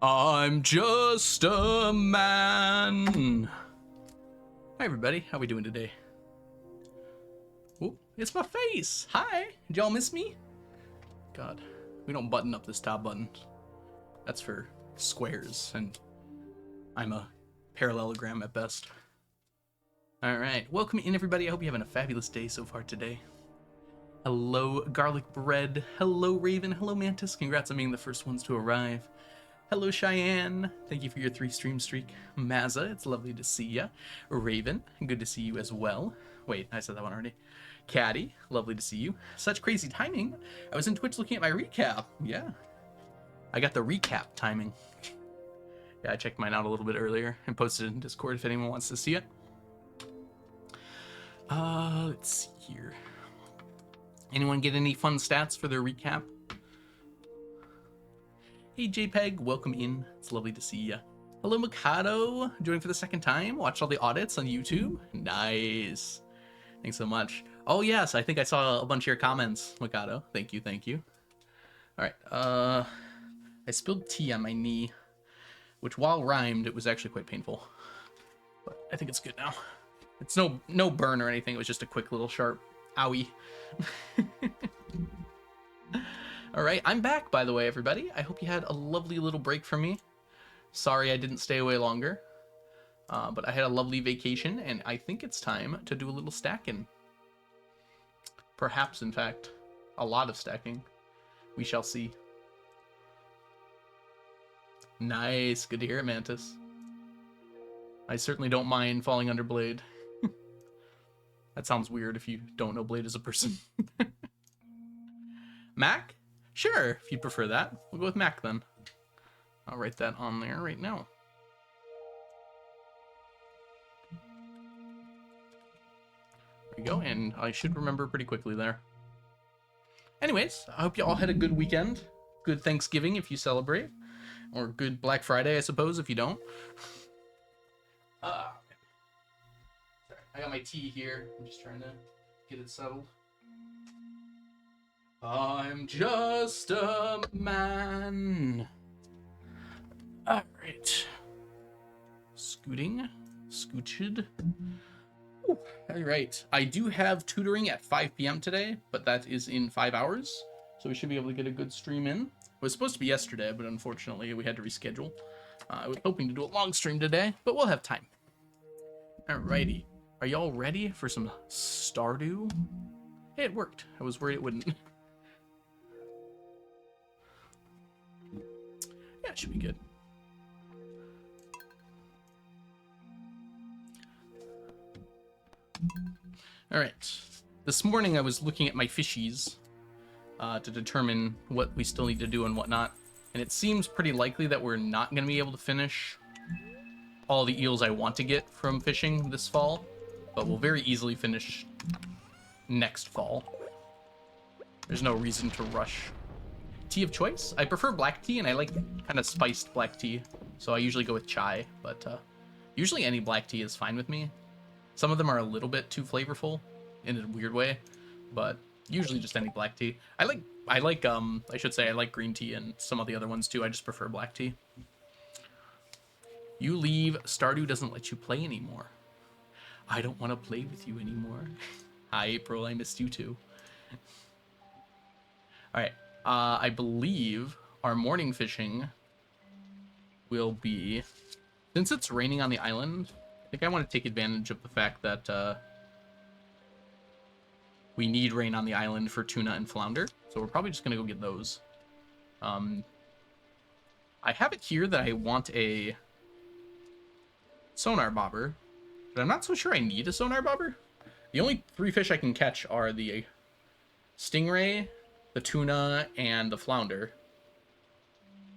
I'm just a man. Hi everybody, how we doing today? Oh, it's my face. Hi, did y'all miss me? God, we don't button up this top button. That's for squares, and I'm a parallelogram at best. All right, welcome in everybody. I hope you're having a fabulous day so far today. Hello, Garlic Bread. Hello, Raven. Hello, Mantis. Congrats on being the first ones to arrive. Hello, Cheyenne. Thank you for your 3-stream streak. Mazza, it's lovely to see ya. Raven, good to see you as well. Wait, I said that one already. Caddy, lovely to see you. Such crazy timing. I was in Twitch looking at my recap. Yeah. I got the recap timing. Yeah, I checked mine out a little bit earlier and posted it in Discord if anyone wants to see it. Let's see here. Anyone get any fun stats for their recap? Hey JPEG, welcome in. It's lovely to see ya. Hello Mikado, joining for the second time. Watched all the audits on YouTube. Nice. Thanks so much. Oh yes, I think I saw a bunch of your comments, Mikado. Thank you, thank you. All right. I spilled tea on my knee, which while rhymed, it was actually quite painful. But I think it's good now. It's no burn or anything. It was just a quick little sharp owie. All right, I'm back, by the way, everybody. I hope you had a lovely little break from me. Sorry I didn't stay away longer, but I had a lovely vacation, and I think it's time to do a little stacking. Perhaps, in fact, a lot of stacking. We shall see. Nice. Good to hear it, Mantis. I certainly don't mind falling under Blade. That sounds weird if you don't know Blade as a person. Mac? Sure, if you prefer that. We'll go with Mac then. I'll write that on there right now. There we go, and I should remember pretty quickly there. Anyways, I hope you all had a good weekend. Good Thanksgiving if you celebrate. Or good Black Friday, I suppose, if you don't. Sorry, I got my tea here. I'm just trying to get it settled. I'm just a man. All right. Scooting. Scooched. Ooh, all right. I do have tutoring at 5 p.m. today, but that is in 5 hours. So we should be able to get a good stream in. It was supposed to be yesterday, but unfortunately we had to reschedule. I was hoping to do a long stream today, but we'll have time. Alrighty. Are y'all ready for some Stardew? Hey, it worked. I was worried it wouldn't. Yeah, it should be good. All right. This morning I was looking at my fishies to determine what we still need to do and whatnot, and it seems pretty likely that we're not going to be able to finish all the eels I want to get from fishing this fall, but we'll very easily finish next fall. There's no reason to rush. Tea of choice? I prefer black tea, and I like kind of spiced black tea, so I usually go with chai, but usually any black tea is fine with me. Some of them are a little bit too flavorful in a weird way, but usually just any black tea. I like green tea and some of the other ones too. I just prefer black tea. You leave, Stardew doesn't let you play anymore. I don't want to play with you anymore. Hi April, I missed you too. All right. I believe our morning fishing will be, since it's raining on the island, I think I want to take advantage of the fact that we need rain on the island for tuna and flounder, so we're probably just going to go get those. I have it here that I want a sonar bobber, but I'm not so sure I need a sonar bobber. The only 3 fish I can catch are the stingray, the tuna, and the flounder.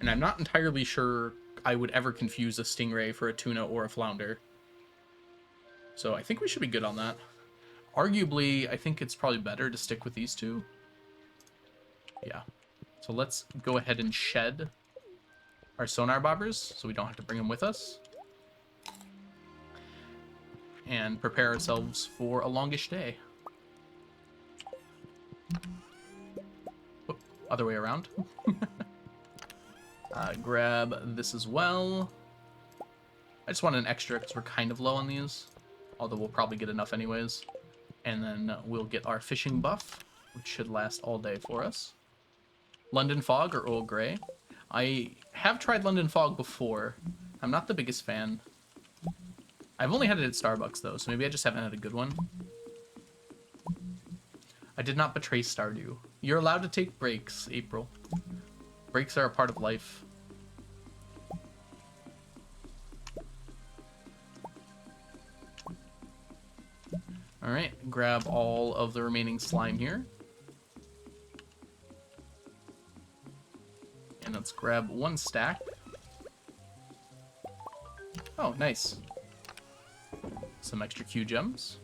And I'm not entirely sure I would ever confuse a stingray for a tuna or a flounder. So I think we should be good on that. Arguably, I think it's probably better to stick with these 2. Yeah. So let's go ahead and shed our sonar bobbers so we don't have to bring them with us. And prepare ourselves for a longish day. Other way around. Grab this as well. I just want an extra because we're kind of low on these. Although we'll probably get enough anyways. And then we'll get our fishing buff, which should last all day for us. London Fog or Earl Grey. I have tried London Fog before. I'm not the biggest fan. I've only had it at Starbucks, though, so maybe I just haven't had a good one. I did not betray Stardew. You're allowed to take breaks, April. Breaks are a part of life. Alright, grab all of the remaining slime here. And let's grab one stack. Oh, nice. Some extra Q gems.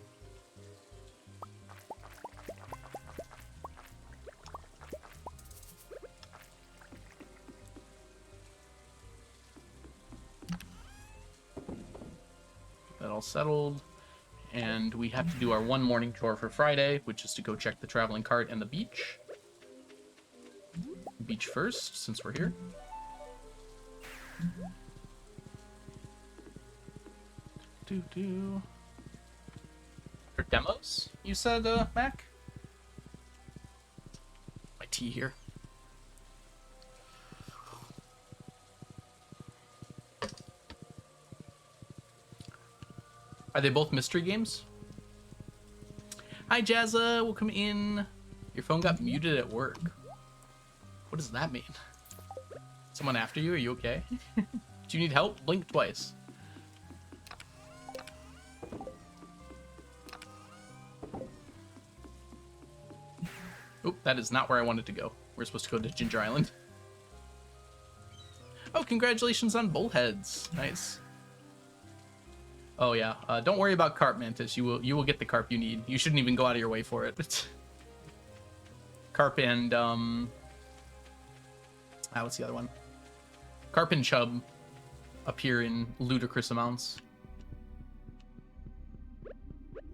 That all settled. And we have to do our one morning chore for Friday, which is to go check the traveling cart and the beach. Beach first, since we're here. For demos, you said, Mac? My tea here. Are they both mystery games? Hi, Jazza. Welcome in. Your phone got muted at work. What does that mean? Someone after you? Are you okay? Do you need help? Blink twice. Oop, that is not where I wanted to go. We're supposed to go to Ginger Island. Oh, congratulations on bullheads. Nice. Oh yeah, don't worry about carp, Mantis. You will get the carp you need. You shouldn't even go out of your way for it. Carp and what's the other one? Carp and chub appear in ludicrous amounts.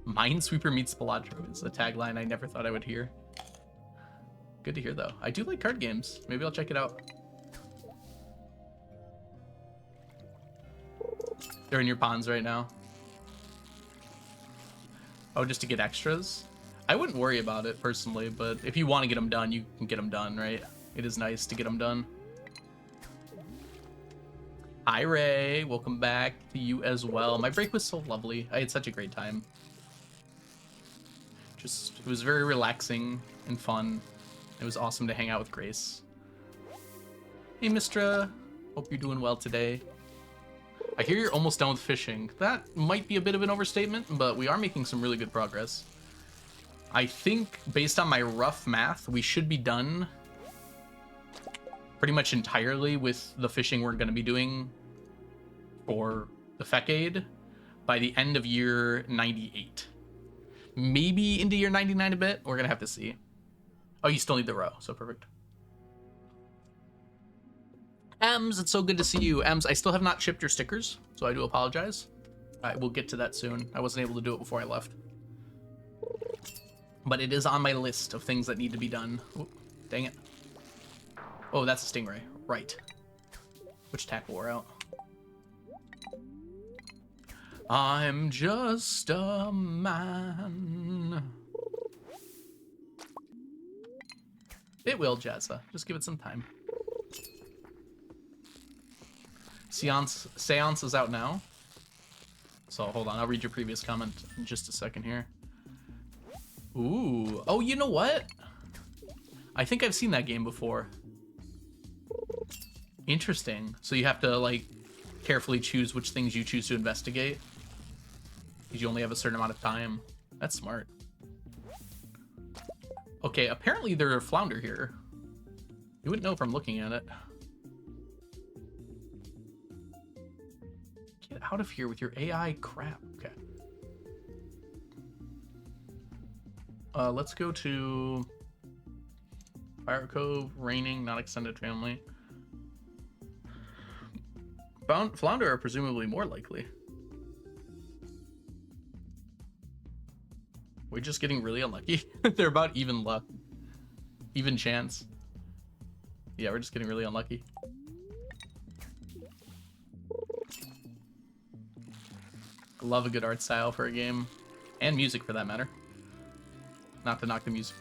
Minesweeper meets Spilotro is a tagline I never thought I would hear. Good to hear though. I do like card games. Maybe I'll check it out. They're in your ponds right now. Oh, just to get extras? I wouldn't worry about it personally, but if you want to get them done, you can get them done, right? It is nice to get them done. Hi, Ray. Welcome back to you as well. My break was so lovely. I had such a great time. It was very relaxing and fun. It was awesome to hang out with Grace. Hey, Mistra. Hope you're doing well today. I hear you're almost done with fishing. That might be a bit of an overstatement, but we are making some really good progress. I think, based on my rough math, we should be done pretty much entirely with the fishing we're going to be doing for the Fecade by the end of year 98. Maybe into year 99 a bit. We're going to have to see. Oh, you still need the row, so perfect. Ems, it's so good to see you. Ems, I still have not shipped your stickers, so I do apologize. I will get to that soon. I wasn't able to do it before I left. But it is on my list of things that need to be done. Oop, dang it. Oh, that's a stingray. Right. Which tackle wore out? I'm just a man. It will, Jazza. Just give it some time. Seance is out now. So hold on, I'll read your previous comment in just a second here. Ooh. Oh, you know what? I think I've seen that game before. Interesting. So you have to, like, carefully choose which things you choose to investigate. Because you only have a certain amount of time. That's smart. Okay, apparently there's a flounder here. You wouldn't know from looking at it. Get out of here with your AI crap. Okay. Let's go to Fire Cove, Raining, not extended family. Flounder are presumably more likely. We're just getting really unlucky. They're about even luck. Even chance. Yeah, we're just getting really unlucky. Love a good art style for a game. And music, for that matter. Not to knock the music.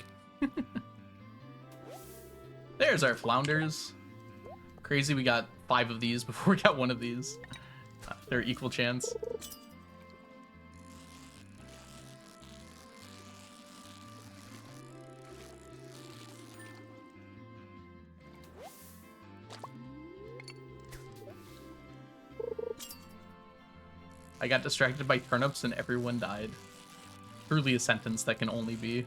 There's our flounders. Crazy, we got 5 of these before we got 1 of these. They're equal chance. I got distracted by turnips and everyone died. Truly a sentence that can only be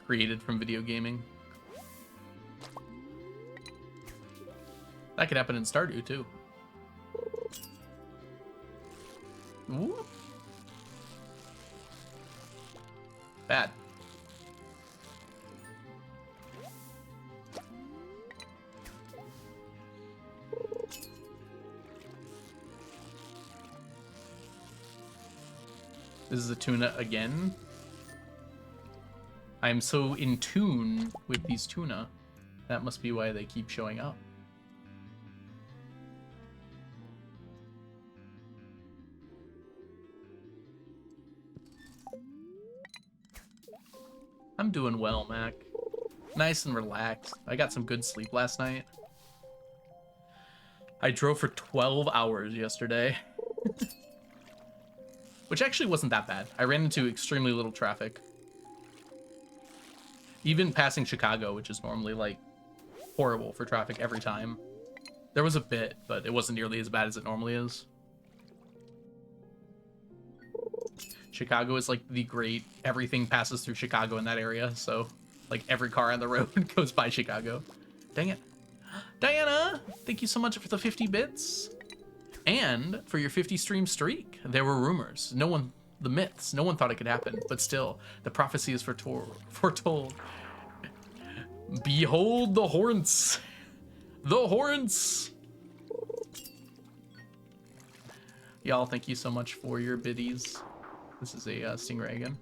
created from video gaming. That could happen in Stardew, too. Ooh. Bad. This is a tuna again. I'm so in tune with these tuna. That must be why they keep showing up. I'm doing well, Mac. Nice and relaxed. I got some good sleep last night. I drove for 12 hours yesterday. Which actually wasn't that bad. I ran into extremely little traffic. Even passing Chicago, which is normally, like, horrible for traffic every time. There was a bit, but it wasn't nearly as bad as it normally is. Chicago is, like, the great... Everything passes through Chicago in that area, so... Like, every car on the road goes by Chicago. Dang it. Diana! Thank you so much for the 50 bits. And for your 50 stream streak. There were rumors. No one... The myths. No one thought it could happen. But still, the prophecy is foretold. Behold the horns. The horns! Y'all, thank you so much for your biddies. This is a stingray again.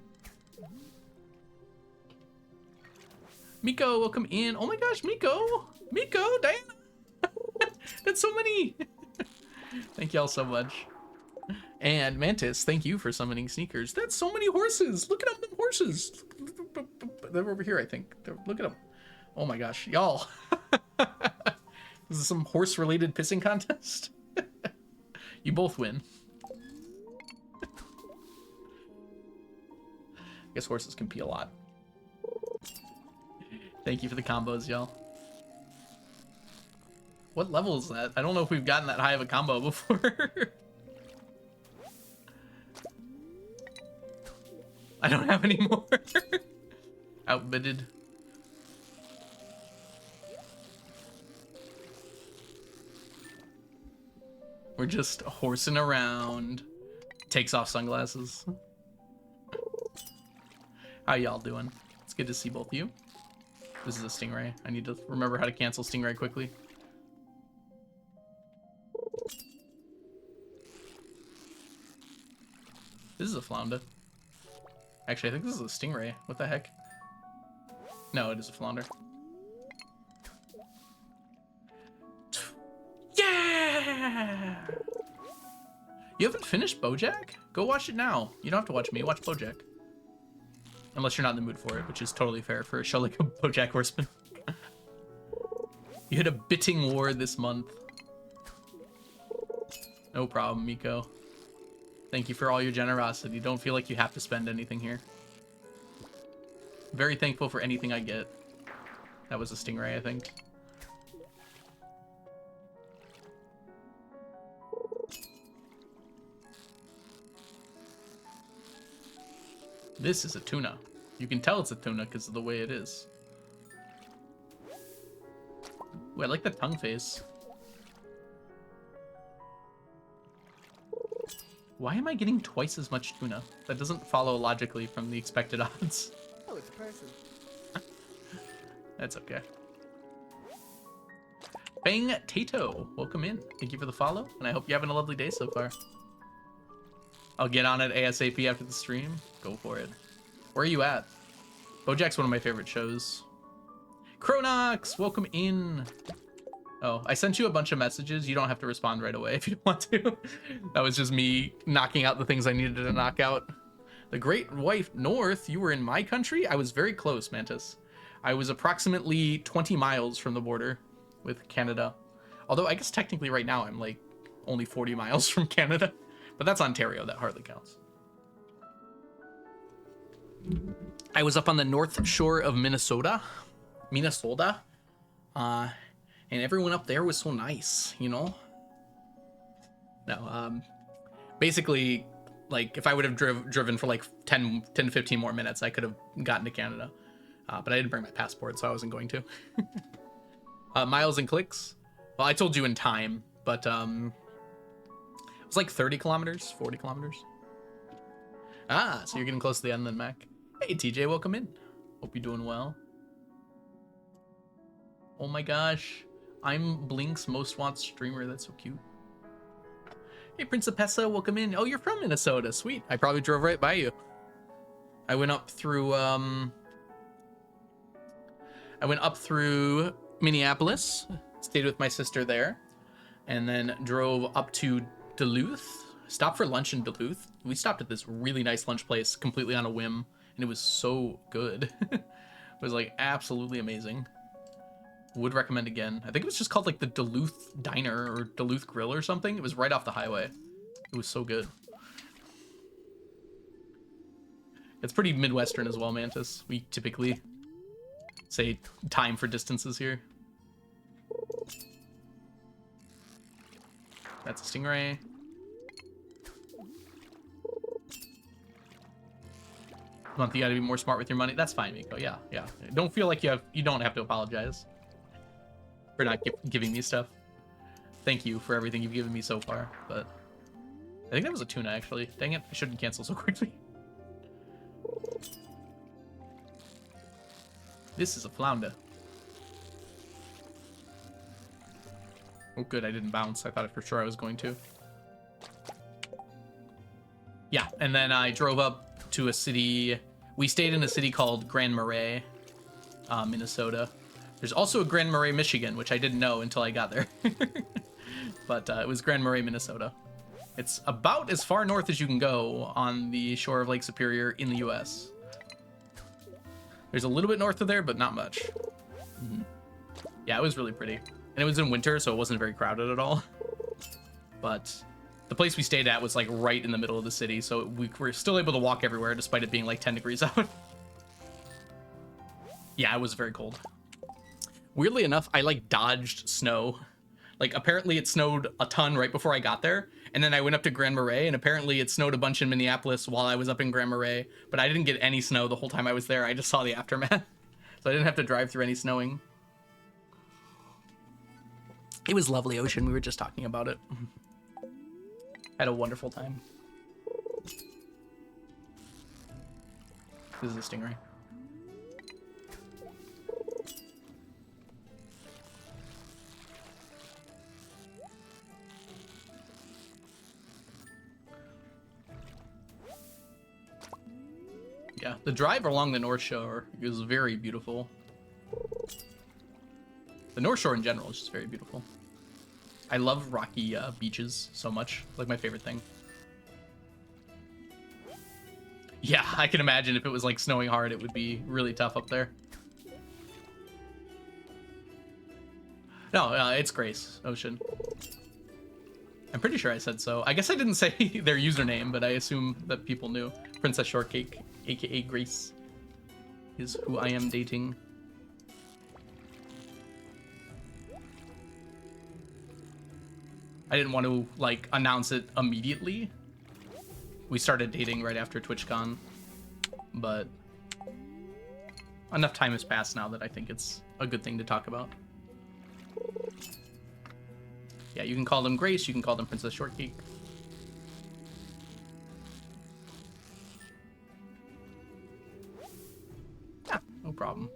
Miko, welcome in. Oh my gosh, Miko! Miko, Diana! That's so many! Thank y'all so much. And Mantis, thank you for summoning sneakers. That's so many horses! Look at them horses! They're over here, I think. Look at them. Oh my gosh, y'all. This is some horse-related pissing contest? You both win. I guess horses can pee a lot. Thank you for the combos, y'all. What level is that? I don't know if we've gotten that high of a combo before. I don't have any more. Outbidded. We're just horsing around. Takes off sunglasses. How y'all doing? It's good to see both of you. This is a stingray. I need to remember how to cancel stingray quickly. This is a flounder. Actually, I think this is a stingray. What the heck? No, it is a flounder. Yeah! You haven't finished BoJack? Go watch it now. You don't have to watch me. Watch BoJack. Unless you're not in the mood for it, which is totally fair for a show like a BoJack Horseman. You hit a bidding war this month. No problem, Miko. Thank you for all your generosity. Don't feel like you have to spend anything here. Very thankful for anything I get. That was a stingray, I think. This is a tuna. You can tell it's a tuna because of the way it is. Ooh, I like the tongue face. Why am I getting twice as much tuna? That doesn't follow logically from the expected odds. Oh, it's a person. That's okay. Bang Tato, welcome in. Thank you for the follow, and I hope you're having a lovely day so far. I'll get on it ASAP after the stream. Go for it. Where are you at? BoJack's one of my favorite shows. Cronox, welcome in. Oh, I sent you a bunch of messages. You don't have to respond right away if you don't want to. That was just me knocking out the things I needed to knock out. The Great White North, you were in my country? I was very close, Mantis. I was approximately 20 miles from the border with Canada. Although I guess technically right now I'm like only 40 miles from Canada. But that's Ontario, that hardly counts. I was up on the north shore of Minnesota. And everyone up there was so nice, you know? No, basically, like, if I would have driven for like 10 to 15 more minutes, I could have gotten to Canada. But I didn't bring my passport, so I wasn't going to. Miles and clicks? Well, I told you in time, but it was like 30 kilometers, 40 kilometers. Ah, so you're getting close to the end then, Mac. Hey, TJ, welcome in. Hope you're doing well. Oh my gosh. I'm Blink's most watched streamer. That's so cute. Hey, Principessa, welcome in. Oh, you're from Minnesota. Sweet. I probably drove right by you. I went up through Minneapolis, stayed with my sister there, and then drove up to Duluth. Stopped for lunch in Duluth. We stopped at this really nice lunch place completely on a whim, and it was so good. It was like absolutely amazing. Would recommend again. I think it was just called like the Duluth Diner or Duluth Grill or something. It was right off the highway. It was so good. It's pretty Midwestern as well, Mantis. We typically say time for distances here. That's a stingray. Want you gotta be more smart with your money. That's fine, Miko. Yeah. Don't feel like you don't have to apologize for not giving me stuff. Thank you for everything you've given me so far, but I think that was a tuna, actually. Dang it, I shouldn't cancel so quickly. This is a flounder. Oh, good, I didn't bounce. I thought for sure I was going to. Yeah, and then I drove up to a city. We stayed in a city called Grand Marais, Minnesota. There's also a Grand Marais, Michigan, which I didn't know until I got there. But it was Grand Marais, Minnesota. It's about as far north as you can go on the shore of Lake Superior in the US. There's a little bit north of there, but not much. Mm-hmm. Yeah, it was really pretty. And it was in winter, so it wasn't very crowded at all. But the place we stayed at was like right in the middle of the city, so we were still able to walk everywhere despite it being like 10 degrees out. Yeah, it was very cold. Weirdly enough, I like dodged snow. Like apparently it snowed a ton right before I got there, and then I went up to Grand Marais, and apparently it snowed a bunch in Minneapolis while I was up in Grand Marais, but I didn't get any snow the whole time I was there. I just saw the aftermath. So I didn't have to drive through any snowing. It was lovely, Ocean. We were just talking about it. Had a wonderful time. This is a stingray. Yeah, the drive along the North Shore is very beautiful. The North Shore in general is just very beautiful. I love rocky beaches so much. It's like my favorite thing. Yeah, I can imagine if it was like snowing hard, it would be really tough up there. No, it's Grace Ocean. I'm pretty sure I said so. I guess I didn't say their username, but I assume that people knew. Princess Shortcake, aka Grace, is who I am dating. I didn't want to like announce it immediately. We started dating right after TwitchCon, but enough time has passed now that I think it's a good thing to talk about. Yeah, you can call them Grace, you can call them Princess Shortcake. Yeah, no problem.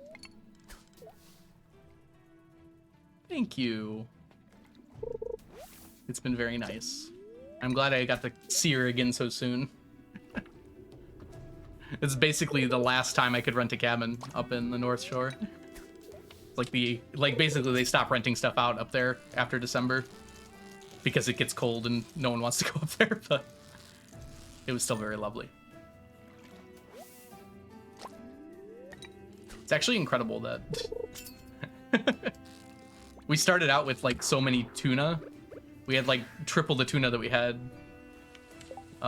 Thank you. It's been very nice. I'm glad I got to see her again so soon. It's basically the last time I could rent a cabin up in the North Shore. Like basically they stop renting stuff out up there after December because it gets cold and no one wants to go up there, but it was still very lovely. It's actually incredible that we started out with like so many tuna. We had like triple the tuna that we had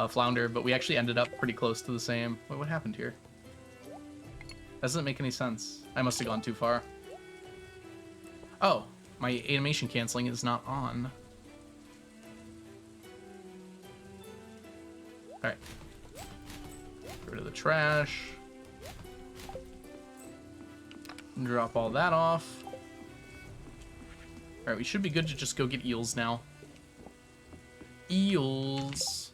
flounder, but we actually ended up pretty close to the same. Wait, what happened here? Doesn't make any sense. I must have gone too far. Oh, my animation canceling is not on. Alright. Get rid of the trash. Drop all that off. Alright, we should be good to just go get eels now. Eels.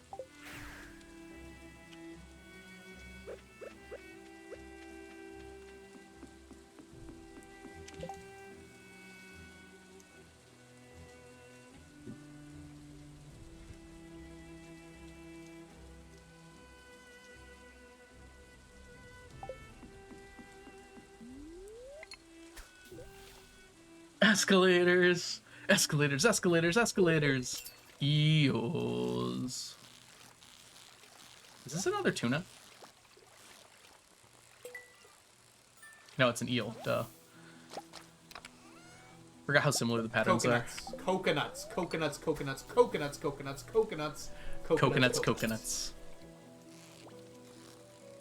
Escalators, escalators, escalators, escalators. Eels. Is this another tuna? No, it's an eel. Duh. Forgot how similar the patterns are. Coconuts, coconuts, coconuts, coconuts, coconuts, coconuts, Coconuts, coconuts.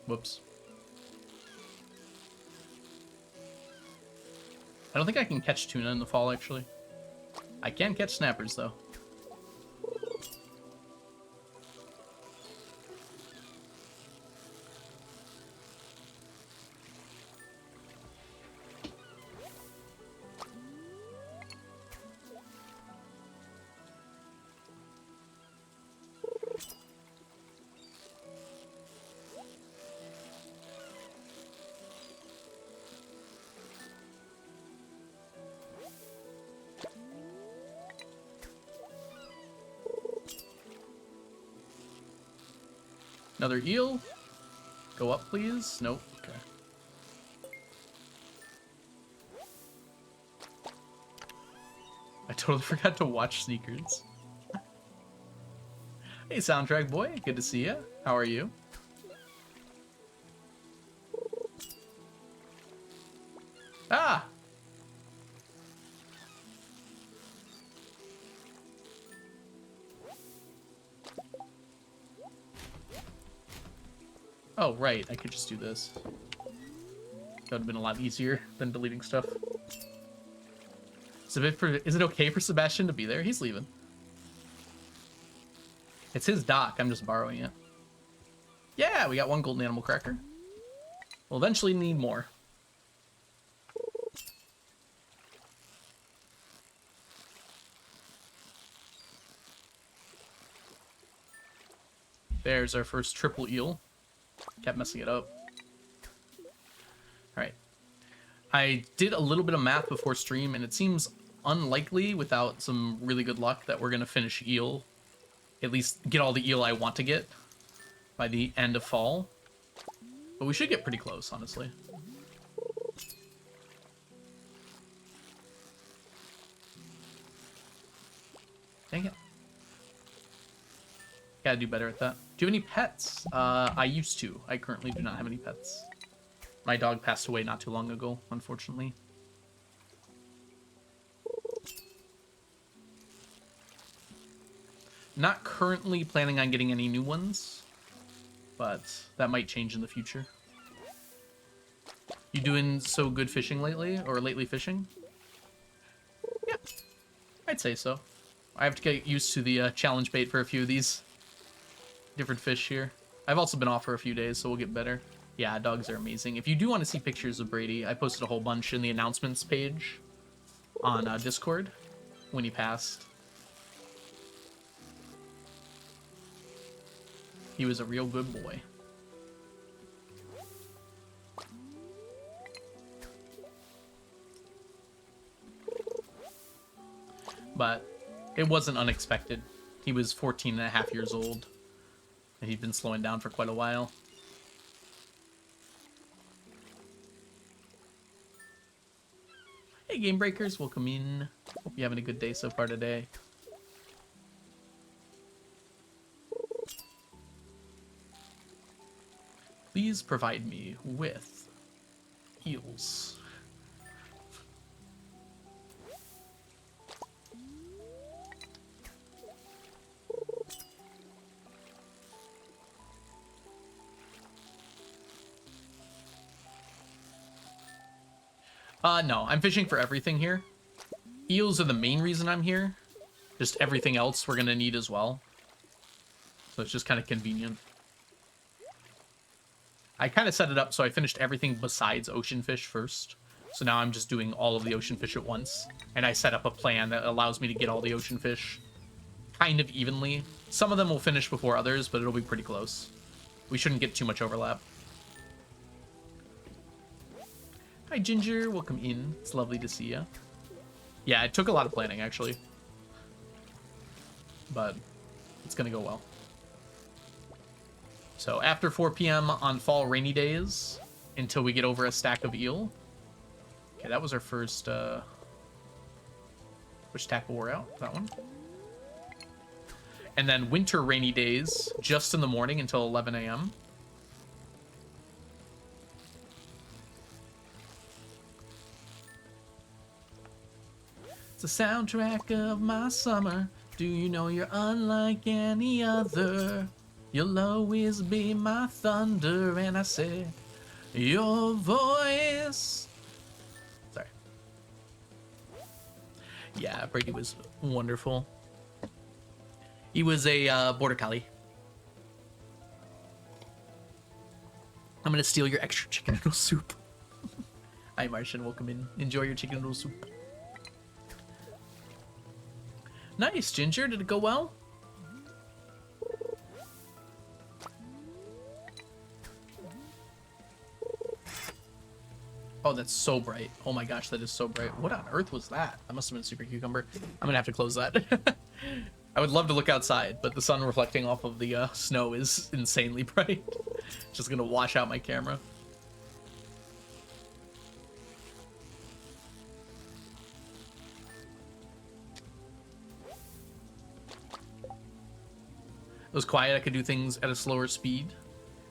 Whoops. I don't think I can catch tuna in the fall, actually. I can catch snappers, though. Another eel. Go up, please. Nope. Okay. I totally forgot to watch Sneakers. Hey, Soundtrack Boy. Good to see you. How are you? Ah! Oh, right. I could just do this. That would have been a lot easier than deleting stuff. Is it okay for Sebastian to be there? He's leaving. It's his dock. I'm just borrowing it. Yeah, we got one golden animal cracker. We'll eventually need more. There's our first triple eel. Kept messing it up. Alright. I did a little bit of math before stream, and it seems unlikely, without some really good luck, that we're going to finish eel. At least get all the eel I want to get by the end of fall. But we should get pretty close, honestly. Dang it. Gotta do better at that. Do you have any pets? I used to. I currently do not have any pets. My dog passed away not too long ago, unfortunately. Not currently planning on getting any new ones, but that might change in the future. You doing so good fishing lately, or lately fishing? Yeah, I'd say so. I have to get used to the challenge bait for a few of these different fish here. I've also been off for a few days, so we'll get better. Yeah, dogs are amazing. If you do want to see pictures of Brady, I posted a whole bunch in the announcements page on Discord when he passed. He was a real good boy. But it wasn't unexpected. He was 14 and a half years old, and he'd been slowing down for quite a while. Hey, Game Breakers, welcome in. Hope you're having a good day so far today. Please provide me with Eeels. No, I'm fishing for everything here. Eels are the main reason I'm here. Just everything else we're gonna need as well. So it's just kind of convenient. I kind of set it up so I finished everything besides ocean fish first. So now I'm just doing all of the ocean fish at once. And I set up a plan that allows me to get all the ocean fish kind of evenly. Some of them will finish before others, but it'll be pretty close. We shouldn't get too much overlap. Hi, Ginger. Welcome in. It's lovely to see you. Yeah, it took a lot of planning, actually. But it's going to go well. So after 4 p.m. on fall rainy days, until we get over a stack of eel. Okay, that was our first... Which tackle wore out? That one. And then winter rainy days, just in the morning until 11 a.m. It's the soundtrack of my summer. Do you know you're unlike any other? You'll always be my thunder, and I said your voice. Sorry. Yeah, Brady was wonderful. He was a border collie. I'm gonna steal your extra chicken noodle soup. Hi, Martian. Welcome in. Enjoy your chicken noodle soup. Nice, Ginger. Did it go well? Oh, that's so bright. Oh my gosh, that is so bright. What on earth was that? That must have been Super Cucumber. I'm gonna have to close that. I would love to look outside, but the sun reflecting off of the snow is insanely bright. Just gonna wash out my camera. It was quiet. I could do things at a slower speed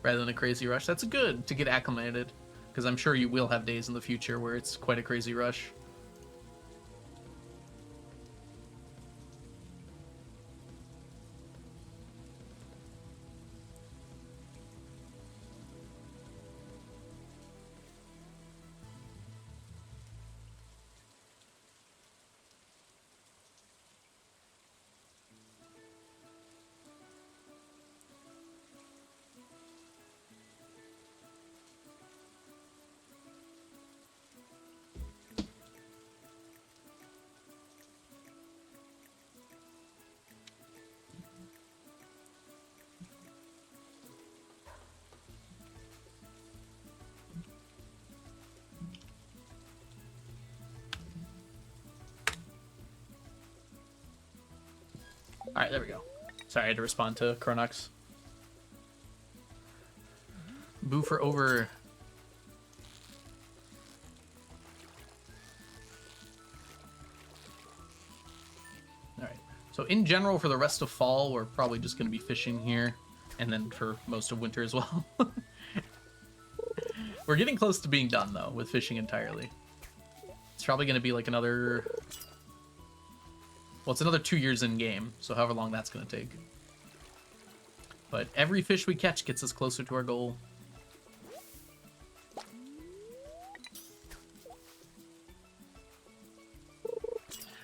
rather than a crazy rush. That's good to get acclimated, because I'm sure you will have days in the future where it's quite a crazy rush. All right, there we go. Sorry, I had to respond to Chronox. Boo for over. All right. So in general, for the rest of fall, we're probably just going to be fishing here, and then for most of winter as well. We're getting close to being done, though, with fishing entirely. It's probably going to be like another... Well, it's another 2 years in game, so however long that's going to take. But every fish we catch gets us closer to our goal.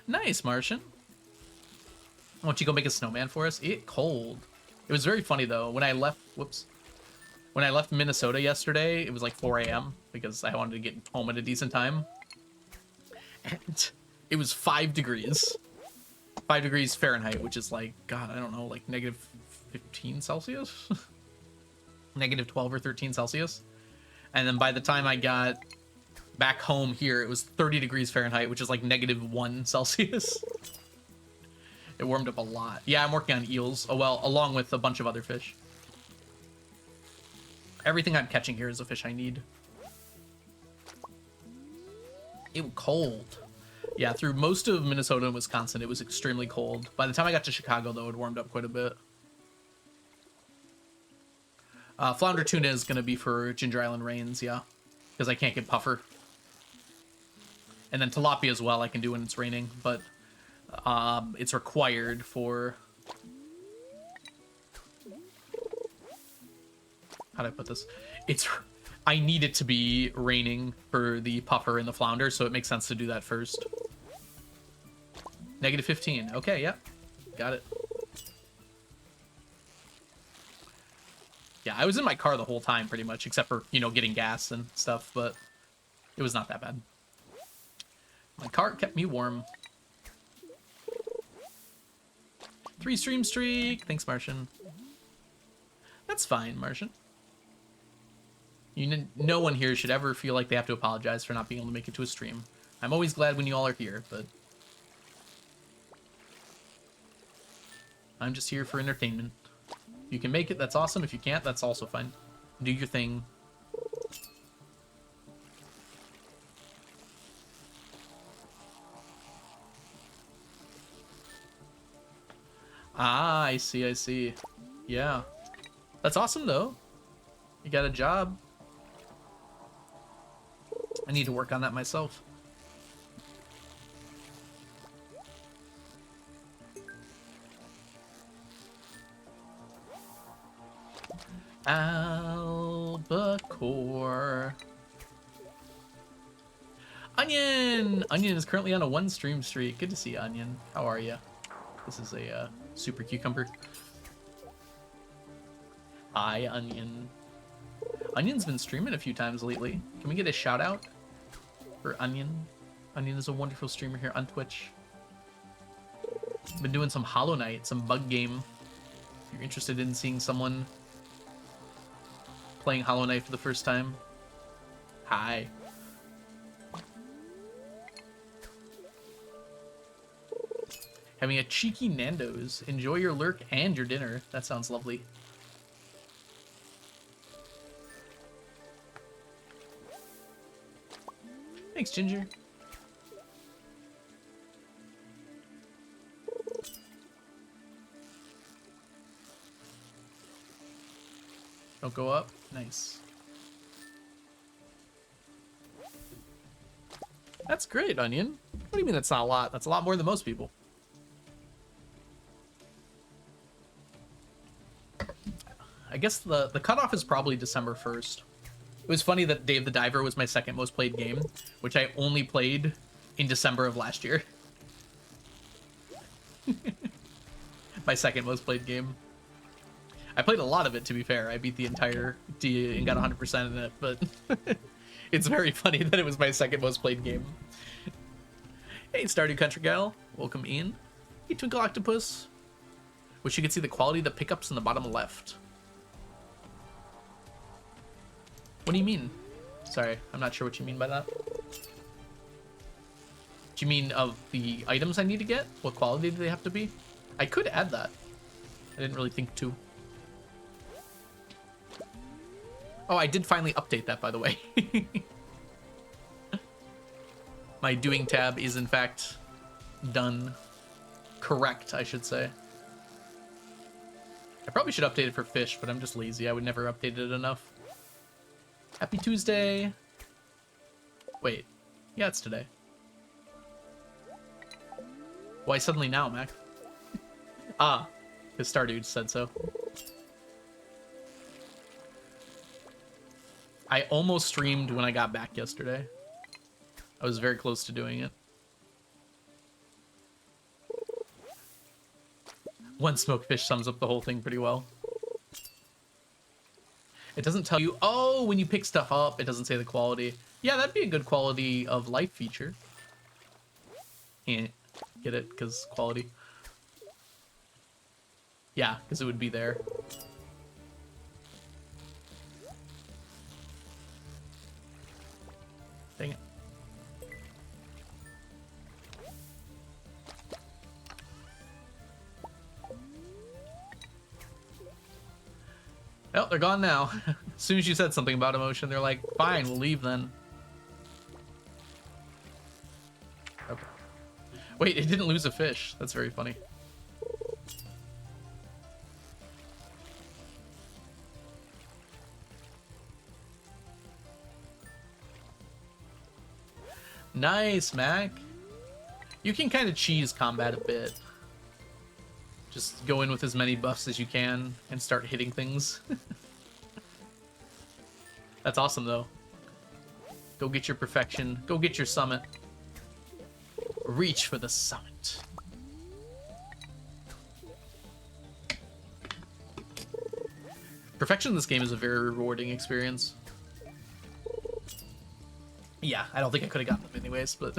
Nice, Martian. Why don't you go make a snowman for us? It's cold. It was very funny, though. When I left... Whoops. When I left Minnesota yesterday, it was like 4 a.m. because I wanted to get home at a decent time. And it was 5 degrees. 5 degrees Fahrenheit, which is like, God, I don't know, like negative 15 Celsius? Negative 12 or 13 Celsius. And then by the time I got back home here, it was 30 degrees Fahrenheit, which is like negative 1 Celsius. It warmed up a lot. Yeah, I'm working on eels. Oh, well, along with a bunch of other fish. Everything I'm catching here is a fish I need. It was cold. Yeah, through most of Minnesota and Wisconsin, it was extremely cold. By the time I got to Chicago, though, it warmed up quite a bit. Flounder tuna is going to be for Ginger Island Rains, yeah. Because I can't get puffer. And then tilapia as well, I can do when it's raining. But it's required for... How do I put this? I need it to be raining for the puffer and the flounder, so it makes sense to do that first. Negative 15. Okay, yep. Got it. Yeah, I was in my car the whole time, pretty much, except for, you know, getting gas and stuff, but it was not that bad. My car kept me warm. 3 stream streak. Thanks, Martian. That's fine, Martian. No one here should ever feel like they have to apologize for not being able to make it to a stream. I'm always glad when you all are here, but... I'm just here for entertainment. If you can make it, that's awesome. If you can't, that's also fine. Do your thing. Ah, I see, I see. Yeah. That's awesome, though. You got a job. I need to work on that myself. Albacore. Onion! Onion is currently on a 1 stream streak. Good to see you, Onion. How are you? This is a super cucumber. Hi, Onion. Onion's been streaming a few times lately. Can we get a shout out for Onion? Onion is a wonderful streamer here on Twitch. Been doing some Hollow Knight, some bug game. If you're interested in seeing someone playing Hollow Knight for the first time. Hi. Having a cheeky Nando's. Enjoy your lurk and your dinner. That sounds lovely. Thanks, Ginger. Don't go up. Nice. That's great, Onion. What do you mean that's not a lot? That's a lot more than most people. I guess the cutoff is probably December 1st. It was funny that Dave the Diver was my second most played game, which I only played in December of last year. My second most played game. I played a lot of it, to be fair. I beat the entire D and got 100% in it, but it's very funny that it was my second most played game. Hey, Stardew Country Gal. Welcome in. Hey, Twinkle Octopus. Wish you could see the quality of the pickups in the bottom left. What do you mean? Sorry, I'm not sure what you mean by that. Do you mean of the items I need to get? What quality do they have to be? I could add that. I didn't really think to. Oh, I did finally update that, by the way. My doing tab is, in fact, done. Correct, I should say. I probably should update it for fish, but I'm just lazy. I would never update it enough. Happy Tuesday. Wait. Yeah, it's today. Why suddenly now, Mac? Ah, because Stardew said so. I almost streamed when I got back yesterday. I was very close to doing it. One smoked fish sums up the whole thing pretty well. It doesn't tell you, oh, when you pick stuff up, it doesn't say the quality. Yeah, that'd be a good quality of life feature. Can't get it, because quality. Yeah, because it would be there. Dang it. Well, they're gone now. As soon as you said something about emotion, they're like, fine, we'll leave then. Okay. Wait, it didn't lose a fish. That's very funny. Nice, Mac. You can kind of cheese combat a bit. Just go in with as many buffs as you can and start hitting things. That's awesome, though. Go get your perfection. Go get your summit. Reach for the summit. Perfection in this game is a very rewarding experience. Yeah, I don't think I could have gotten them anyways, but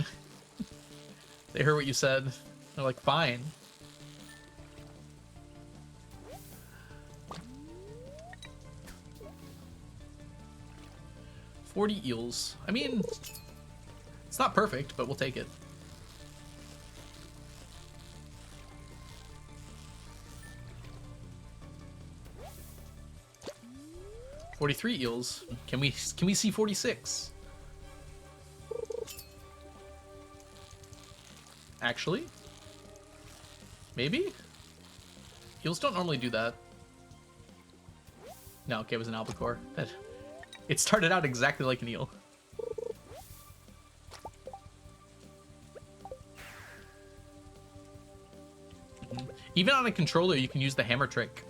they heard what you said. They're like, fine. $40 eels. I mean, it's not perfect, but we'll take it. $43 eels. Can we see 46? Actually? Maybe? Eels don't normally do that. No, okay, it was an albacore. It started out exactly like an eel. Even on a controller, you can use the hammer trick.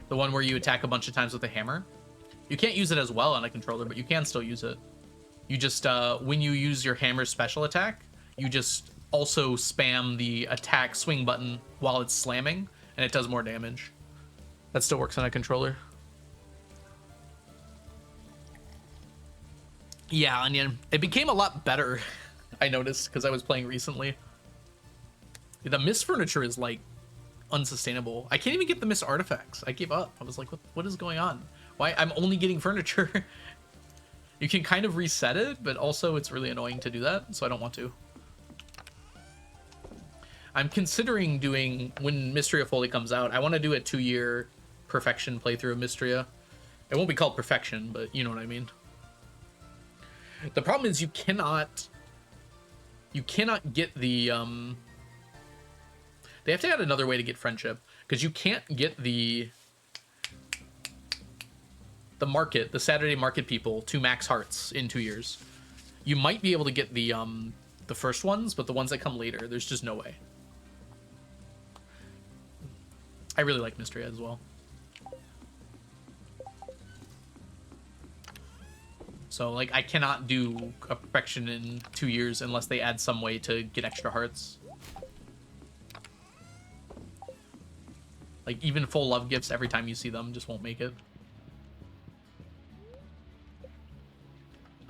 The one where you attack a bunch of times with a hammer. You can't use it as well on a controller, but you can still use it. You just, when you use your hammer special attack, you just also spam the attack swing button while it's slamming, and it does more damage. That still works on a controller. Yeah, Onion. It became a lot better, I noticed, because I was playing recently. The mist furniture is, like, unsustainable. I can't even get the mist artifacts. I gave up. I was like, what is going on? Why? I'm only getting furniture. You can kind of reset it, but also it's really annoying to do that, so I don't want to. I'm considering doing, when Mysteria fully comes out, I want to do a 2-year perfection playthrough of Mysteria. It won't be called perfection, but you know what I mean. The problem is you cannot get the, they have to add another way to get friendship, because you can't get the market, the Saturday market people to max hearts in 2 years. You might be able to get the first ones, but the ones that come later, there's just no way. I really like Mystery as well. So, like, I cannot do a perfection in 2 years unless they add some way to get extra hearts. Like, even full love gifts every time you see them just won't make it.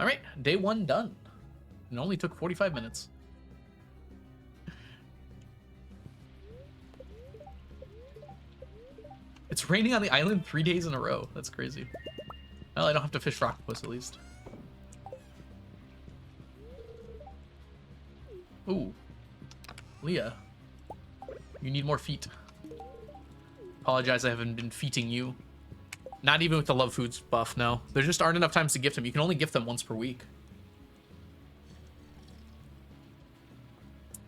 Alright, day 1 done. It only took 45 minutes. It's raining on the island 3 days in a row. That's crazy. Well, I don't have to fish for octopus at least. Ooh. Leah. You need more feet. Apologize, I haven't been feeding you. Not even with the Love Foods buff, no. There just aren't enough times to gift them. You can only gift them once per week.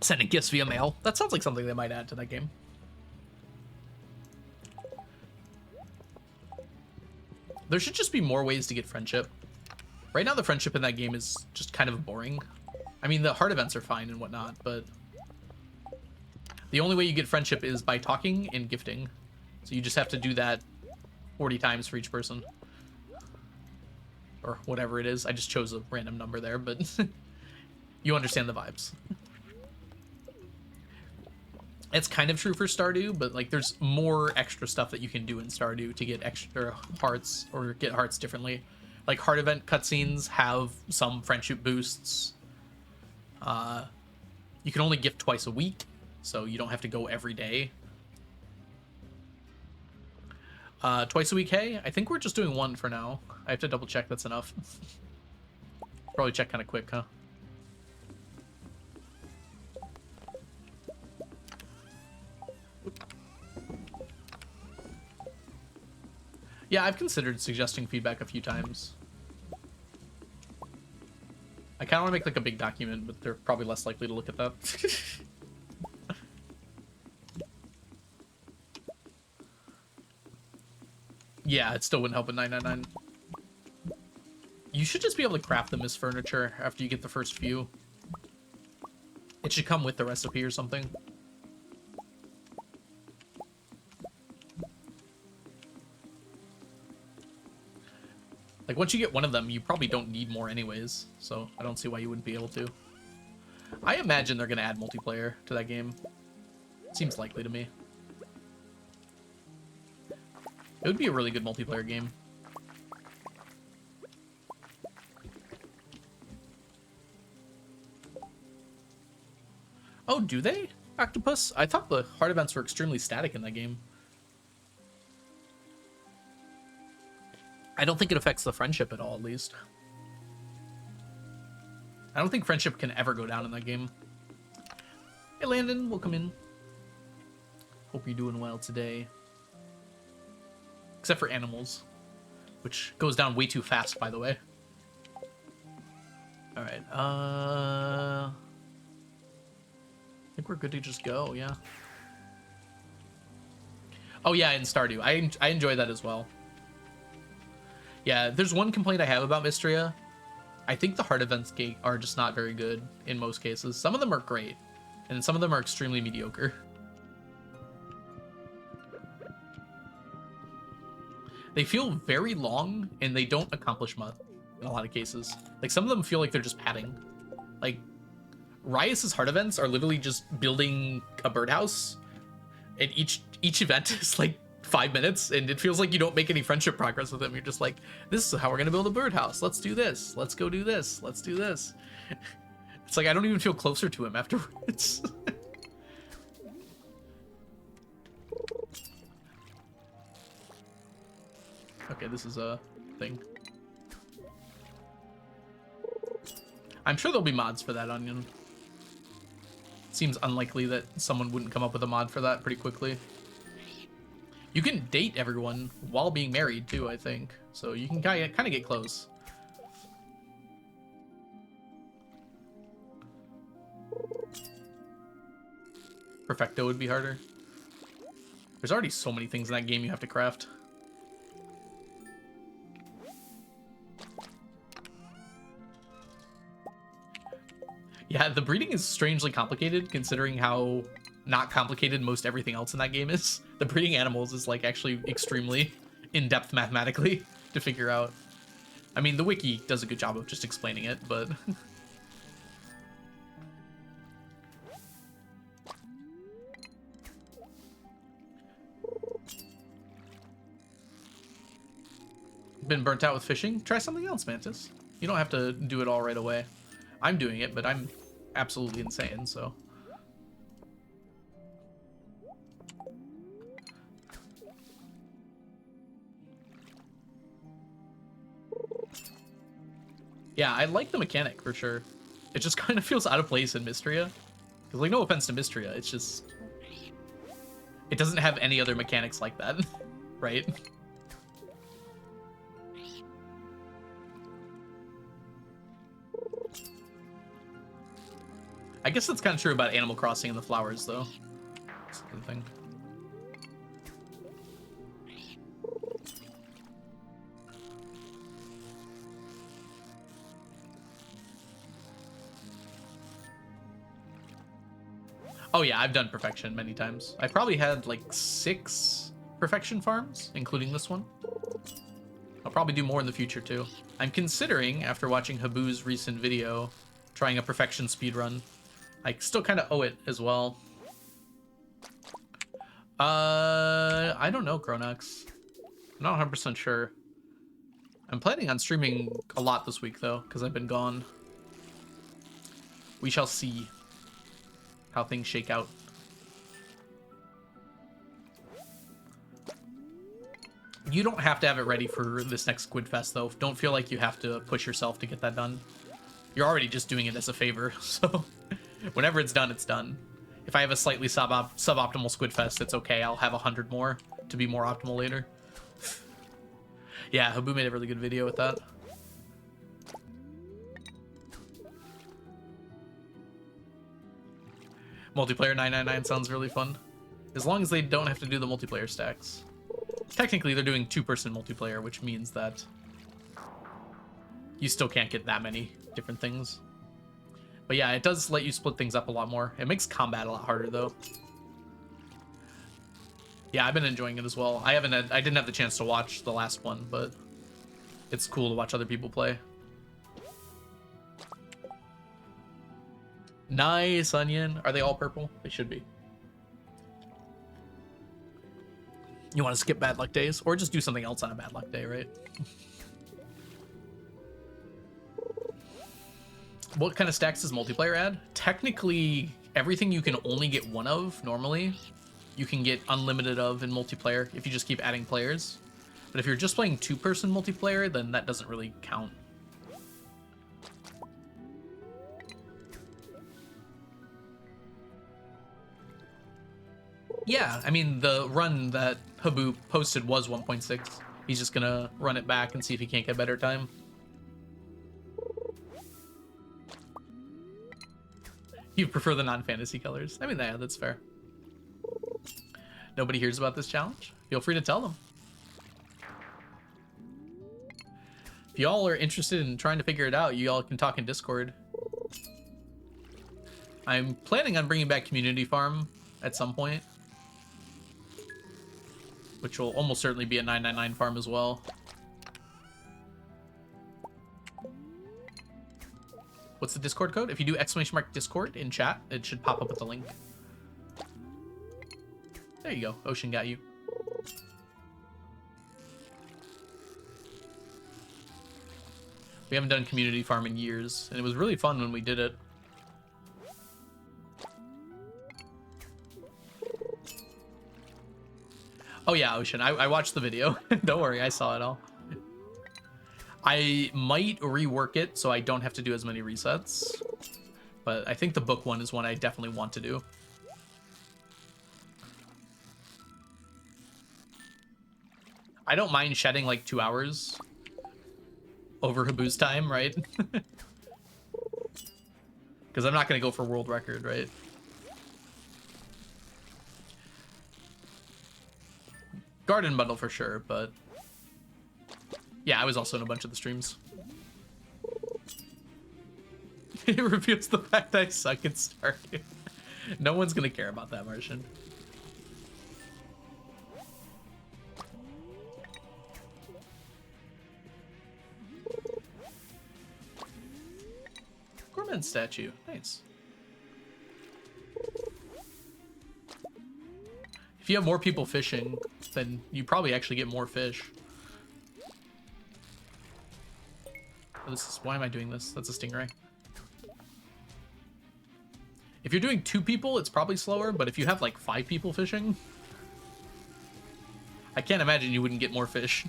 Sending gifts via mail. That sounds like something they might add to that game. There should just be more ways to get friendship. Right now, the friendship in that game is just kind of boring. I mean, the heart events are fine and whatnot, but the only way you get friendship is by talking and gifting. So you just have to do that 40 times for each person. Or whatever it is. I just chose a random number there, but you understand the vibes. It's kind of true for Stardew, but like there's more extra stuff that you can do in Stardew to get extra hearts or get hearts differently. Like heart event cutscenes have some friendship boosts. You can only gift twice a week, so you don't have to go every day. Twice a week, hey? I think we're just doing one for now. I have to double check that's enough. Probably check kind of quick, huh? Yeah, I've considered suggesting feedback a few times. I kind of want to make like a big document, but they're probably less likely to look at that. Yeah, it still wouldn't help with 999. You should just be able to craft them as furniture after you get the first few. It should come with the recipe or something. Like, once you get one of them, you probably don't need more anyways, so I don't see why you wouldn't be able to. I imagine they're going to add multiplayer to that game. Seems likely to me. It would be a really good multiplayer game. Oh, do they? Octopus? I thought the hard events were extremely static in that game. I don't think it affects the friendship at all, at least. I don't think friendship can ever go down in that game. Hey, Landon, welcome in. Hope you're doing well today. Except for animals, which goes down way too fast, by the way. Alright, I think we're good to just go, yeah. Oh yeah, in Stardew. I enjoy that as well. Yeah, there's one complaint I have about Mystria. I think the hard events are just not very good in most cases. Some of them are great, and some of them are extremely mediocre. They feel very long, and they don't accomplish much in a lot of cases. Like, some of them feel like they're just padding. Like, Riot's hard events are literally just building a birdhouse, and each event is like 5 minutes, and it feels like you don't make any friendship progress with them. You're just like, this is how we're gonna build a birdhouse. Let's do this. Let's go do this. Let's do this. It's like I don't even feel closer to him afterwards. Okay, this is a thing. I'm sure there'll be mods for that onion. Seems unlikely that someone wouldn't come up with a mod for that pretty quickly. You can date everyone while being married too, I think. So you can kind of get close. Perfecto would be harder. There's already so many things in that game you have to craft. Yeah, the breeding is strangely complicated considering how not complicated most everything else in that game is. The breeding animals is like actually extremely in-depth mathematically to figure out. I mean, the wiki does a good job of just explaining it, but been burnt out with fishing? Try something else, Mantis. You don't have to do it all right away. I'm doing it, but I'm absolutely insane, so. Yeah, I like the mechanic for sure. It just kind of feels out of place in Mystria. Because, like, no offense to Mystria, it's just... It doesn't have any other mechanics like that, right? I guess that's kind of true about Animal Crossing and the flowers, though. That's a good thing. Oh yeah, I've done perfection many times. I probably had like 6 perfection farms, including this one. I'll probably do more in the future too. I'm considering, after watching Habu's recent video, trying a perfection speedrun. I still kind of owe it as well. I don't know, Cronox. I'm not 100% sure. I'm planning on streaming a lot this week though, because I've been gone. We shall see how things shake out. You don't have to have it ready for this next Squid Fest, though. Don't feel like you have to push yourself to get that done. You're already just doing it as a favor, so whenever it's done, it's done. If I have a slightly suboptimal Squid Fest, it's okay. I'll have 100 more to be more optimal later. Yeah, Habu made a really good video with that. Multiplayer 999 sounds really fun. As long as they don't have to do the multiplayer stacks. Technically, they're doing two-person multiplayer, which means that you still can't get that many different things. But yeah, it does let you split things up a lot more. It makes combat a lot harder, though. Yeah, I've been enjoying it as well. I didn't have the chance to watch the last one, but it's cool to watch other people play. Nice, Onion. Are they all purple? They should be. You want to skip bad luck days? Or just do something else on a bad luck day, right? What kind of stacks does multiplayer add? Technically, everything you can only get one of normally, you can get unlimited of in multiplayer if you just keep adding players. But if you're just playing two-person multiplayer, then that doesn't really count. Yeah, I mean, the run that Habu posted was 1.6. He's just gonna run it back and see if he can't get better time. You prefer the non-fantasy colors. I mean, yeah, that's fair. Nobody hears about this challenge? Feel free to tell them. If y'all are interested in trying to figure it out, you all can talk in Discord. I'm planning on bringing back Community Farm at some point, which will almost certainly be a 999 farm as well. What's the Discord code? If you do !Discord in chat, it should pop up with the link. There you go. Ocean got you. We haven't done community farm in years, and it was really fun when we did it. Oh yeah, Ocean. I watched the video. Don't worry, I saw it all. I might rework it so I don't have to do as many resets. But I think the book one is one I definitely want to do. I don't mind shedding like 2 hours over Habu's time, right? Because I'm not going to go for world record, right? Garden bundle for sure, but yeah, I was also in a bunch of the streams. It reveals the fact I suck at Stardew. No one's gonna care about that, Martian. Gorman statue, nice. If you have more people fishing, then you probably actually get more fish. Oh, why am I doing this? That's a stingray. If you're doing 2 people, it's probably slower, but if you have like 5 people fishing, I can't imagine you wouldn't get more fish.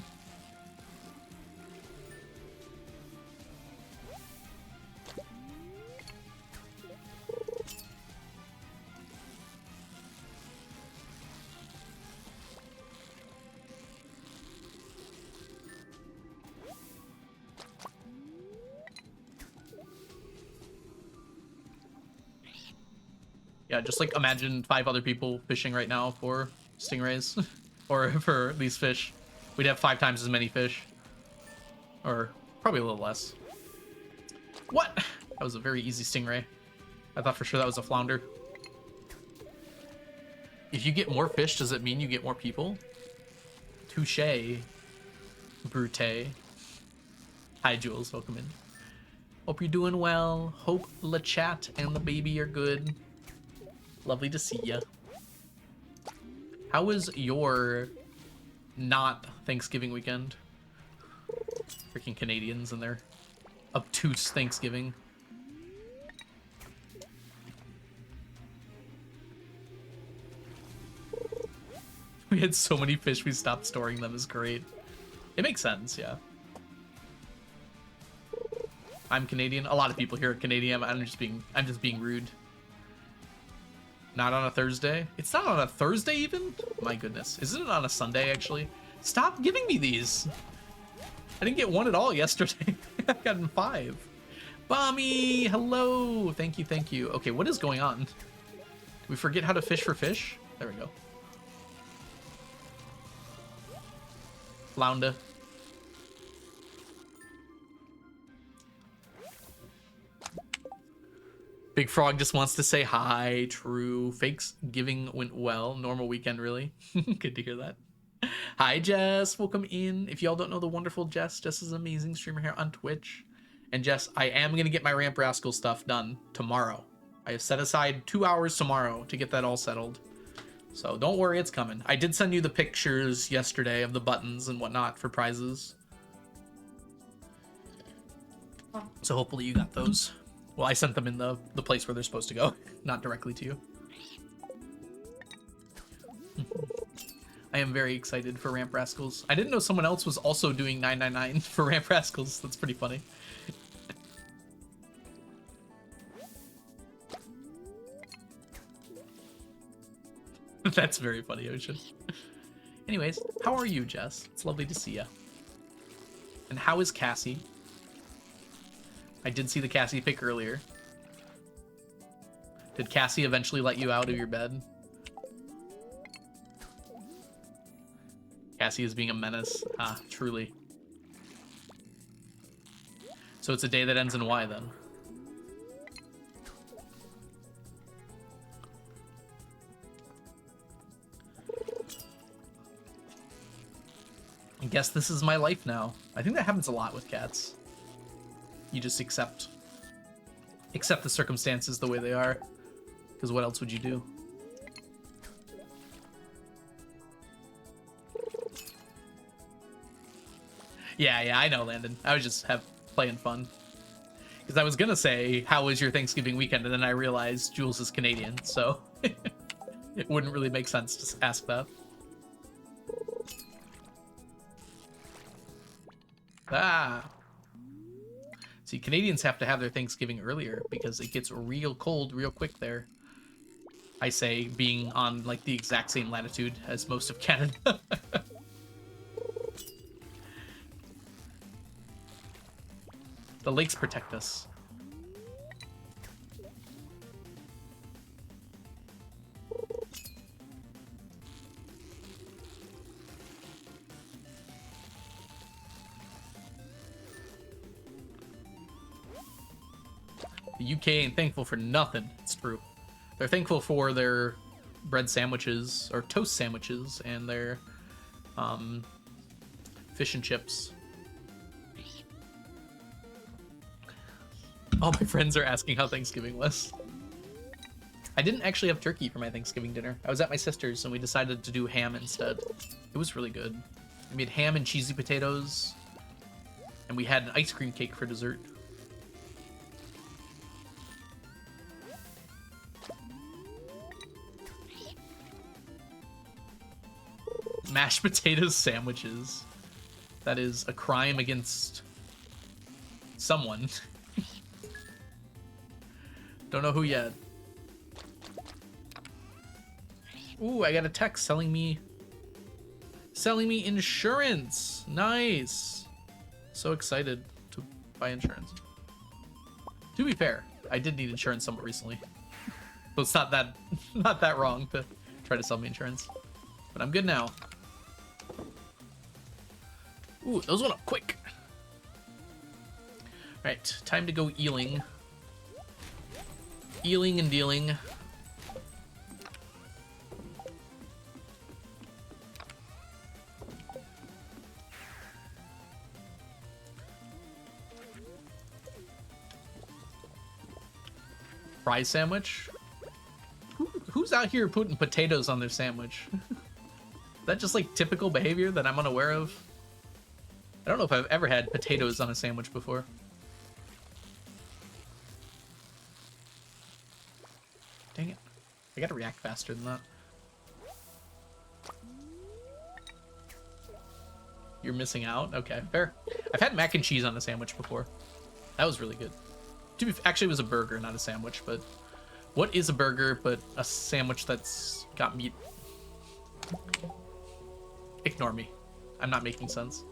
Yeah, just like imagine 5 other people fishing right now for stingrays or for these fish. We'd have 5 times as many fish, or probably a little less. What? That was a very easy stingray. I thought for sure that was a flounder. If you get more fish, does it mean you get more people? Touche, Brute. Hi, Jules. Welcome in. Hope you're doing well. Hope the chat and the baby are good. Lovely to see ya. How was your not Thanksgiving weekend? Freaking Canadians and their obtuse Thanksgiving. We had so many fish we stopped storing them is great. It makes sense, yeah. I'm Canadian. A lot of people here are Canadian. I'm just being rude. Not on a Thursday? It's not on a Thursday even? My goodness. Isn't it on a Sunday actually? Stop giving me these. I didn't get one at all yesterday. I got 5. Bommy, hello. Thank you, thank you. Okay, what is going on? We forget how to fish for fish? There we go. Flounda. Big Frog just wants to say hi. True. Thanksgiving went well. Normal weekend, really. Good to hear that. Hi, Jess. Welcome in. If y'all don't know the wonderful Jess, Jess is an amazing streamer here on Twitch. And Jess, I am going to get my Ramp Rascal stuff done tomorrow. I have set aside 2 hours tomorrow to get that all settled. So don't worry, it's coming. I did send you the pictures yesterday of the buttons and whatnot for prizes. So hopefully you got those. Well, I sent them in the place where they're supposed to go, not directly to you. I am very excited for Ramp Rascals. I didn't know someone else was also doing 999 for Ramp Rascals. That's pretty funny. That's very funny, Ocean. Anyways, how are you, Jess? It's lovely to see you. And how is Cassie? I did see the Cassie pic earlier. Did Cassie eventually let you out of your bed? Cassie is being a menace. Ah, truly. So it's a day that ends in Y then. I guess this is my life now. I think that happens a lot with cats. You just accept the circumstances the way they are. Because what else would you do? Yeah, I know, Landon. I was just playing fun. Because I was gonna say, how was your Thanksgiving weekend? And then I realized Jules is Canadian, so it wouldn't really make sense to ask that. Ah. See, Canadians have to have their Thanksgiving earlier because it gets real cold real quick there. I say, being on like the exact same latitude as most of Canada. The lakes protect us. The UK ain't thankful for nothing. It's true. They're thankful for their bread sandwiches, or toast sandwiches, and their fish and chips. All my friends are asking how Thanksgiving was. I didn't actually have turkey for my Thanksgiving dinner. I was at my sister's and we decided to do ham instead. It was really good. We made ham and cheesy potatoes, and we had an ice cream cake for dessert. Mashed potatoes sandwiches. That is a crime against someone. Don't know who yet. Ooh, I got a text selling me insurance. Nice. So excited to buy insurance. To be fair, I did need insurance somewhat recently. So it's not that wrong to try to sell me insurance. But I'm good now. Ooh, those went up quick. Alright, time to go eeling. Eeling and dealing. Fry sandwich? Who's out here putting potatoes on their sandwich? Is that just like typical behavior that I'm unaware of? I don't know if I've ever had potatoes on a sandwich before. Dang it. I gotta react faster than that. You're missing out? Okay, fair. I've had mac and cheese on a sandwich before. That was really good. Actually, it was a burger, not a sandwich, but what is a burger but a sandwich that's got meat? Ignore me. I'm not making sense.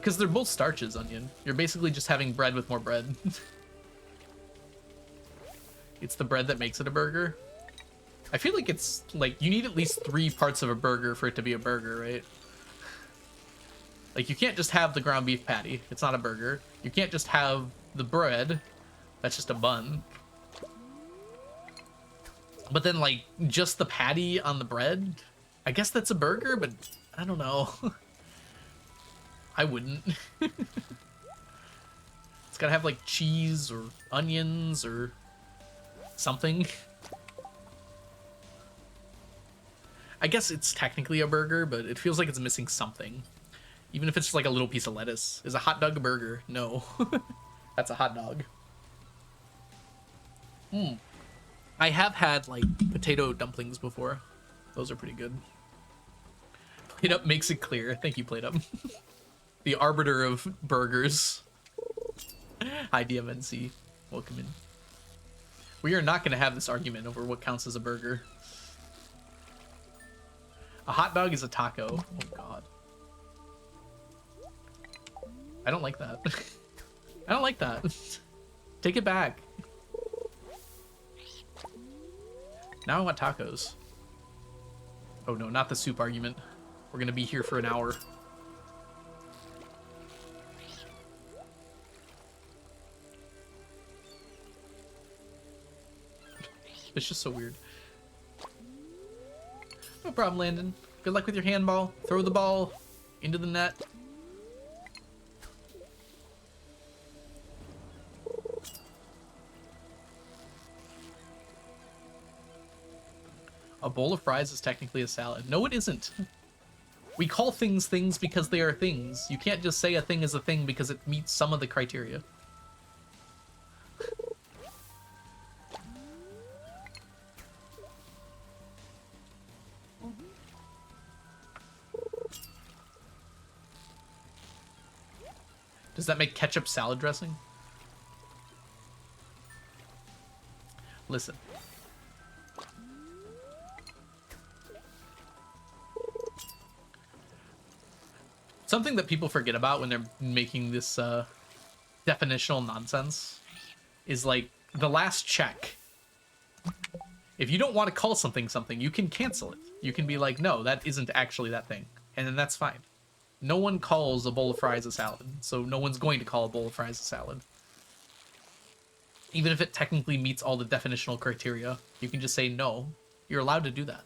Because they're both starches, Onion. You're basically just having bread with more bread. It's the bread that makes it a burger. I feel like it's like you need at least 3 parts of a burger for it to be a burger, right? Like you can't just have the ground beef patty. It's not a burger. You can't just have the bread. That's just a bun. But then like just the patty on the bread, I guess that's a burger, but I don't know. I wouldn't. It's gotta have like cheese or onions or something. I guess it's technically a burger, but it feels like it's missing something. Even if it's just like a little piece of lettuce. Is a hot dog a burger? No. That's a hot dog. I have had like potato dumplings before. Those are pretty good. Plate Up makes it clear. Thank you, Plate Up. The arbiter of burgers. Hi, DMNC. Welcome in. We are not going to have this argument over what counts as a burger. A hot dog is a taco. Oh, God. I don't like that. I don't like that. Take it back. Now I want tacos. Oh, no, not the soup argument. We're going to be here for an hour. It's just so weird. No problem, Landon. Good luck with your handball. Throw the ball into the net. A bowl of fries is technically a salad. No, it isn't. We call things things because they are things. You can't just say a thing is a thing because it meets some of the criteria. Does that make ketchup salad dressing? Listen. Something that people forget about when they're making this definitional nonsense is like the last check. If you don't want to call something something, you can cancel it. You can be like, no, that isn't actually that thing. And then that's fine. No one calls a bowl of fries a salad, so no one's going to call a bowl of fries a salad. Even if it technically meets all the definitional criteria, you can just say no. You're allowed to do that.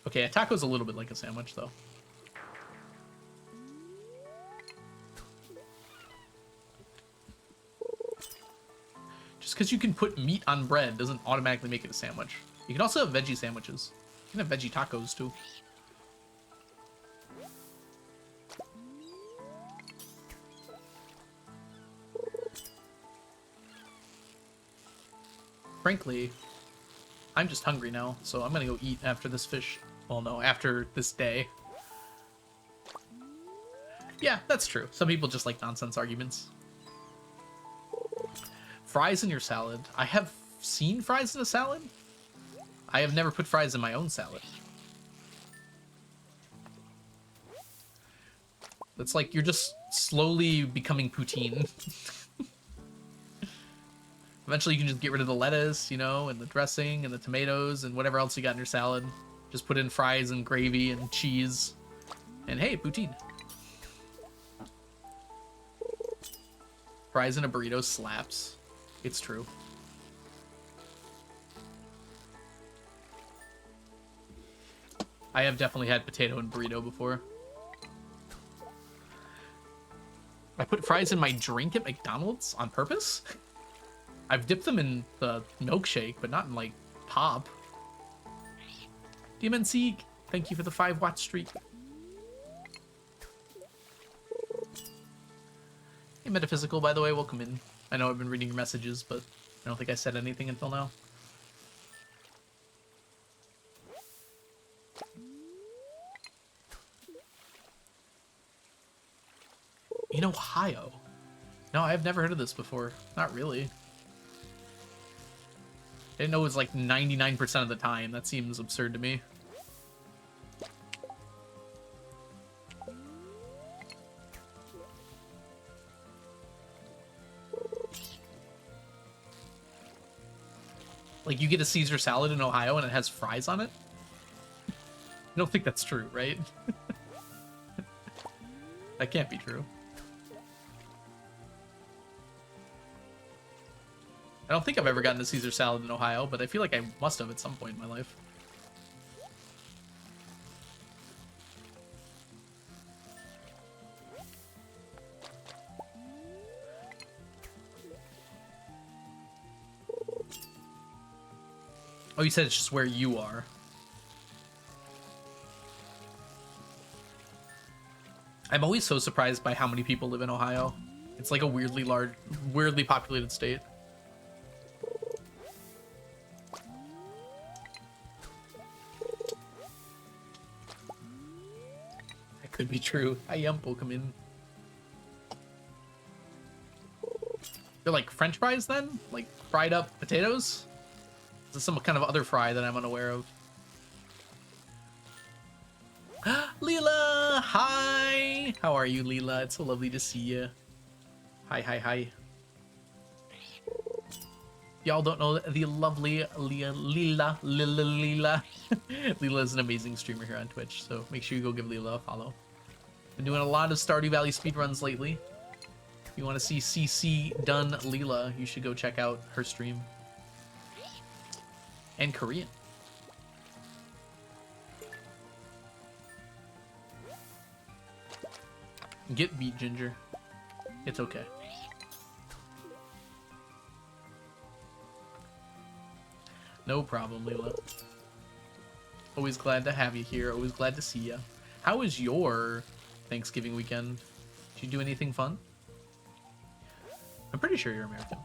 Okay, a taco's a little bit like a sandwich, though. Just because you can put meat on bread doesn't automatically make it a sandwich. You can also have veggie sandwiches. You can have veggie tacos, too. Frankly, I'm just hungry now, so I'm gonna go eat after this fish. Well, no, after this day. Yeah, that's true. Some people just like nonsense arguments. Fries in your salad. I have seen fries in a salad. I have never put fries in my own salad. It's like you're just slowly becoming poutine. Eventually you can just get rid of the lettuce, you know, and the dressing and the tomatoes and whatever else you got in your salad. Just put in fries and gravy and cheese. And hey, poutine. Fries in a burrito slaps. It's true. I have definitely had potato and burrito before. I put fries in my drink at McDonald's on purpose? I've dipped them in the milkshake, but not in, like, pop. DMNC, thank you for the 5-watch streak. Hey, Metaphysical, by the way, welcome in. I know I've been reading your messages, but I don't think I said anything until now. In Ohio? No, I've never heard of this before. Not really. I didn't know it was like 99% of the time. That seems absurd to me. Like, you get a Caesar salad in Ohio and it has fries on it? I don't think that's true, right? That can't be true. I don't think I've ever gotten a Caesar salad in Ohio, but I feel like I must have at some point in my life. Oh, you said it's just where you are. I'm always so surprised by how many people live in Ohio. It's like a weirdly large, weirdly populated state. That could be true. I am Pokemon. They're like French fries then? Like fried up potatoes? Is this some kind of other fry that I'm unaware of? Leela! Hi! How are you, Leela? It's so lovely to see you. Hi, hi, hi. Y'all don't know the lovely Leela. Leela is an amazing streamer here on Twitch, so make sure you go give Leela a follow. Been doing a lot of Stardew Valley speedruns lately. If you want to see CC done Leela, you should go check out her stream. And Korean. Get beat, Ginger. It's okay. No problem, Leela. Always glad to have you here. Always glad to see you. How was your Thanksgiving weekend? Did you do anything fun? I'm pretty sure you're American.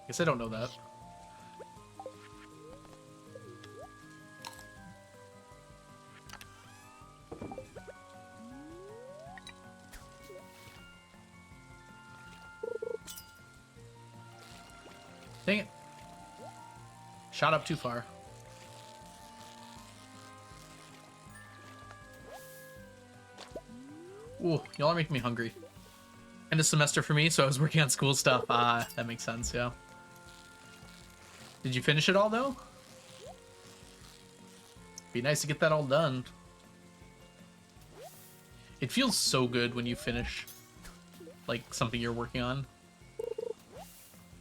Guess I don't know that. Dang it. Shot up too far. Ooh, y'all are making me hungry. End of semester for me, so I was working on school stuff. Ah, that makes sense, yeah. Did you finish it all, though? Be nice to get that all done. It feels so good when you finish, like, something you're working on.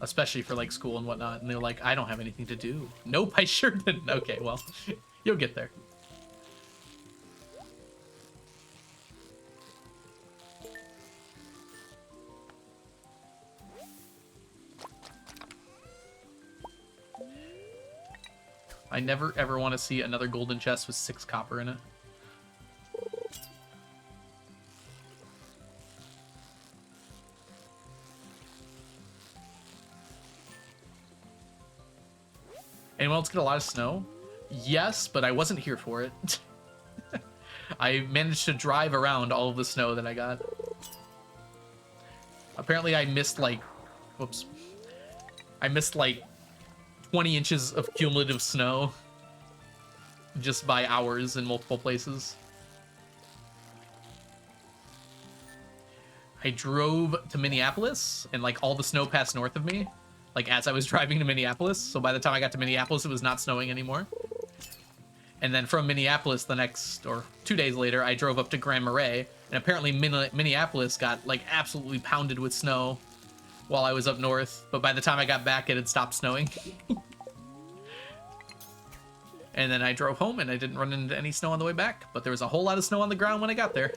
Especially for, like, school and whatnot. And they're like, I don't have anything to do. Nope, I sure didn't. Okay, well, you'll get there. I never, ever want to see another golden chest with 6 copper in it. Anyone else get a lot of snow? Yes, but I wasn't here for it. I managed to drive around all of the snow that I got. Apparently I missed like... Whoops. I missed like 20 inches of cumulative snow. Just by hours in multiple places. I drove to Minneapolis, and like all the snow passed north of me. Like, as I was driving to Minneapolis. So by the time I got to Minneapolis, it was not snowing anymore. And then from Minneapolis, the next, or 2 days later, I drove up to Grand Marais. And apparently Minneapolis got, like, absolutely pounded with snow while I was up north. But by the time I got back, it had stopped snowing. And then I drove home, and I didn't run into any snow on the way back. But there was a whole lot of snow on the ground when I got there.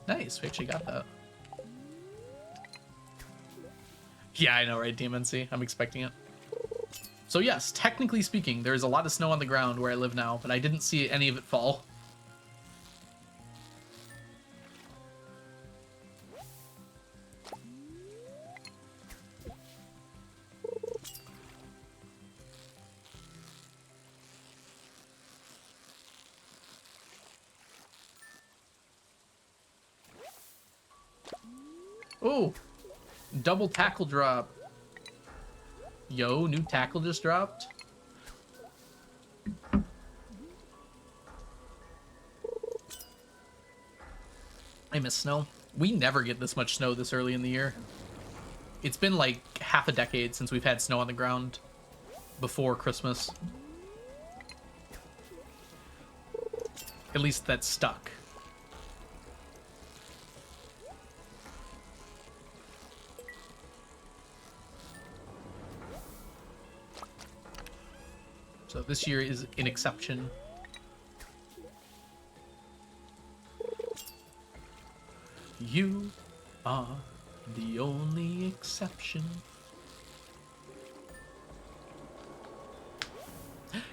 Nice, we actually got that. Yeah, I know, right, DMNC? I'm expecting it. So yes, technically speaking, there is a lot of snow on the ground where I live now, but I didn't see any of it fall. Oh, double tackle drop. Yo, new tackle just dropped. I miss snow. We never get this much snow this early in the year. It's been like half a decade since we've had snow on the ground before Christmas. At least that's stuck. So this year is an exception. You are the only exception.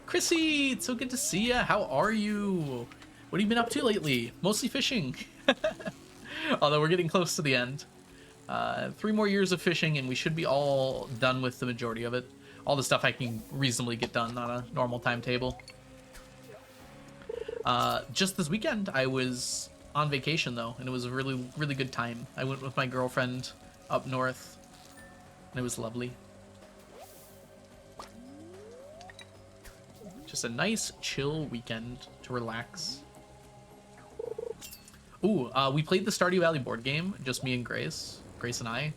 Chrissy, it's so good to see ya. How are you? What have you been up to lately? Mostly fishing. Although we're getting close to the end. 3 more years of fishing and we should be all done with the majority of it. All the stuff I can reasonably get done on a normal timetable. Just this weekend, I was on vacation though, and it was a really, really good time. I went with my girlfriend up north, and it was lovely. Just a nice, chill weekend to relax. Ooh, we played the Stardew Valley board game, just me and Grace. Grace and I.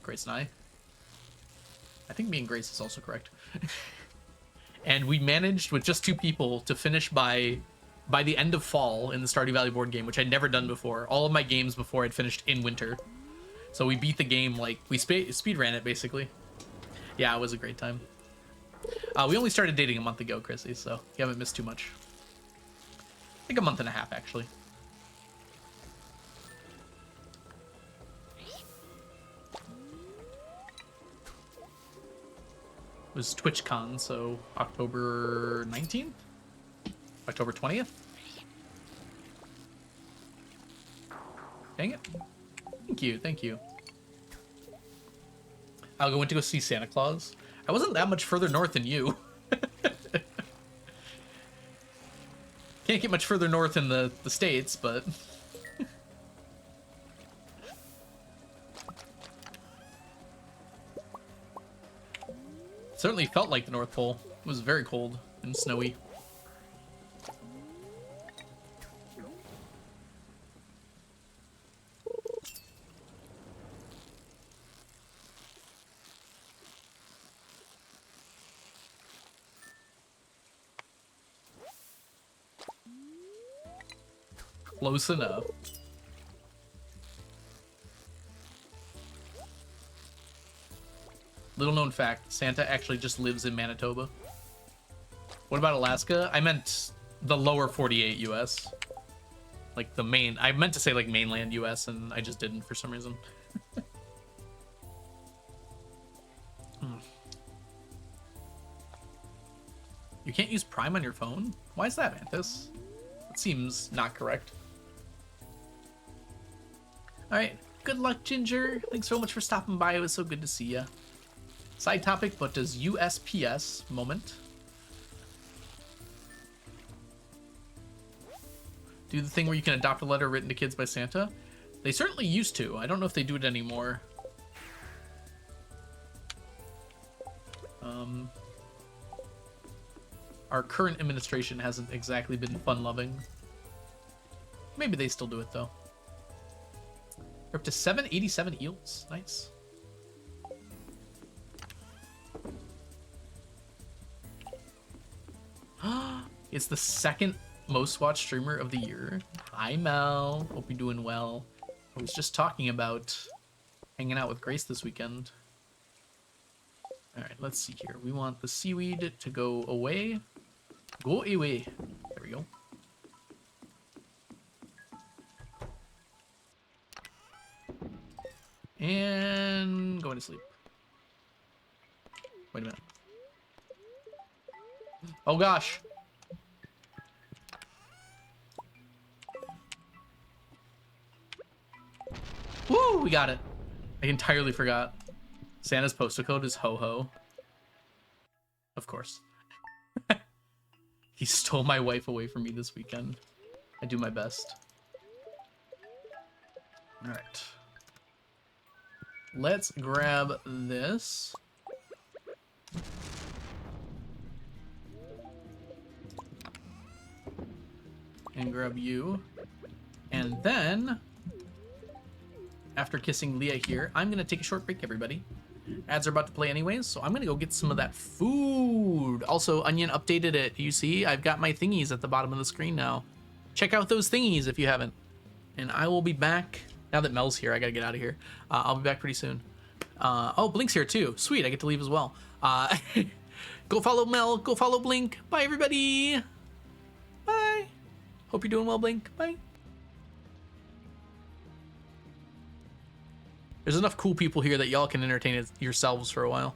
I think me and Grace is also correct. And we managed, with just 2 people, to finish by the end of fall in the Stardew Valley board game, which I'd never done before. All of my games before I'd finished in winter. So we beat the game, like, we speed ran it, basically. Yeah, it was a great time. We only started dating a month ago, Chrissy, so you haven't missed too much. I think a month and a half, actually. It was TwitchCon, so October 19th? October 20th? Dang it. Thank you. I went to go see Santa Claus. I wasn't that much further north than you. Can't get much further north in the States, but... Certainly felt like the North Pole. It was very cold and snowy. Close enough. Little known fact, Santa actually just lives in Manitoba. What about Alaska? I meant the lower 48 US. Like the main, I meant to say like mainland US and I just didn't for some reason. You can't use Prime on your phone? Why is that, Mantis? It seems not correct. Alright, good luck, Ginger. Thanks so much for stopping by. It was so good to see ya. Side topic, but does USPS moment do the thing where you can adopt a letter written to kids by Santa? They certainly used to. I don't know if they do it anymore. Our current administration hasn't exactly been fun-loving. Maybe they still do it, though. We're up to 787 eels. Nice. It's the 2nd most watched streamer of the year. Hi, Mel. Hope you're doing well. I was just talking about hanging out with Grace this weekend. Alright, let's see here. We want the seaweed to go away. Go away. There we go. And going to sleep. Wait a minute. Oh gosh. Woo, we got it. I entirely forgot. Santa's postal code is ho-ho. Of course. He stole my wife away from me this weekend. I do my best. Alright. let's grab this. And grab you. And then, after kissing Leah here, I'm going to take a short break, everybody. Ads are about to play anyways, so I'm going to go get some of that food. Also, Onion updated it. You see, I've got my thingies at the bottom of the screen now. Check out those thingies if you haven't. And I will be back. Now that Mel's here, I got to get out of here. I'll be back pretty soon. Oh, Blink's here too. Sweet, I get to leave as well. Go follow Mel. Go follow Blink. Bye, everybody. Bye. Hope you're doing well, Blink. Bye. There's enough cool people here that y'all can entertain yourselves for a while.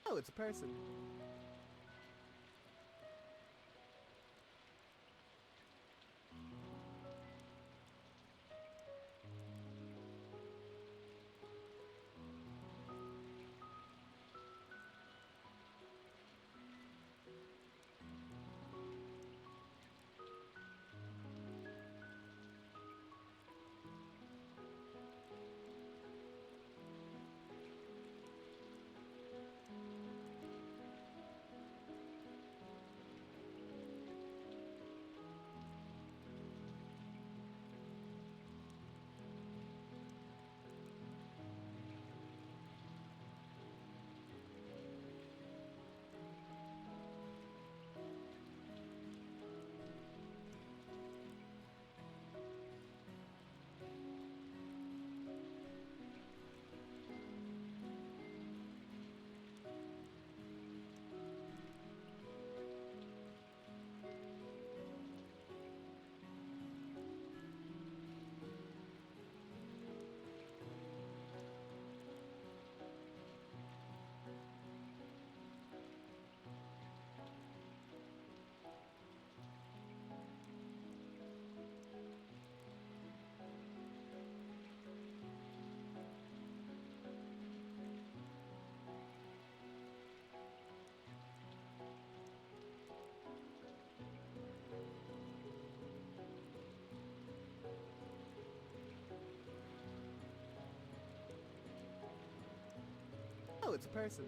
Oh, it's a person. Oh, it's a person.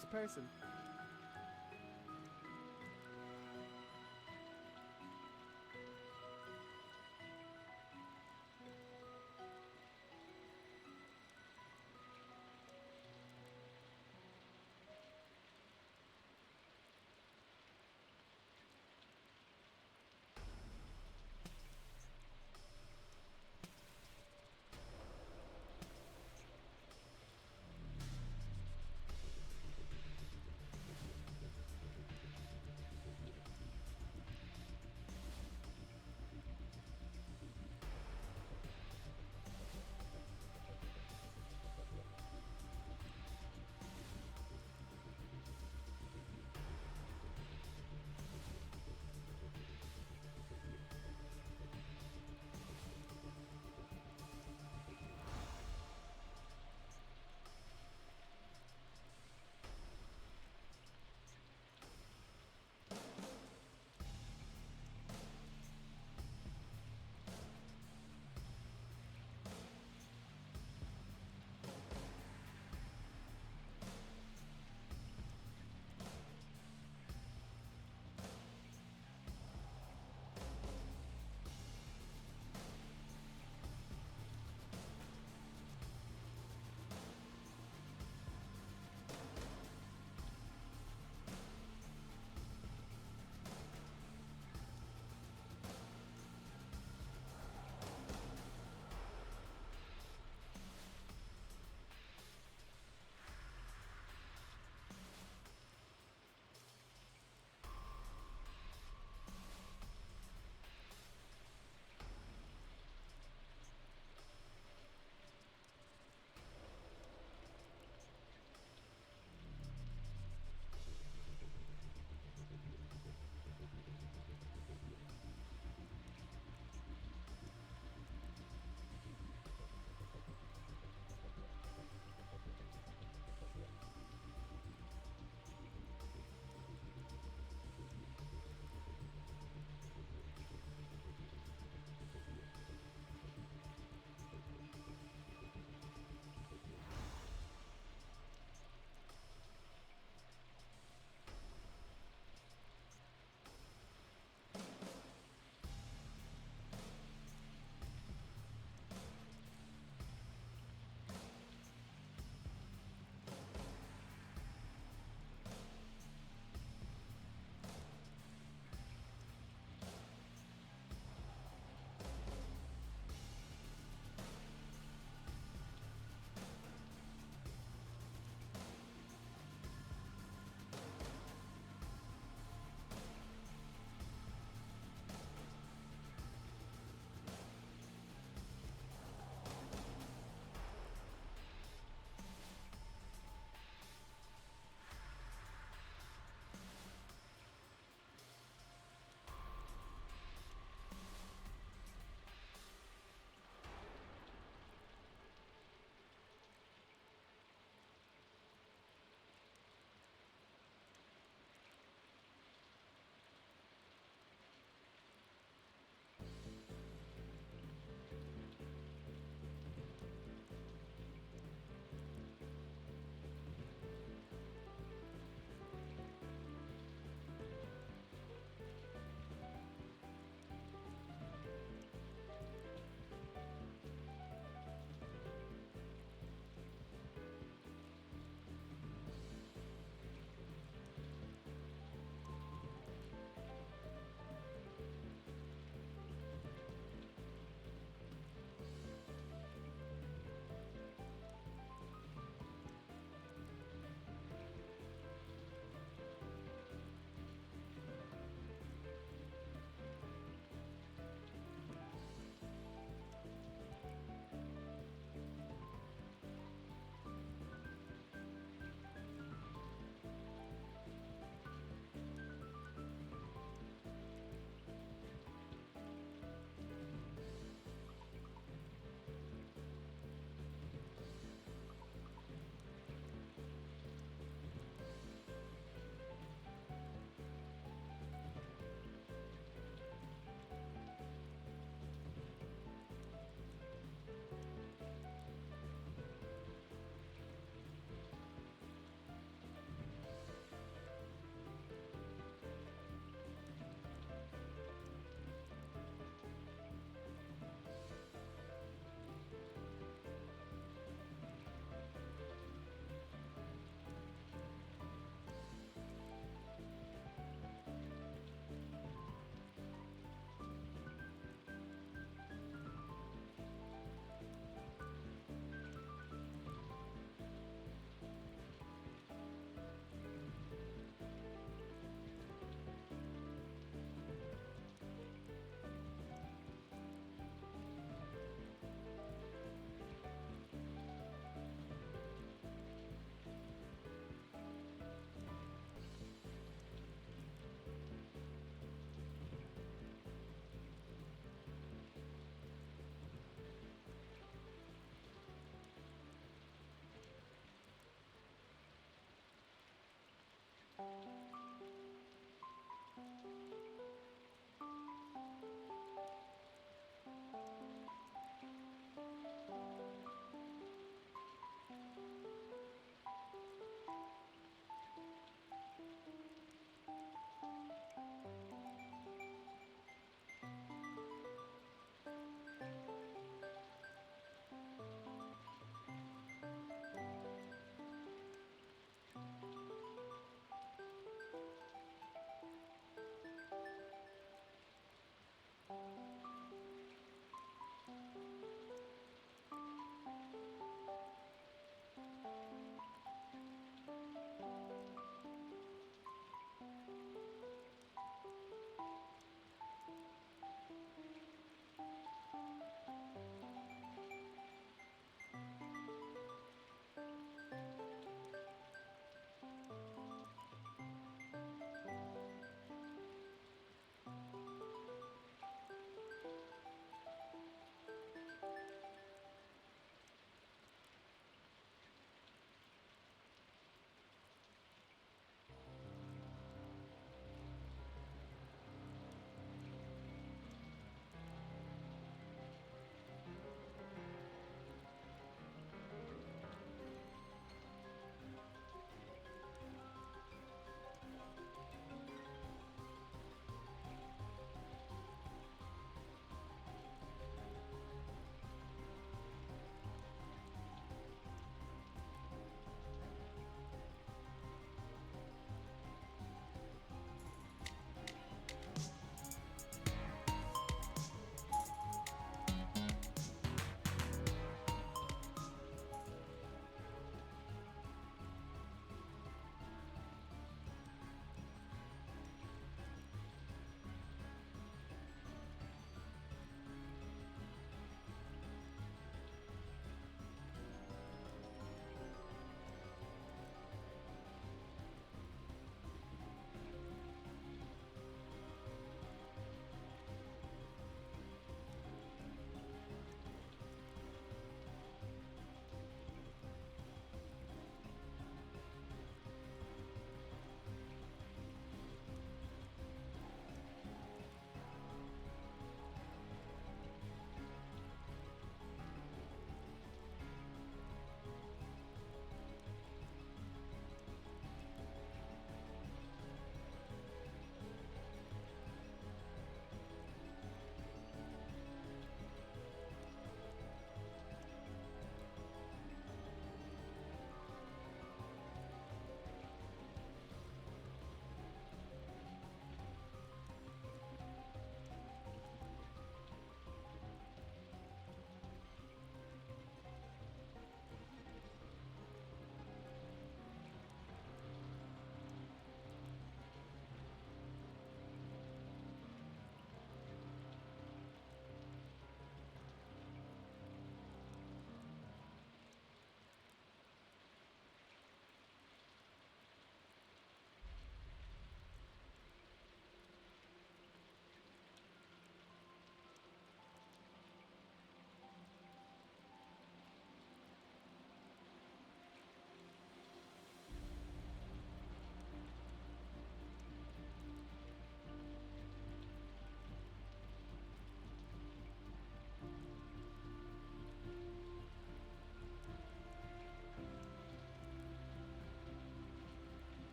it's a person.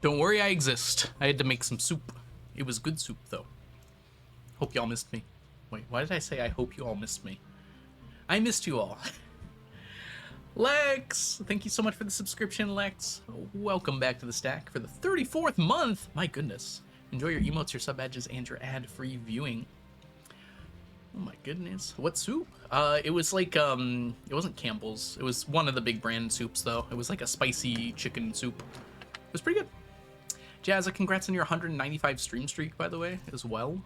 Don't worry, I exist. I had to make some soup. It was good soup, though. Hope y'all missed me. Wait, why did I say I hope you all missed me? I missed you all. Lex! Thank you so much for the subscription, Lex. Welcome back to the stack for the 34th month. My goodness. Enjoy your emotes, your sub badges, and your ad-free viewing. Oh my goodness. What soup? It was like, it wasn't Campbell's. It was one of the big brand soups, though. It was like a spicy chicken soup. It was pretty good. Jazza, congrats on your 195 stream streak, by the way, as well.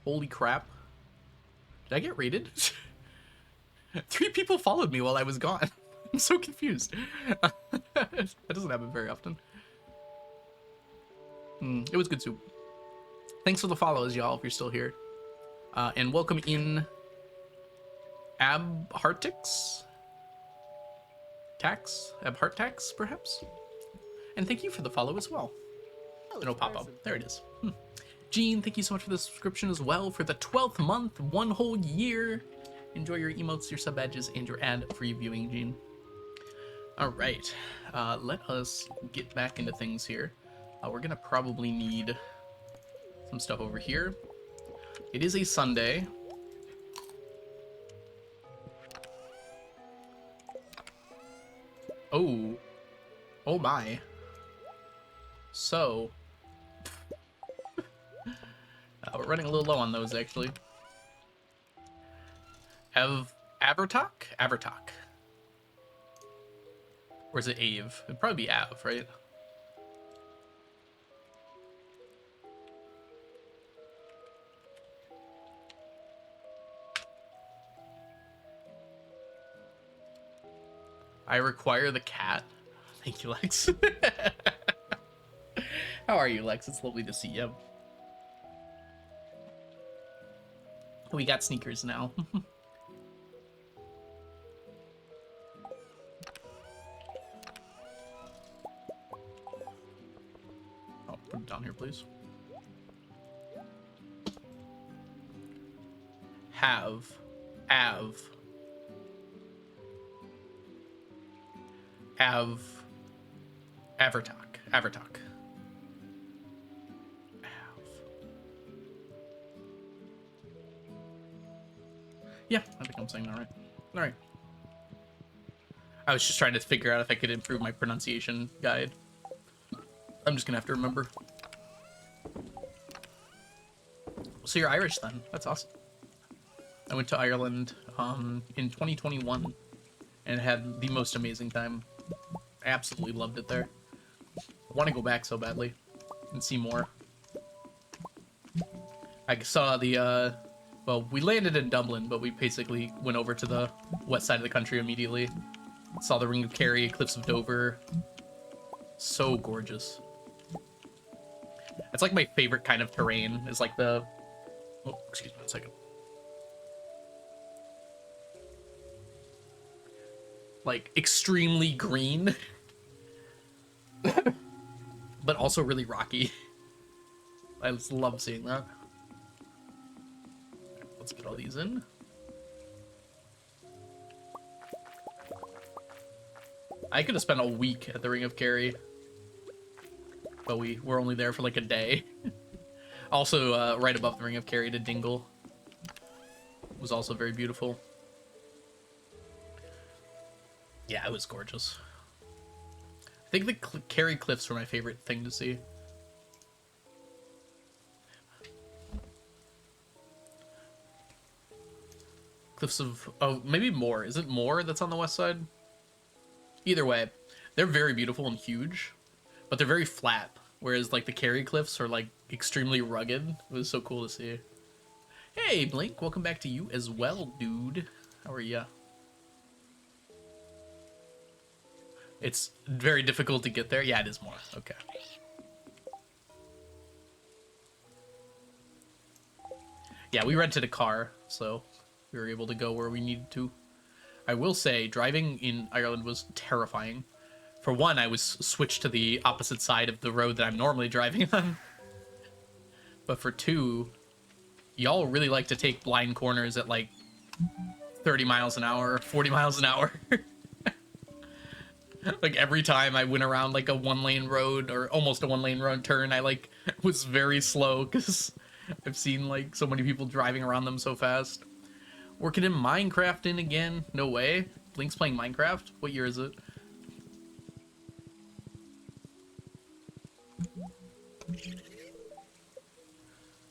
Holy crap. Did I get raided? 3 people followed me while I was gone. I'm so confused. That doesn't happen very often. It was good soup. Thanks for the follows, y'all, if you're still here. And welcome in Abhartix? Abhartax, perhaps? And thank you for the follow as well. Oh, It'll it's a pop up. person. There it is. Gene, thank you so much for the subscription as well for the 12th month, 1 whole year. Enjoy your emotes, your sub badges, and your ad-free viewing, Gene. All right, let us get back into things here. We're gonna probably need some stuff over here. It is a Sunday. Oh my. So, we're running a little low on those, actually. Avertok? Avertok. Or is it Ave? It'd probably be Av, right? I require the cat. Thank you, Lex. How are you, Lex? It's lovely to see you. We got sneakers now. Oh, put it down here, please. Avertok. Yeah, I think I'm saying that right. All right. I was just trying to figure out if I could improve my pronunciation guide. I'm just gonna have to remember. So you're Irish then? That's awesome. I went to Ireland in 2021 and had the most amazing time. I absolutely loved it there. I want to go back so badly and see more. I saw the, well, we landed in Dublin, but we basically went over to the west side of the country immediately. Saw the Ring of Kerry, Cliffs of Dover. So gorgeous. It's like my favorite kind of terrain, is like the... Oh, excuse me 1 second. Like, extremely green. But also really rocky. I just love seeing that. Let's get all these in. I could have spent a week at the Ring of Kerry, but we were only there for like a day. Also, right above the Ring of Kerry to Dingle was also very beautiful. Yeah, it was gorgeous. I think the Kerry Cliffs were my favorite thing to see. Cliffs of... Oh, maybe Moor. Is it Moor that's on the west side? Either way, they're very beautiful and huge, but they're very flat. Whereas, like, the Kerry Cliffs are, like, extremely rugged. It was so cool to see. Hey, Blink. Welcome back to you as well, dude. How are ya? It's very difficult to get there. Yeah, it is Moor. Okay. Yeah, we rented a car, so we were able to go where we needed to. I will say, driving in Ireland was terrifying. For one, I was switched to the opposite side of the road that I'm normally driving on. But for two, y'all really like to take blind corners at like 30 miles an hour, 40 miles an hour. Like every time I went around like a 1-lane road or almost a 1-lane road turn, I like was very slow because I've seen like so many people driving around them so fast. Working in Minecraft in again? No way. Link's playing Minecraft? What year is it?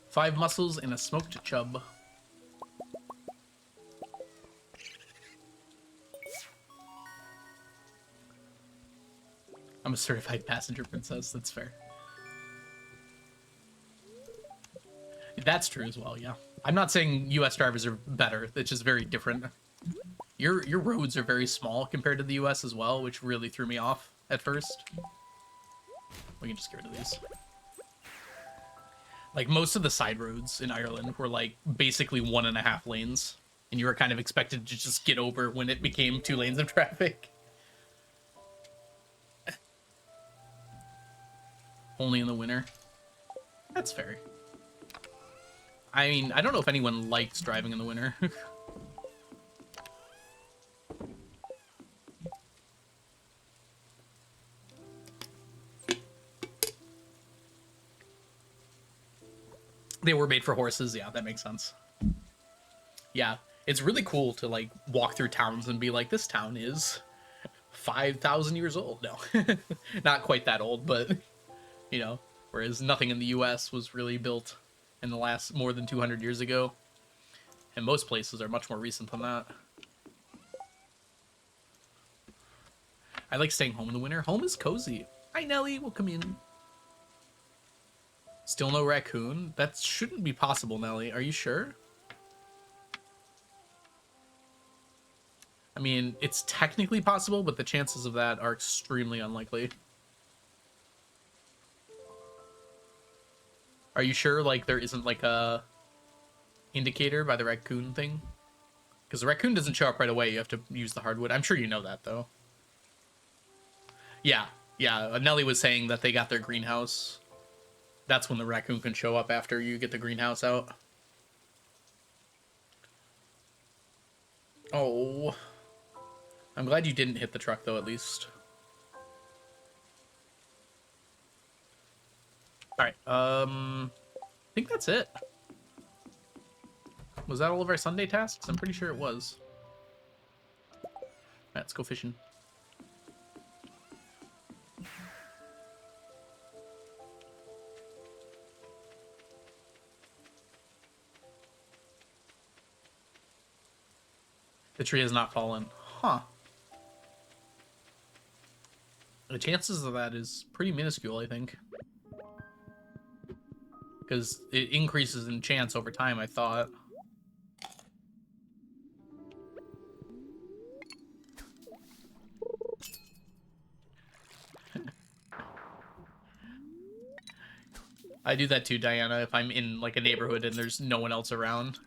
Five mussels and a smoked chub. I'm a certified passenger princess. That's fair. That's true as well, yeah. I'm not saying US drivers are better. It's just very different. Your roads are very small compared to the US as well, which really threw me off at first. We can just get rid of these. Like, most of the side roads in Ireland were, like, basically 1.5 lanes. And you were kind of expected to just get over when it became 2 lanes of traffic. Only in the winter. That's fair. I mean, I don't know if anyone likes driving in the winter. They were made for horses. Yeah, that makes sense. Yeah, it's really cool to, like, walk through towns and be like, this town is 5,000 years old. No, not quite that old, but, you know, whereas nothing in the US was really built in the last more than 200 years ago. And most places are much more recent than that. I like staying home in the winter. Home is cozy. Hi, Nelly. Welcome in. Still no raccoon? That shouldn't be possible, Nelly. Are you sure? I mean, it's technically possible, but the chances of that are extremely unlikely. Are you sure, like, there isn't, like, a indicator by the raccoon thing? Because the raccoon doesn't show up right away. You have to use the hardwood. I'm sure you know that, though. Yeah. Nelly was saying that they got their greenhouse. That's when the raccoon can show up after you get the greenhouse out. Oh. I'm glad you didn't hit the truck, though, at least. Alright, I think that's it. Was that all of our Sunday tasks? I'm pretty sure it was. Alright, let's go fishing. The tree has not fallen. Huh. The chances of that is pretty minuscule, I think. Because it increases in chance over time, I thought. I do that too, Diana, if I'm in, like, a neighborhood and there's no one else around.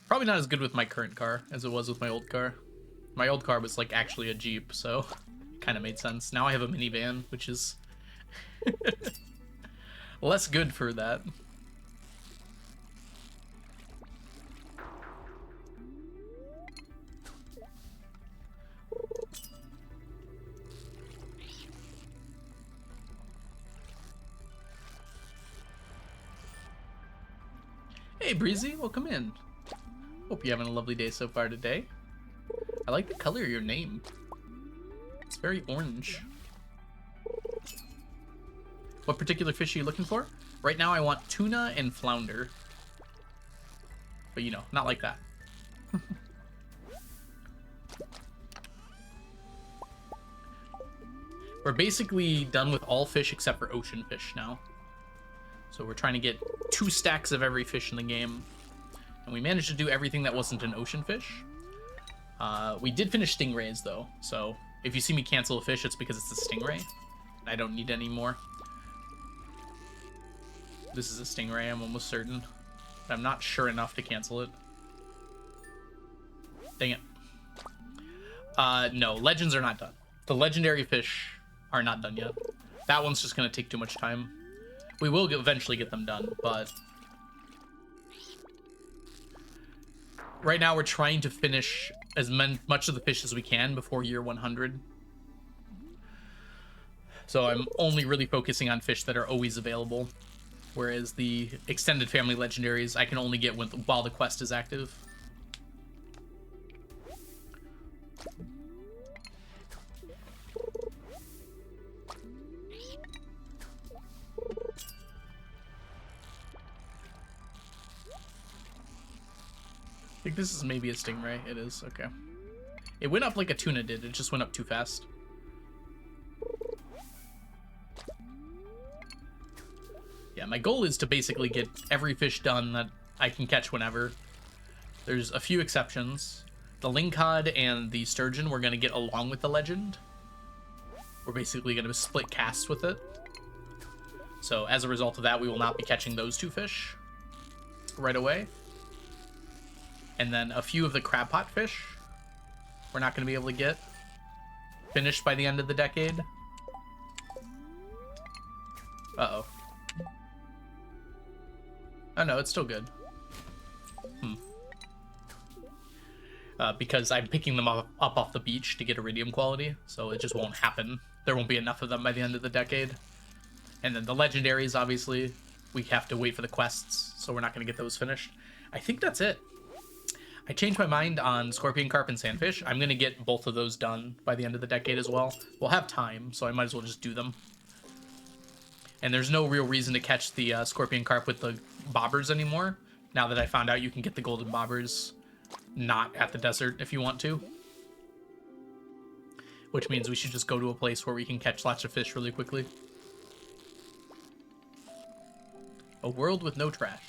Probably not as good with my current car as it was with my old car. My old car was, like, actually a Jeep, so kind of made sense. Now I have a minivan, which is less good for that. Hey, Breezy, welcome in. Hope you're having a lovely day so far today. I like the color of your name. It's very orange. What particular fish are you looking for? Right now I want tuna and flounder. But, you know, not like that. We're basically done with all fish except for ocean fish now. So we're trying to get 2 stacks of every fish in the game. And we managed to do everything that wasn't an ocean fish. We did finish stingrays, though. So if you see me cancel a fish, it's because it's a stingray. I don't need any more. This is a stingray, I'm almost certain. But I'm not sure enough to cancel it. Dang it. No, legends are not done. The legendary fish are not done yet. That one's just going to take too much time. We will eventually get them done, but right now we're trying to finish as much of the fish as we can before year 100. So I'm only really focusing on fish that are always available, whereas the extended family legendaries I can only get while the quest is active. I think this is maybe a stingray. It is. Okay. It went up like a tuna did. It just went up too fast. Yeah, my goal is to basically get every fish done that I can catch whenever. There's a few exceptions. The lingcod and the sturgeon we're going to get along with the legend. We're basically going to split casts with it. So as a result of that, we will not be catching those two fish right away. And then a few of the crab pot fish we're not going to be able to get finished by the end of the decade. Uh-oh. Oh no, it's still good. Because I'm picking them up off the beach to get iridium quality, so it just won't happen. There won't be enough of them by the end of the decade. And then the legendaries, obviously, we have to wait for the quests, so we're not going to get those finished. I think that's it. I changed my mind on scorpion carp and sandfish. I'm going to get both of those done by the end of the decade as well. We'll have time, so I might as well just do them. And there's no real reason to catch the scorpion carp with the bobbers anymore, now that I found out you can get the golden bobbers not at the desert if you want to. Which means we should just go to a place where we can catch lots of fish really quickly. A world with no trash.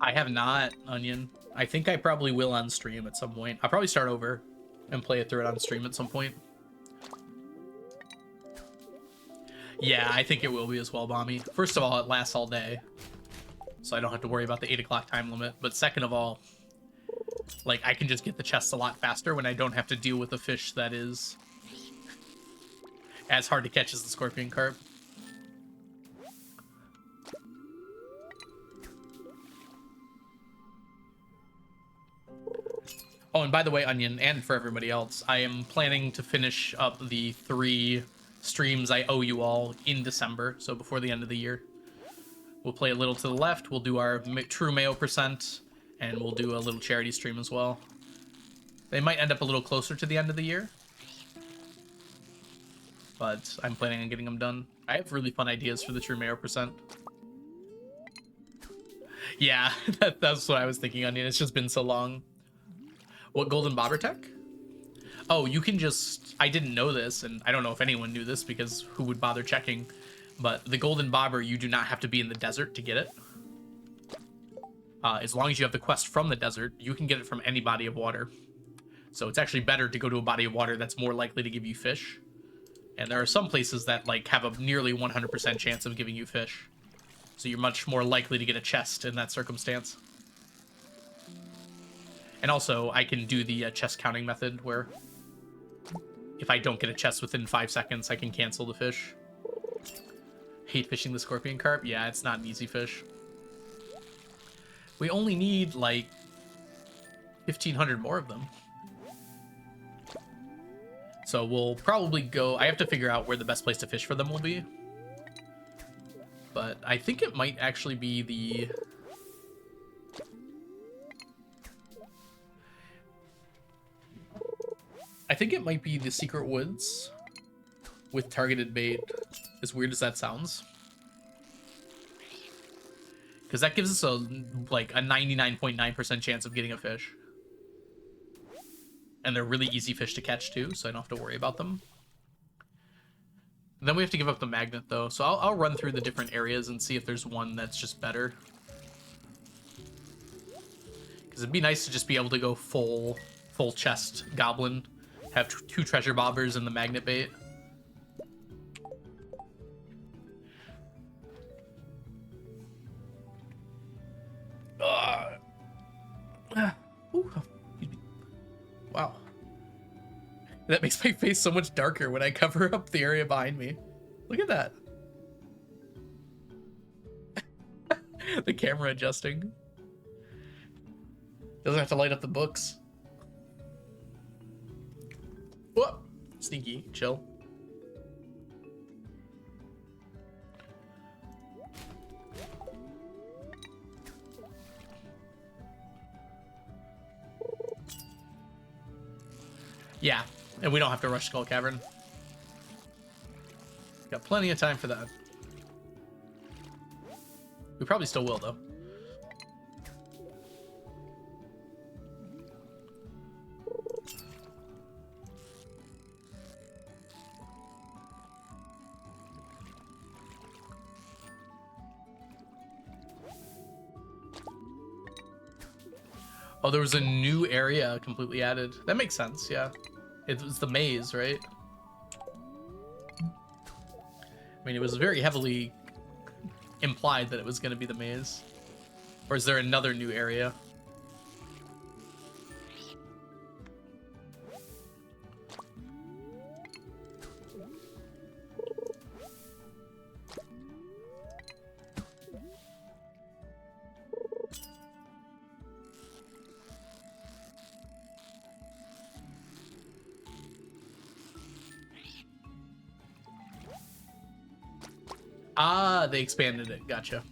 I have not, Onion. I think I probably will on stream at some point. I'll probably start over and play it through it on stream at some point. Yeah, I think it will be as well, Bommy. First of all, it lasts all day, so I don't have to worry about the 8 o'clock time limit. But second of all, like, I can just get the chests a lot faster when I don't have to deal with a fish that is as hard to catch as the scorpion carp. Oh, and by the way, Onion, and for everybody else, I am planning to finish up the 3 streams I owe you all in December, so before the end of the year. We'll play a little to the left, we'll do our true Mayo %, and we'll do a little charity stream as well. They might end up a little closer to the end of the year, but I'm planning on getting them done. I have really fun ideas for the true Mayo %. Yeah, that's what I was thinking, Onion. It's just been so long. What golden bobber tech? Oh, you can just... I didn't know this, and I don't know if anyone knew this because who would bother checking, but the golden bobber, you do not have to be in the desert to get it. As long as you have the quest from the desert, you can get it from any body of water. So it's actually better to go to a body of water that's more likely to give you fish. And there are some places that like have a nearly 100% chance of giving you fish. So you're much more likely to get a chest in that circumstance. And also, I can do the chest counting method where if I don't get a chest within 5 seconds, I can cancel the fish. Hate fishing the scorpion carp? Yeah, it's not an easy fish. We only need, like, 1,500 more of them. So we'll probably go... I have to figure out where the best place to fish for them will be. But I think it might actually be the... I think it might be the Secret Woods with targeted bait, as weird as that sounds. Because that gives us a 99.9% chance of getting a fish. And they're really easy fish to catch too, so I don't have to worry about them. And then we have to give up the magnet though, so I'll run through the different areas and see if there's one that's just better. Because it'd be nice to just be able to go full chest goblin. Have 2 treasure bobbers and the magnet bait. Ooh. Wow. That makes my face so much darker when I cover up the area behind me. Look at that. The camera adjusting. Doesn't have to light up the books. Whoa! Sneaky, chill. Yeah, and we don't have to rush Skull Cavern. Got plenty of time for that. We probably still will, though. Oh, there was a new area completely added. That makes sense, yeah. It was the maze, right? I mean, it was very heavily implied that it was going to be the maze. Or is there another new area? Ah, they expanded it. Gotcha.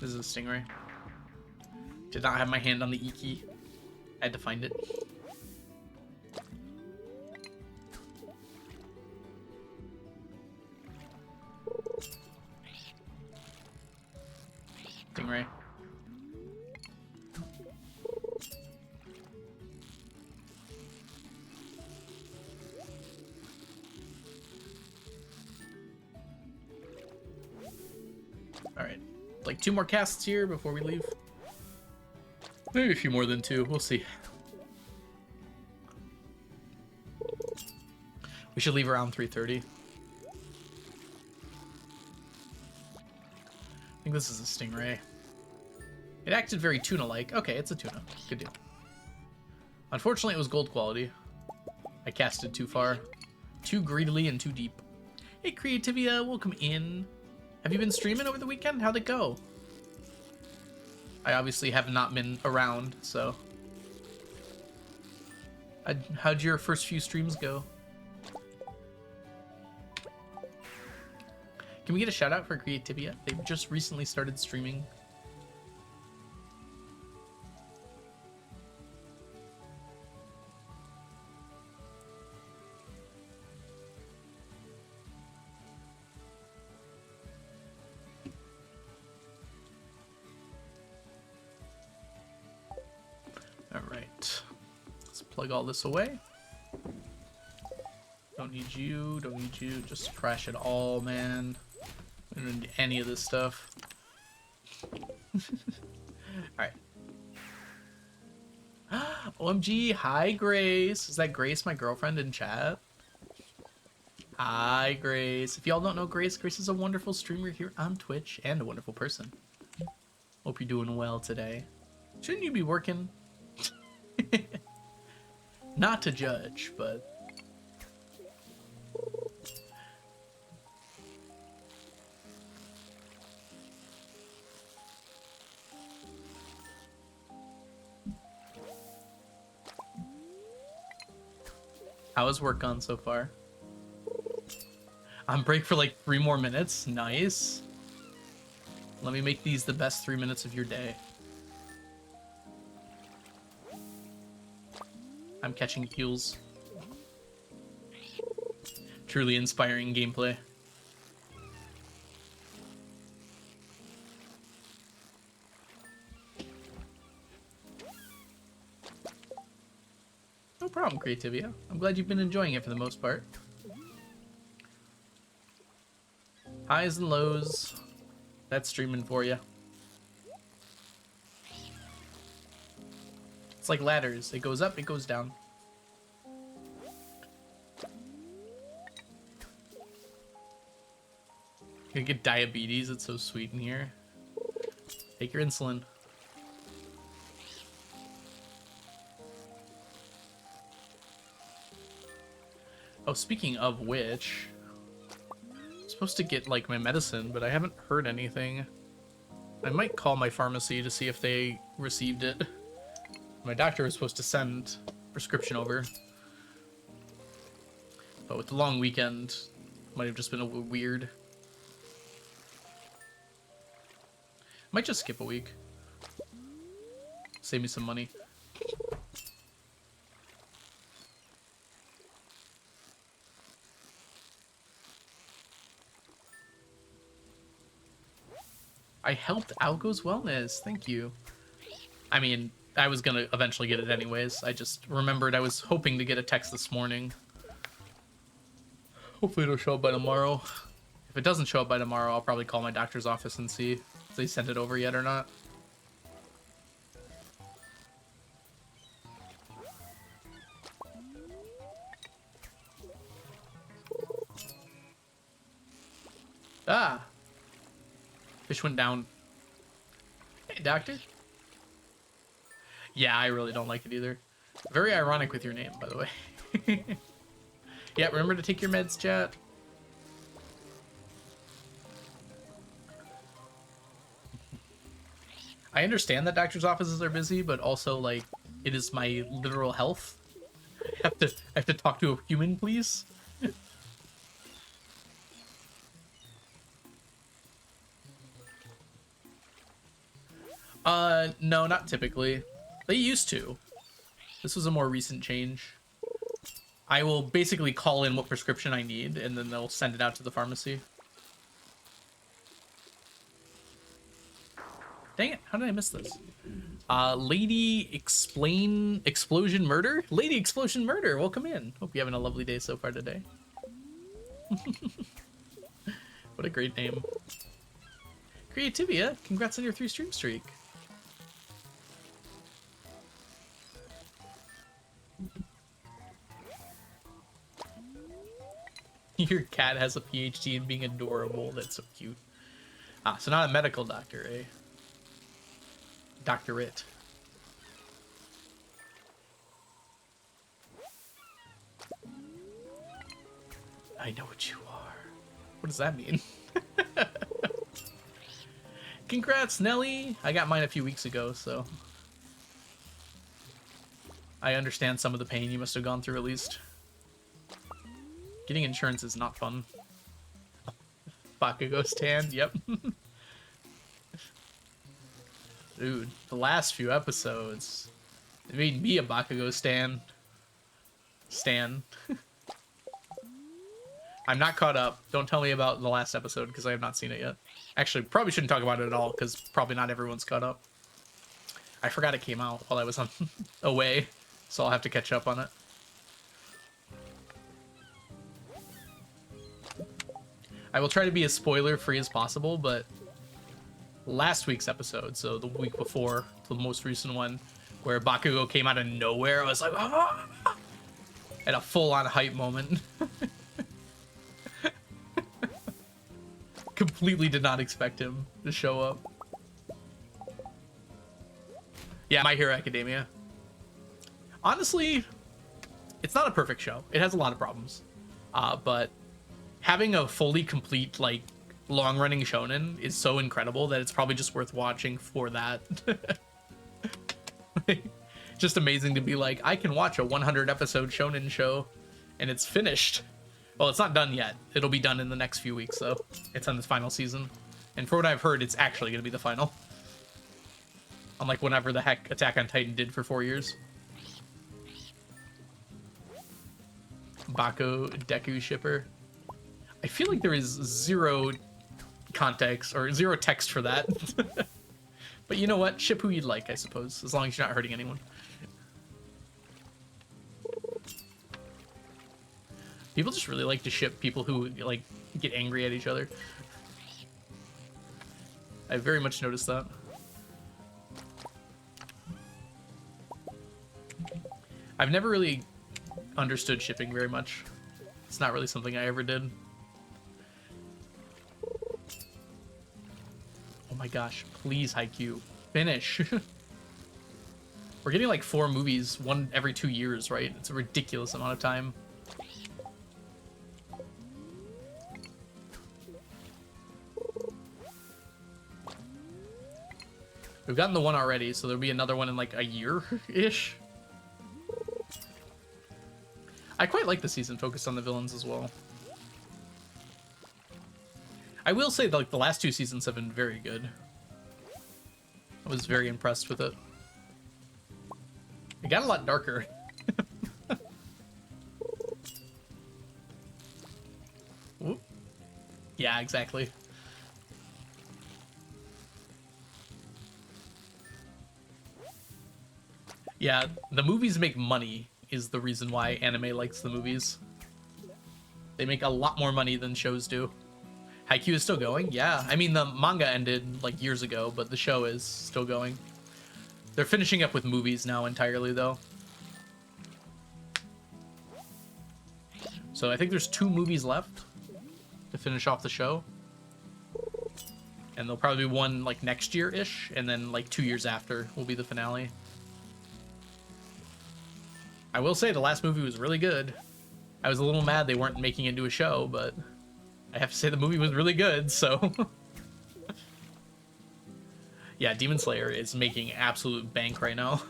This is a stingray. Did not have my hand on the E key. I had to find it. Stingray. Alright. Like 2 more casts here before we leave. Maybe a few more than 2. We'll see. We should leave around 3:30. I think this is a stingray. It acted very tuna-like. Okay, it's a tuna. Good deal. Unfortunately, it was gold quality. I casted too far. Too greedily and too deep. Hey, Creativia, welcome in. Have you been streaming over the weekend? How'd it go? I obviously have not been around, so... How'd your first few streams go? Can we get a shout out for Creativia? They've just recently started streaming. Alright. Let's plug all this away. Don't need you, don't need you. Just crash it all, man. We don't need any of this stuff. Alright. OMG, hi Grace. Is that Grace, my girlfriend in chat? Hi Grace. If y'all don't know Grace, Grace is a wonderful streamer here on Twitch and a wonderful person. Hope you're doing well today. Shouldn't you be working? Not to judge, but... How has work gone so far? On break for like 3 more minutes? Nice. Let me make these the best 3 minutes of your day. I'm catching Eeels. Truly inspiring gameplay. No problem, Creativia. I'm glad you've been enjoying it for the most part. Highs and lows. That's streaming for you. It's like ladders. It goes up, it goes down. Gonna get diabetes. It's so sweet in here. Take your insulin. Oh, speaking of which, I'm supposed to get like my medicine, but I haven't heard anything. I might call my pharmacy to see if they received it. My doctor was supposed to send prescription over, but with the long weekend, might have just been a little weird. Might just skip a week. Save me some money. I helped Algo's Wellness. Thank you. I mean, I was gonna eventually get it anyways. I just remembered I was hoping to get a text this morning. Hopefully it'll show up by tomorrow. If it doesn't show up by tomorrow, I'll probably call my doctor's office and see if they sent it over yet or not. Ah! Fish went down. Hey, doctor. Yeah, I really don't like it either. Very ironic with your name, by the way. Yeah, remember to take your meds, chat. I understand that doctor's offices are busy, but also, like, it is my literal health. I have to talk to a human, please. No, not typically. They used to. This was a more recent change. I will basically call in what prescription I need, and then they'll send it out to the pharmacy. Dang it, how did I miss this? Lady Explosion Murder? Lady Explosion Murder, welcome in. Hope you're having a lovely day so far today. What a great name. Creativia, congrats on your 3-stream streak. Your cat has a PhD in being adorable. That's so cute. Ah, so not a medical doctor, eh? Doctorate. I know what you are. What does that mean? Congrats, Nelly! I got mine a few weeks ago, so... I understand some of the pain you must have gone through, at least. Getting insurance is not fun. Bakugo stand, yep. Dude, the last few episodes, it made me a Bakugo stan. I'm not caught up. Don't tell me about the last episode, because I have not seen it yet. Actually, probably shouldn't talk about it at all, because probably not everyone's caught up. I forgot it came out while I was on away, so I'll have to catch up on it. I will try to be as spoiler-free as possible, but last week's episode, so the week before, the most recent one, where Bakugo came out of nowhere, I was like, ah! At a full-on hype moment. Completely did not expect him to show up. Yeah, My Hero Academia. Honestly, it's not a perfect show. It has a lot of problems. But having a fully complete, like, long-running shonen is so incredible that it's probably just worth watching for that. Just amazing to be like, I can watch a 100-episode shonen show, and it's finished. Well, it's not done yet. It'll be done in the next few weeks, though. It's on its final season. And for what I've heard, it's actually going to be the final. Unlike whatever the heck Attack on Titan did for 4 years. Bako Deku shipper. I feel like there is zero context or zero text for that. But you know what? Ship who you'd like, I suppose, as long as you're not hurting anyone. People just really like to ship people who, like, get angry at each other. I very much noticed that. I've never really understood shipping very much. It's not really something I ever did. my gosh, please, Haikyuu, finish. We're getting like 4 movies, one every 2 years, right? It's a ridiculous amount of time. We've gotten the one already, so there'll be another one in like a year-ish. I quite like the season focused on the villains as well. I will say that like the last 2 seasons have been very good. I was very impressed with it. It got a lot darker. Whoop. Yeah, exactly. Yeah, the movies make money is the reason why anime likes the movies. They make a lot more money than shows do. Haikyuu is still going? Yeah. I mean, the manga ended like years ago, but the show is still going. They're finishing up with movies now entirely, though. So I think there's 2 movies left to finish off the show. And there'll probably be one like next year-ish, and then like 2 years after will be the finale. I will say the last movie was really good. I was a little mad they weren't making it into a show, but I have to say the movie was really good, so... Yeah, Demon Slayer is making absolute bank right now.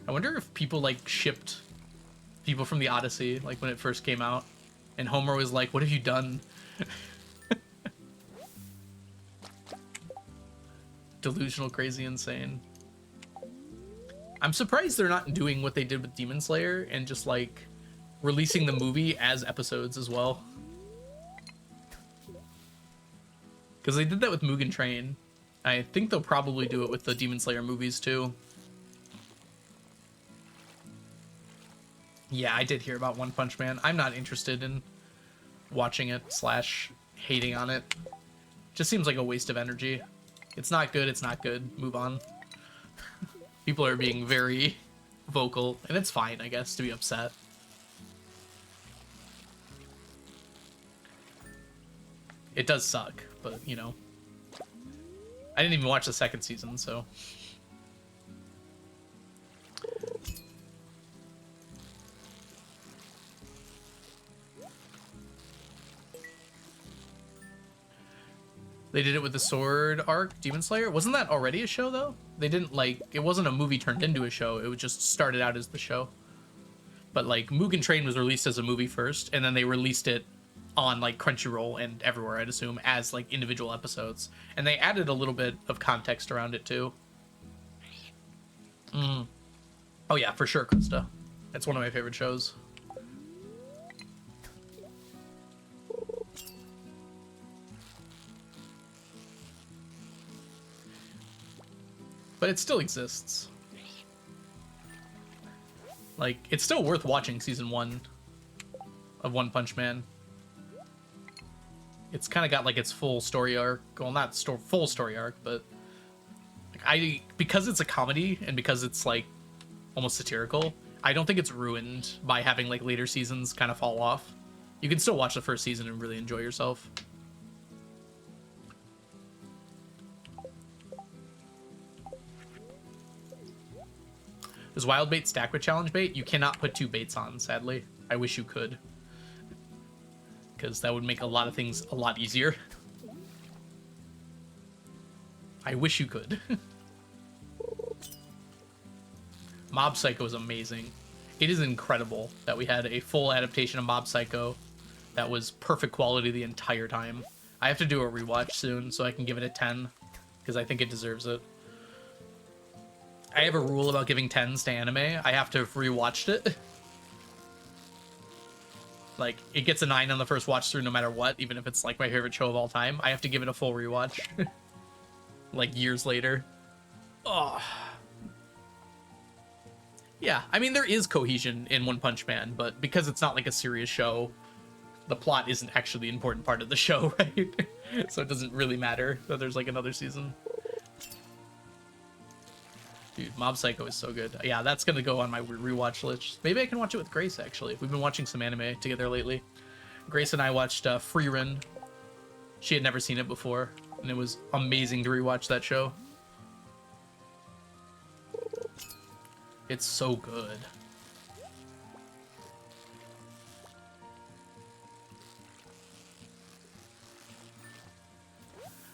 I wonder if people, like, shipped people from the Odyssey, like, when it first came out, and Homer was like, what have you done? Delusional, crazy, insane. I'm surprised they're not doing what they did with Demon Slayer and just like releasing the movie as episodes as well. Because they did that with Mugen Train. I think they'll probably do it with the Demon Slayer movies too. Yeah, I did hear about One Punch Man. I'm not interested in watching it / hating on it. Just seems like a waste of energy. It's not good, it's not good. Move on. People are being very vocal, and it's fine, I guess, to be upset. It does suck, but, you know. I didn't even watch the 2nd season, so... They did it with the Sword arc, Demon Slayer. Wasn't that already a show, though? They didn't, like... It wasn't a movie turned into a show. It was just started out as the show. But, like, Mugen Train was released as a movie first, and then they released it on, like, Crunchyroll and everywhere, I'd assume, as, like, individual episodes. And they added a little bit of context around it, too. Oh, yeah, for sure, Krista. It's one of my favorite shows. But it still exists. Like, it's still worth watching season 1 of One Punch Man. It's kind of got like its full story arc. Well, not full story arc, but like, because it's a comedy and because it's like almost satirical, I don't think it's ruined by having like later seasons kind of fall off. You can still watch the first season and really enjoy yourself. Does wild bait stack with challenge bait? You cannot put 2 baits on, sadly. I wish you could. Because that would make a lot of things a lot easier. I wish you could. Mob Psycho is amazing. It is incredible that we had a full adaptation of Mob Psycho that was perfect quality the entire time. I have to do a rewatch soon so I can give it a 10, because I think it deserves it. I have a rule about giving 10s to anime. I have to have rewatched it. Like, it gets a 9 on the first watch through no matter what, even if it's like my favorite show of all time. I have to give it a full rewatch. Like, years later. Oh. Yeah, I mean, there is cohesion in One Punch Man, but because it's not like a serious show, the plot isn't actually the important part of the show, right? So it doesn't really matter that there's like another season. Dude, Mob Psycho is so good. Yeah, that's gonna go on my rewatch list. Maybe I can watch it with Grace, actually. We've been watching some anime together lately. Grace and I watched Freerun. She had never seen it before, and it was amazing to rewatch that show. It's so good.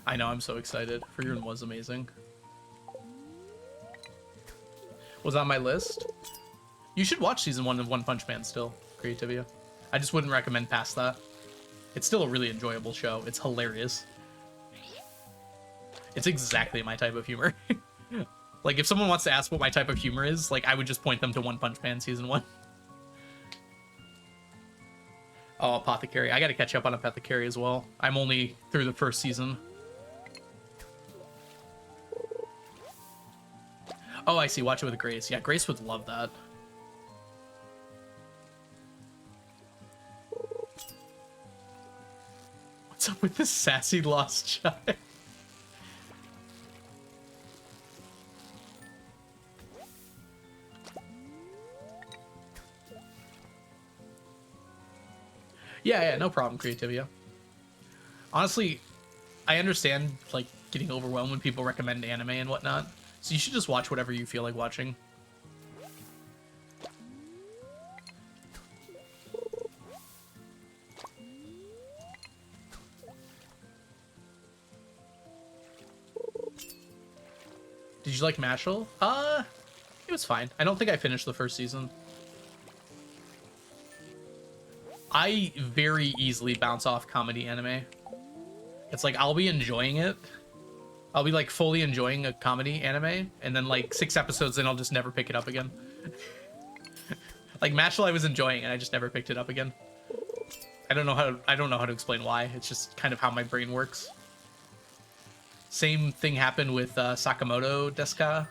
I know, I'm so excited. Freerun was amazing. Was on my list. You should watch season 1 of One Punch Man still, Creativia. I just wouldn't recommend past that. It's still a really enjoyable show. It's hilarious. It's exactly my type of humor. Like, if someone wants to ask what my type of humor is, like, I would just point them to One Punch Man season 1. Oh, Apothecary. I gotta catch up on Apothecary as well. I'm only through the first season. Oh, I see. Watch it with Grace. Yeah, Grace would love that. What's up with this sassy lost child? Yeah, no problem, Creativia. Honestly, I understand, like, getting overwhelmed when people recommend anime and whatnot. So you should just watch whatever you feel like watching. Did you like Mashal? It was fine. I don't think I finished the first season. I very easily bounce off comedy anime. It's like, I'll be enjoying it. I'll be like fully enjoying a comedy anime, and then like 6 episodes in, I'll just never pick it up again. Like Mashal, I was enjoying, and I just never picked it up again. I don't know how to explain why. It's just kind of how my brain works. Same thing happened with Sakamoto Desuka.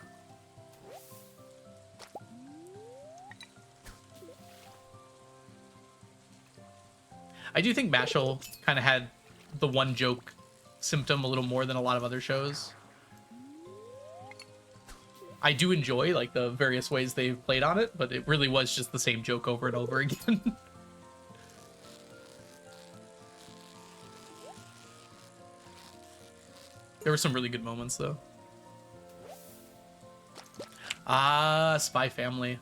I do think Mashal kind of had the one joke symptom a little more than a lot of other shows. I do enjoy like the various ways they've played on it, but it really was just the same joke over and over again. There were some really good moments though. Ah, Spy Family.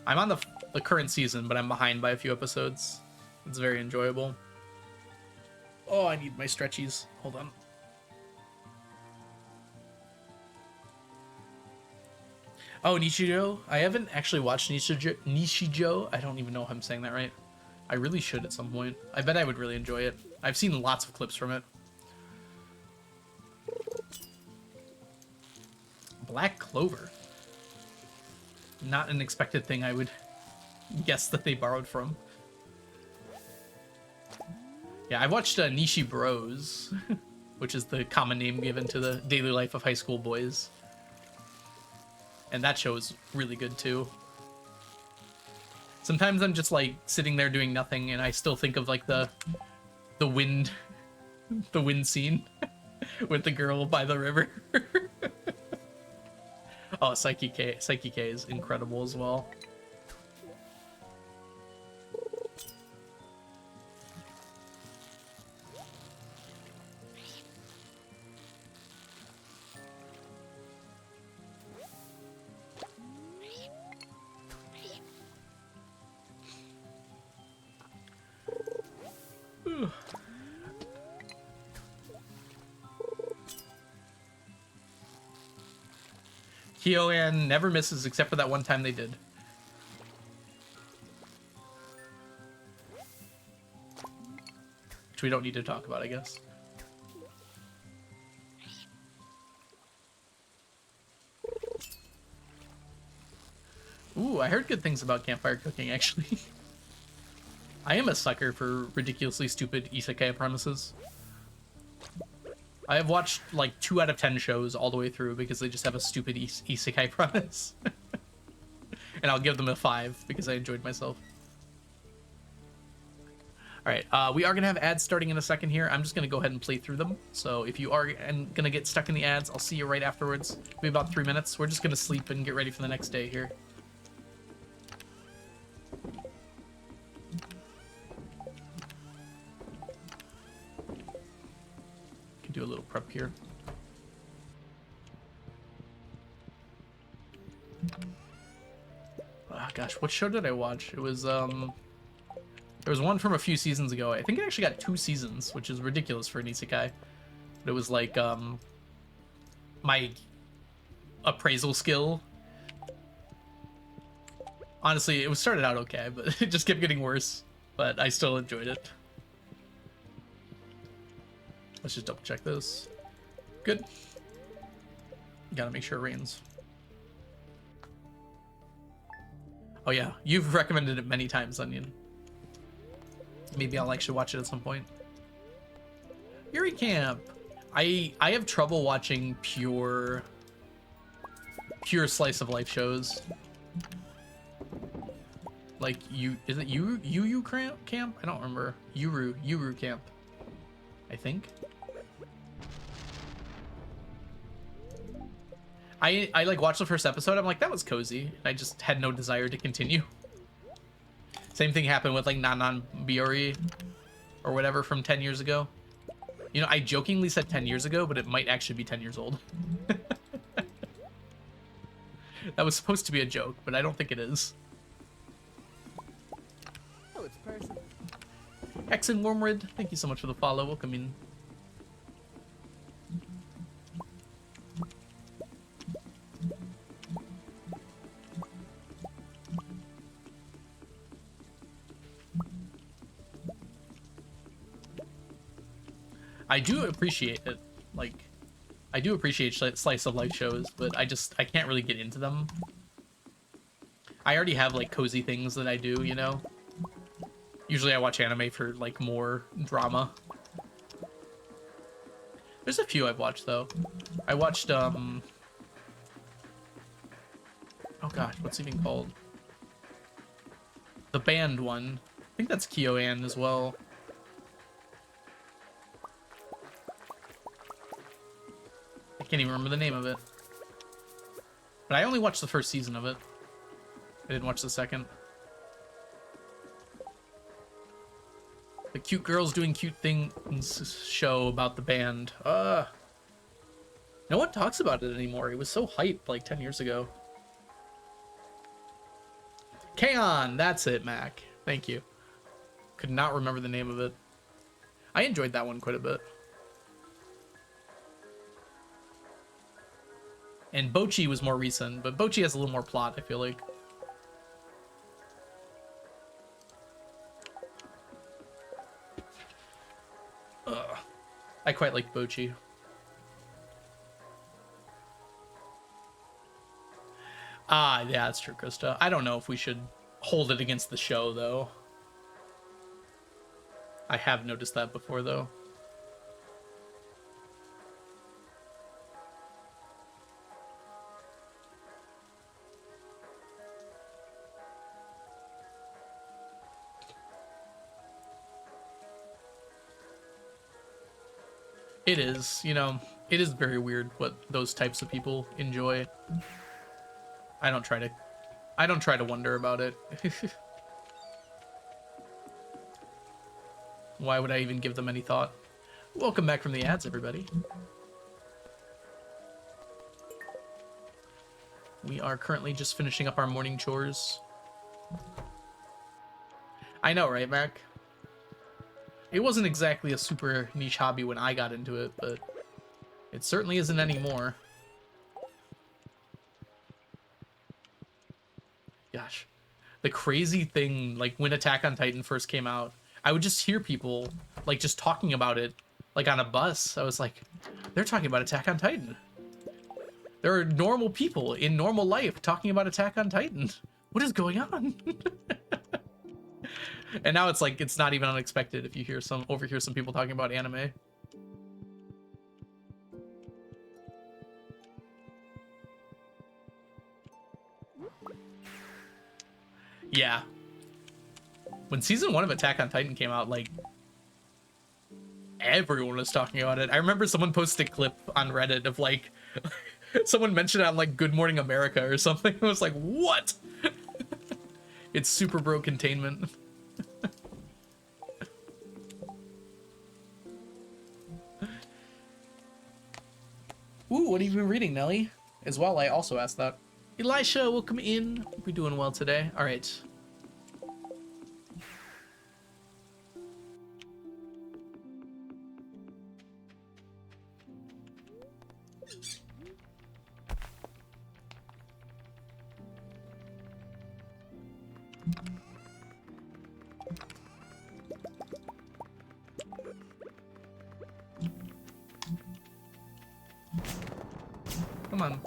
I'm on the current season, but I'm behind by a few episodes. It's very enjoyable. Oh, I need my stretchies. Hold on. Oh, Nichijou. I haven't actually watched Nichijou. I don't even know if I'm saying that right. I really should at some point. I bet I would really enjoy it. I've seen lots of clips from it. Black Clover. Not an expected thing I would guess that they borrowed from. Yeah, I watched Nishi Bros, which is the common name given to the daily life of high school boys. And that show is really good too. Sometimes I'm just like sitting there doing nothing and I still think of like the wind scene with the girl by the river. Oh, Psyche K is incredible as well. Kyoan never misses except for that one time they did. Which we don't need to talk about, I guess. Ooh, I heard good things about campfire cooking, actually. I am a sucker for ridiculously stupid isekai premises. I have watched like 2 out of 10 shows all the way through because they just have a stupid isekai premise. And I'll give them a 5 because I enjoyed myself. Alright, we are going to have ads starting in a second here. I'm just going to go ahead and play through them. So if you are going to get stuck in the ads, I'll see you right afterwards. It'll be about 3 minutes. We're just going to sleep and get ready for the next day here. do a little prep here. Oh, gosh, what show did I watch? It was, there was one from a few seasons ago. I think it actually got 2 seasons, which is ridiculous for an isekai. But it was like, my appraisal skill. Honestly, it was started out okay, but it just kept getting worse. But I still enjoyed it. Let's just double check this. Good. Gotta make sure it rains. Oh yeah, you've recommended it many times, Onion. Maybe I'll actually watch it at some point. Yuri Camp. I have trouble watching pure slice of life shows. Like is it Yu Camp? I don't remember. Yuru Camp. I think. I like watched the first episode. I'm like, that was cozy. I just had no desire to continue. Same thing happened with like Nanan Biori or whatever from 10 years ago. You know, I jokingly said 10 years ago, but it might actually be 10 years old. That was supposed to be a joke, but I don't think it is. Oh, it's a person. X and Wormwood, thank you so much for the follow. Welcome in. I do appreciate it. Like, I do appreciate slice of life shows, but I can't really get into them. I already have like cozy things that I do, you know? Usually I watch anime for like more drama. There's a few I've watched though. I watched oh gosh, what's it even called? The band one. I think that's Kyoan as well. I can't even remember the name of it. But I only watched the first season of it. I didn't watch the second. The cute girls doing cute things show about the band. No one talks about it anymore. It was so hyped like 10 years ago. K-On! That's it, Mac. Thank you. Could not remember the name of it. I enjoyed that one quite a bit. And Bochi was more recent, but Bochi has a little more plot, I feel like. I quite like Bochi. Ah, yeah, that's true, Krista. I don't know if we should hold it against the show, though. I have noticed that before, though. It is, you know, it is very weird what those types of people enjoy. I don't try to wonder about it. Why would I even give them any thought? Welcome back from the ads, everybody. We are currently just finishing up our morning chores. I know, right, Mac? It wasn't exactly a super niche hobby when I got into it, but it certainly isn't anymore. Gosh. The crazy thing, like, when Attack on Titan first came out, I would just hear people, like, just talking about it, like, on a bus. I was like, they're talking about Attack on Titan. There are normal people in normal life talking about Attack on Titan. What is going on? And now it's like, it's not even unexpected if you overhear some people talking about anime. Yeah. When season 1 of Attack on Titan came out, like, everyone was talking about it. I remember someone posted a clip on Reddit of like, someone mentioned it on like Good Morning America or something. I was like, what? It's Super Bro Containment. Ooh, what have you been reading, Nelly? As well, I also asked that. Elisha, welcome in. Hope you're doing well today. All right. Come on.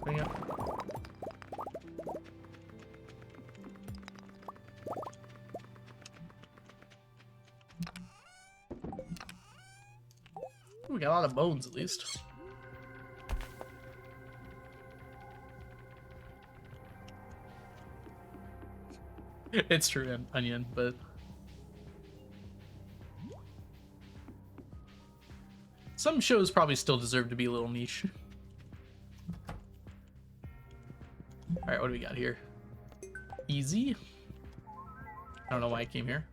Bring it. We got a lot of bones, at least. It's true, onion, but some shows probably still deserve to be a little niche. All right, what do we got here? Easy. I don't know why I came here.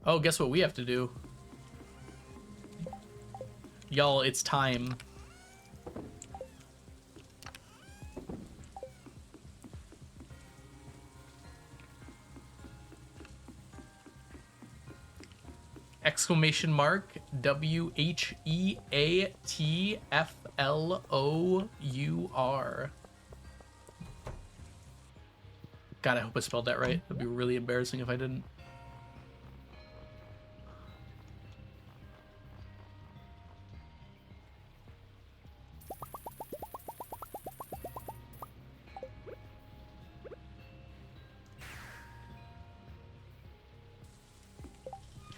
Oh, guess what we have to do? Y'all, it's time. Exclamation mark WHEATFLOUR. God, I hope I spelled that right. It'd be really embarrassing if I didn't.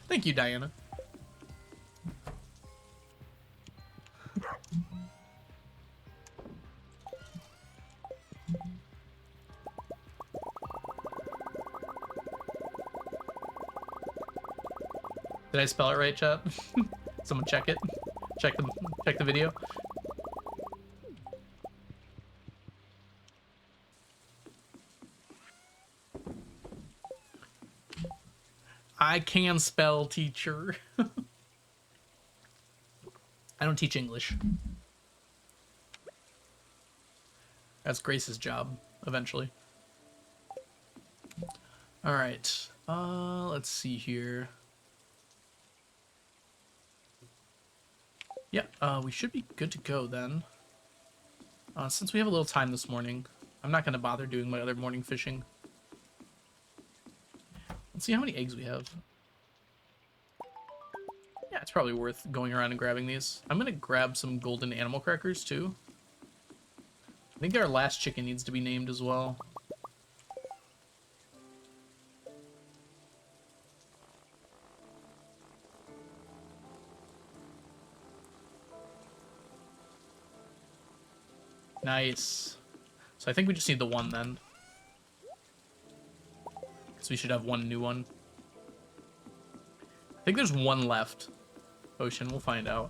Thank you, Diana. Did I spell it right, chat? Someone check it. Check the video. I can spell, teacher. I don't teach English. That's Grace's job, eventually. All right. Let's see here. Yeah, we should be good to go then. Since we have a little time this morning, I'm not going to bother doing my other morning fishing. Let's see how many eggs we have. Yeah, it's probably worth going around and grabbing these. I'm going to grab some golden animal crackers, too. I think our last chicken needs to be named as well. Nice. So I think we just need the one then. So we should have one new one. I think there's one left. Ocean, we'll find out.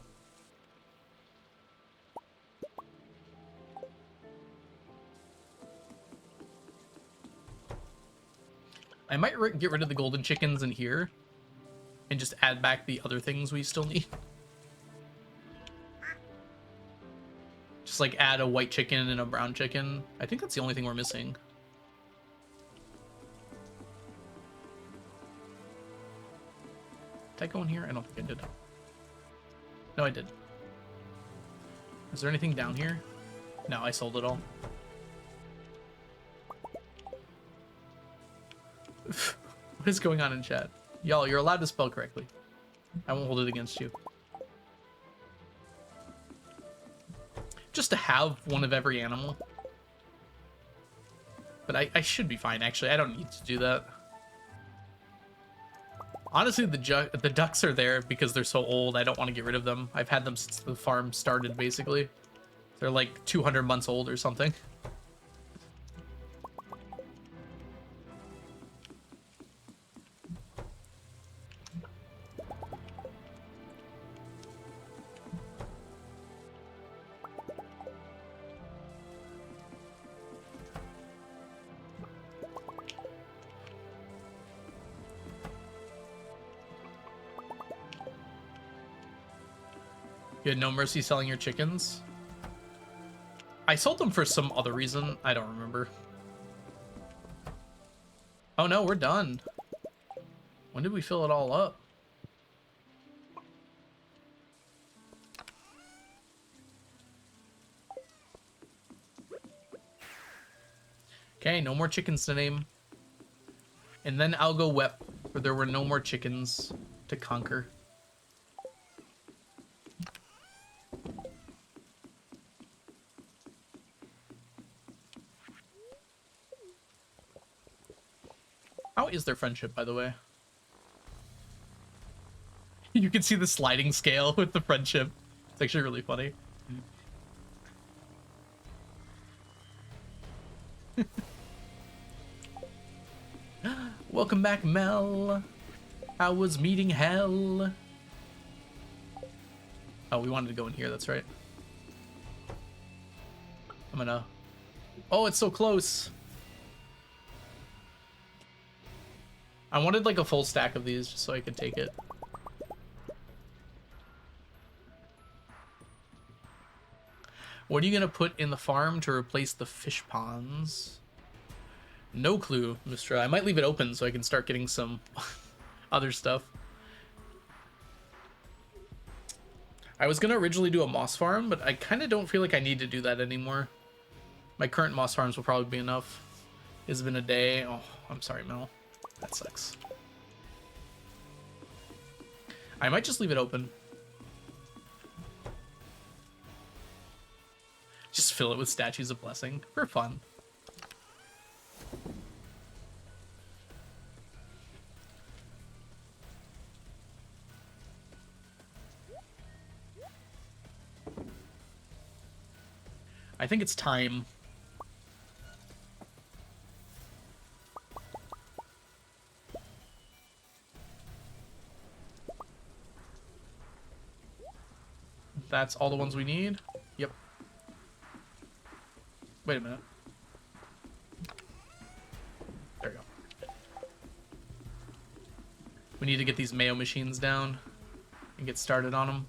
I might get rid of the golden chickens in here and just add back the other things we still need. Just like add a white chicken and a brown chicken. I think that's the only thing we're missing. Did I go in here? I don't think I did. No, I did. Is there anything down here? No, I sold it all. What is going on in chat? Y'all, you're allowed to spell correctly. I won't hold it against you. Just to have one of every animal. But I should be fine, actually. I don't need to do that. Honestly, the ducks are there because they're so old. I don't want to get rid of them. I've had them since the farm started, basically. They're like 200 months old or something. You had no mercy selling your chickens? I sold them for some other reason. I don't remember. Oh no, we're done. When did we fill it all up? Okay, no more chickens to name. And then Algo wept, for there were no more chickens to conquer. How is their friendship, by the way? You can see the sliding scale with the friendship. It's actually really funny. Welcome back, Mel. How was meeting hell? Oh, we wanted to go in here, that's right. I'm gonna... Oh, it's so close. I wanted like a full stack of these just so I could take it. What are you gonna put in the farm to replace the fish ponds? No clue, Mistra. I might leave it open so I can start getting some other stuff. I was gonna originally do a moss farm, but I kind of don't feel like I need to do that anymore. My current moss farms will probably be enough. It's been a day. Oh, I'm sorry, Mel. That sucks. I might just leave it open. Just fill it with statues of blessing for fun. I think it's time. That's all the ones we need. Yep. Wait a minute. There we go. We need to get these Mayo machines down and get started on them.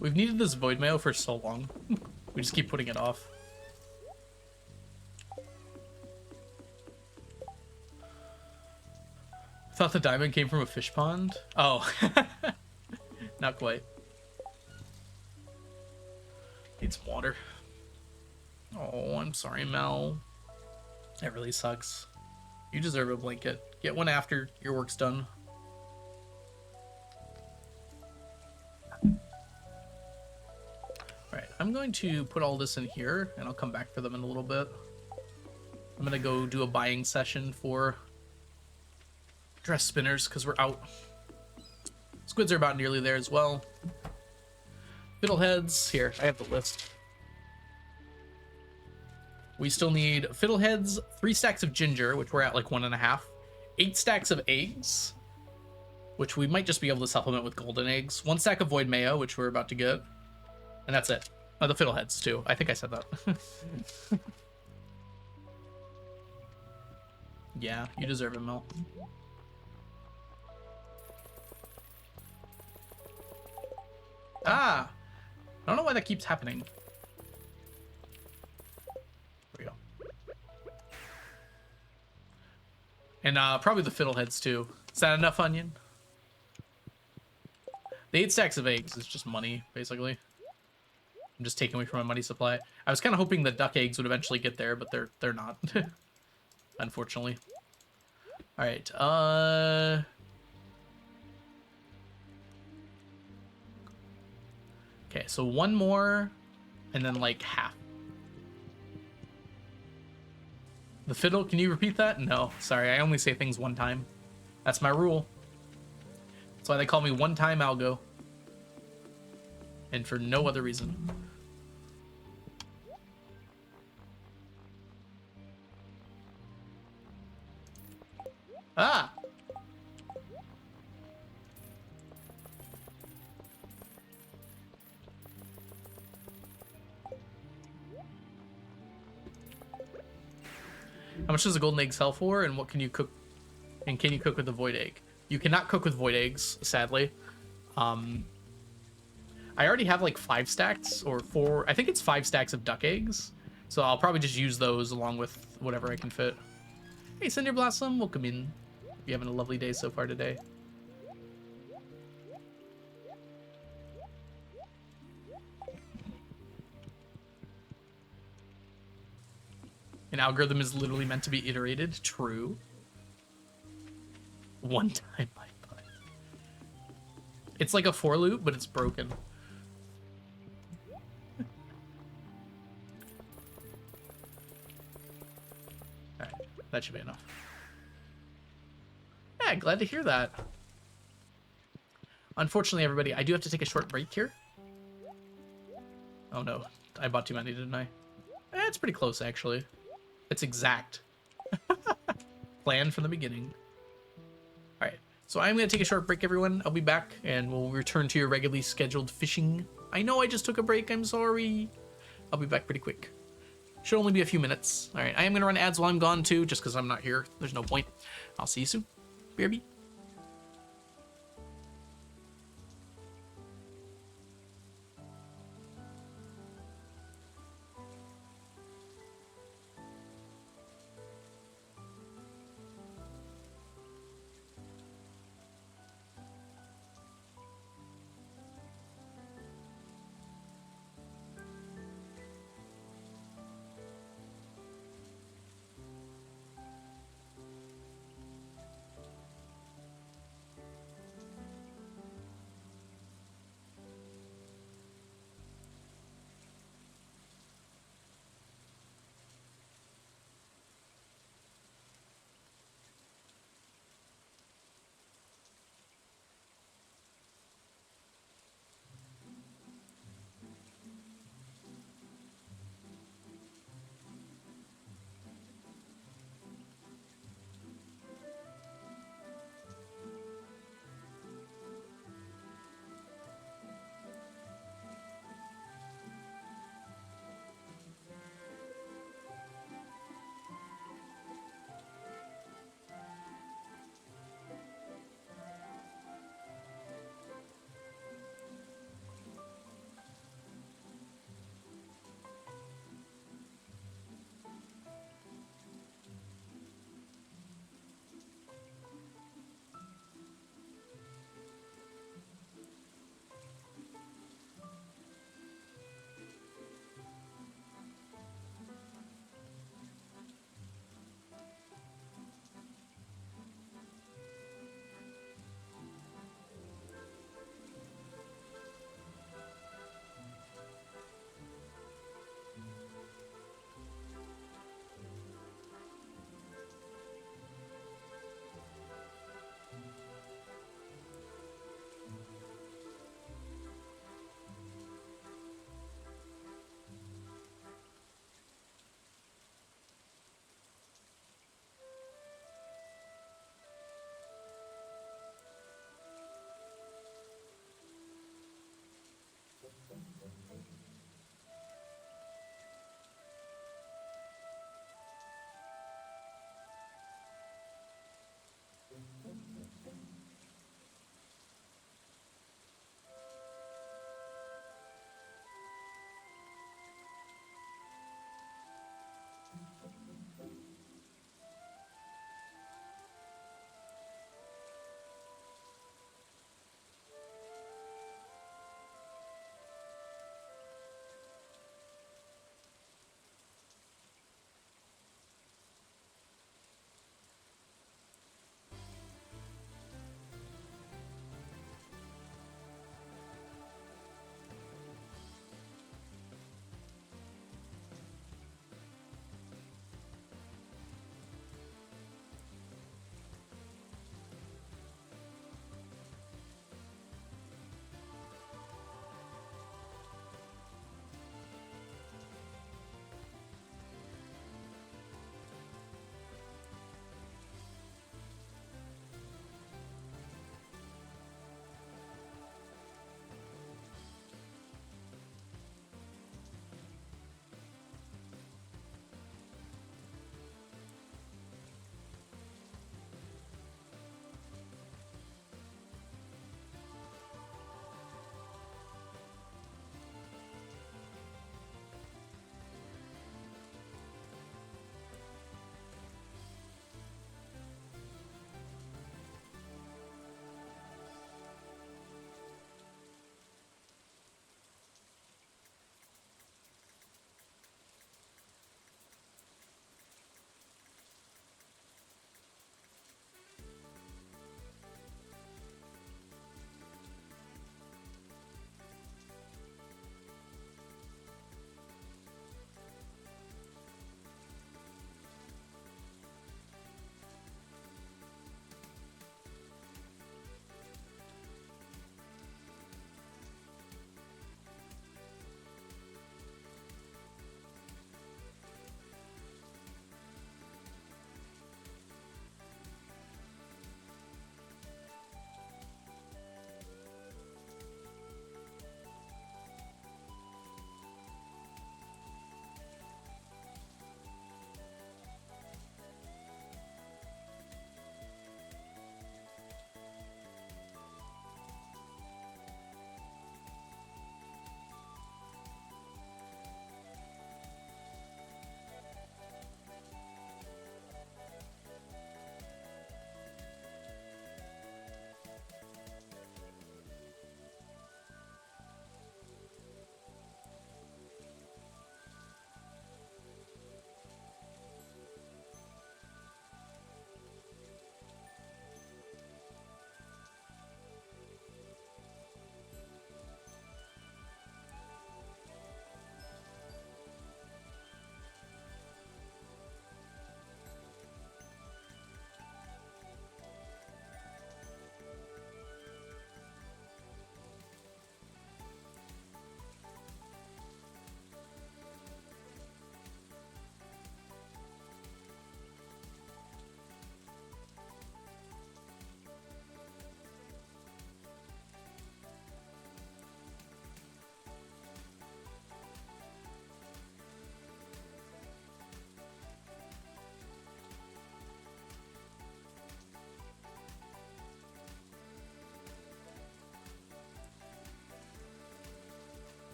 We've needed this void mayo for so long. We just keep putting it off. Thought the diamond came from a fish pond? Oh. Not quite. Needs water. Oh, I'm sorry, Mel. That really sucks. You deserve a blanket. Get one after your work's done. Alright, I'm going to put all this in here, and I'll come back for them in a little bit. I'm gonna go do a buying session for dress spinners, because we're out. Squids are about nearly there as well. Fiddleheads, here, I have the list. We still need fiddleheads, 3 stacks of ginger, which we're at like 1.5, 8 stacks of eggs, which we might just be able to supplement with golden eggs, 1 stack of void mayo, which we're about to get, and that's it. Oh, the fiddleheads too. I think I said that. Yeah, you deserve it, Mel. Ah! I don't know why that keeps happening. There we go. And probably the fiddleheads too. Is that enough, Onion? The 8 stacks of eggs is just money, basically. I'm just taking away from my money supply. I was kind of hoping the duck eggs would eventually get there, but they're not. Unfortunately. Alright, okay, so 1 more, and then like half. The fiddle, can you repeat that? No, sorry, I only say things 1 time. That's my rule. That's why they call me one-time Algo. And for no other reason. Ah! How much does a golden egg sell for, and what can you cook? And can you cook with a void egg? You cannot cook with void eggs, sadly. I already have like 5 stacks or 4. I think it's 5 stacks of duck eggs. So I'll probably just use those along with whatever I can fit. Hey, Cinder Blossom, welcome in. You're having a lovely day so far today. An algorithm is literally meant to be iterated. True. One time my butt. It's like a for loop, but it's broken. Alright, that should be enough. Yeah, glad to hear that. Unfortunately, everybody, I do have to take a short break here. Oh no, I bought too many, didn't I? It's pretty close, actually. It's exact. Planned from the beginning. Alright, so I'm going to take a short break, everyone. I'll be back, and we'll return to your regularly scheduled fishing. I know I just took a break, I'm sorry. I'll be back pretty quick. Should only be a few minutes. Alright, I am going to run ads while I'm gone, too, just because I'm not here. There's no point. I'll see you soon. BRB.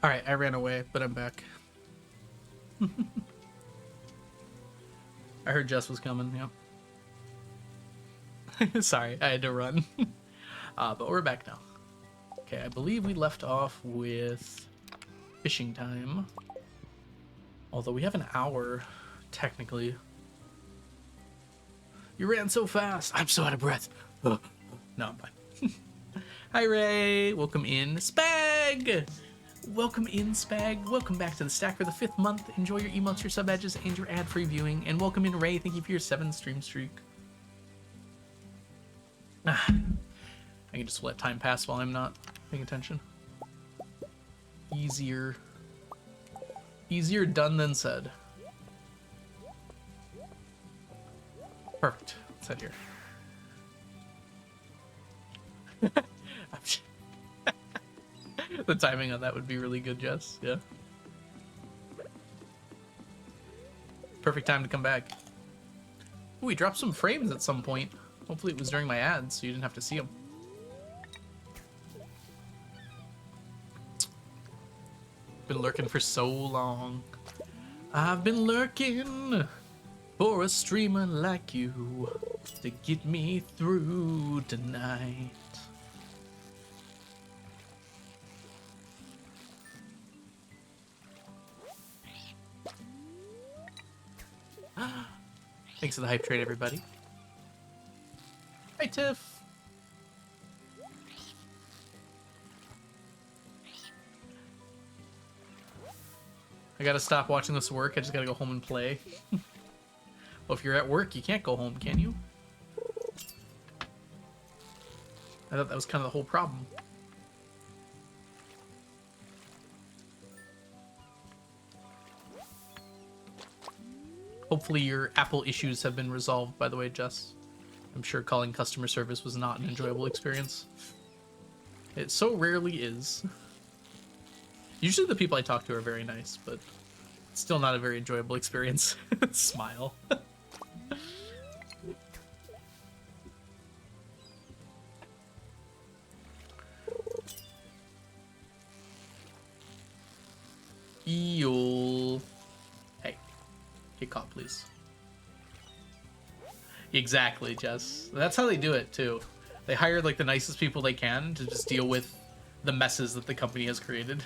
Alright, I ran away, but I'm back. I heard Jess was coming, yep. Sorry, I had to run. But we're back now. Okay, I believe we left off with fishing time. Although we have an hour, technically. You ran so fast. I'm so out of breath. No, I'm fine. Hi, Ray. Welcome in, Spag. Welcome in, Spag. Welcome back to the stack for the 5th month. Enjoy your emotes, your sub badges, and your ad-free viewing. And welcome in, Ray. Thank you for your 7 stream streak. I can just let time pass while I'm not paying attention. Easier done than said. Perfect. Let's head here. The timing on that would be really good, Jess. Yeah. Perfect time to come back. Ooh, we dropped some frames at some point. Hopefully it was during my ads, so you didn't have to see them. Been lurking for so long. I've been lurking for a streamer like you to get me through tonight. Thanks for the hype trade, everybody. Hi, Tiff. I gotta stop watching this work. I just gotta go home and play. Well, if you're at work, you can't go home, can you? I thought that was kind of the whole problem. Hopefully your Apple issues have been resolved, by the way, Jess. I'm sure calling customer service was not an enjoyable experience. It so rarely is. Usually the people I talk to are very nice, but it's still not a very enjoyable experience. Smile. Eel. Hey, get caught, please. Exactly, Jess. That's how they do it, too. They hire, like, the nicest people they can to just deal with the messes that the company has created.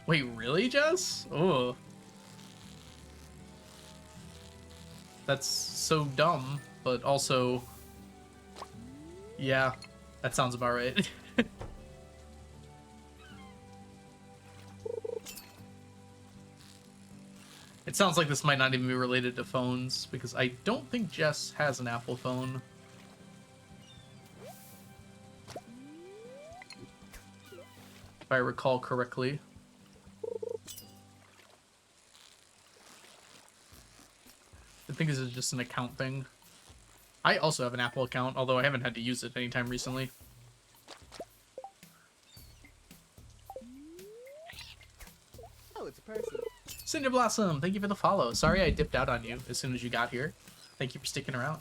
Wait, really, Jess? Oh. That's so dumb, but also... Yeah, that sounds about right. It sounds like this might not even be related to phones, because I don't think Jess has an Apple phone. If I recall correctly. I think this is just an account thing. I also have an Apple account, although I haven't had to use it anytime recently. Oh, it's a person. Cinder Blossom, thank you for the follow. Sorry I dipped out on you as soon as you got here. Thank you for sticking around.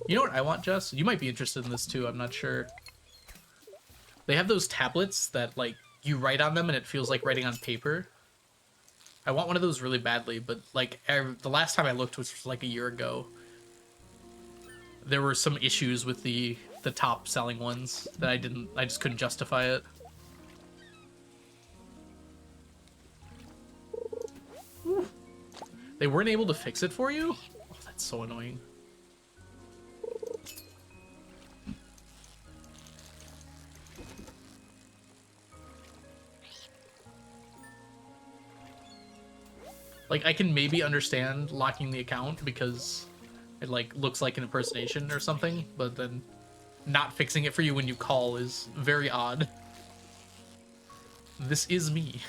You know what I want, Jess? You might be interested in this too, I'm not sure. They have those tablets that, like, you write on them and it feels like writing on paper. I want one of those really badly, but, like, the last time I looked, which was like a year ago, there were some issues with the top selling ones that I just couldn't justify it. Whew. They weren't able to fix it for you? Oh, that's so annoying. Like, I can maybe understand locking the account because it, like, looks like an impersonation or something, but then not fixing it for you when you call is very odd. This is me.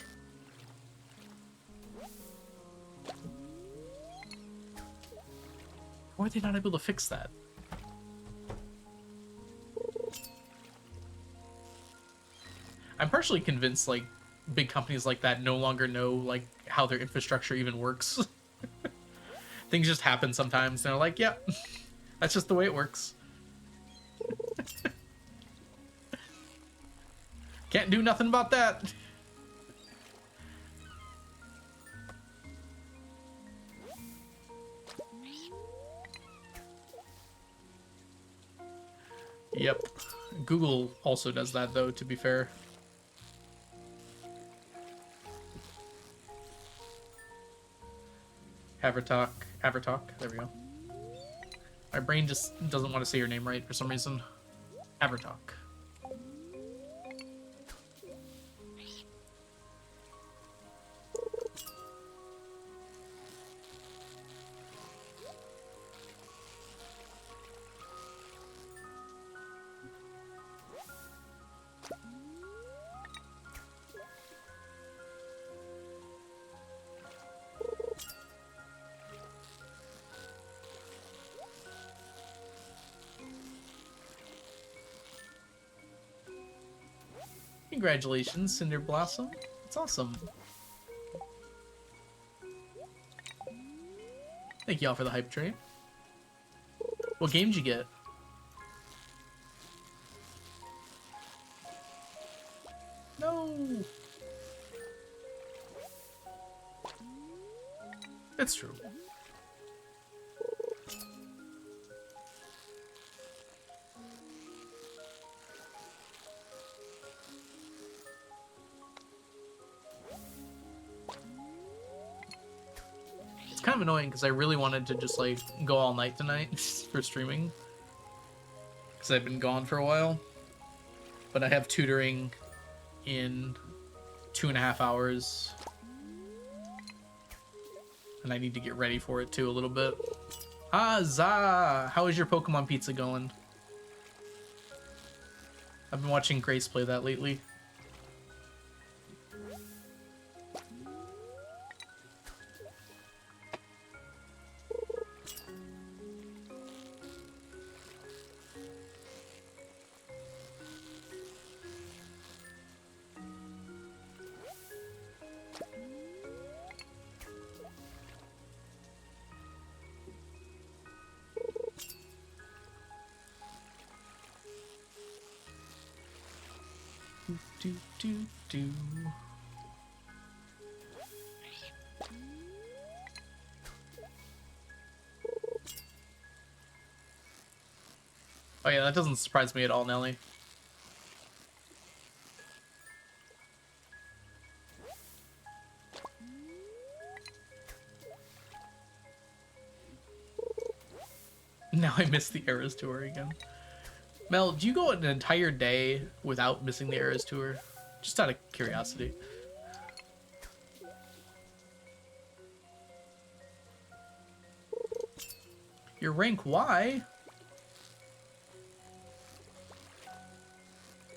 Why are they not able to fix that? I'm partially convinced, like, big companies like that no longer know, like, how their infrastructure even works. Things just happen sometimes, and they're like, yep, yeah, that's just the way it works. Can't do nothing about that. Yep. Google also does that, though, to be fair. Avertalk. There we go. My brain just doesn't want to say your name right for some reason. Avertalk. Congratulations, Cinder Blossom. It's awesome. Thank y'all for the hype train. What game did you get? No. It's true. It's kind of annoying because I really wanted to just like go all night tonight for streaming because I've been gone for a while, but I have tutoring in 2.5 hours and I need to get ready for it too a little bit. Ah, Za! How is your Pokemon Pizza going? I've been watching Grace play that lately. Do. Oh yeah, that doesn't surprise me at all, Nelly. Now I miss the Eras Tour again. Mel, do you go an entire day without missing the Eras Tour? Just out of curiosity. Your rank Y?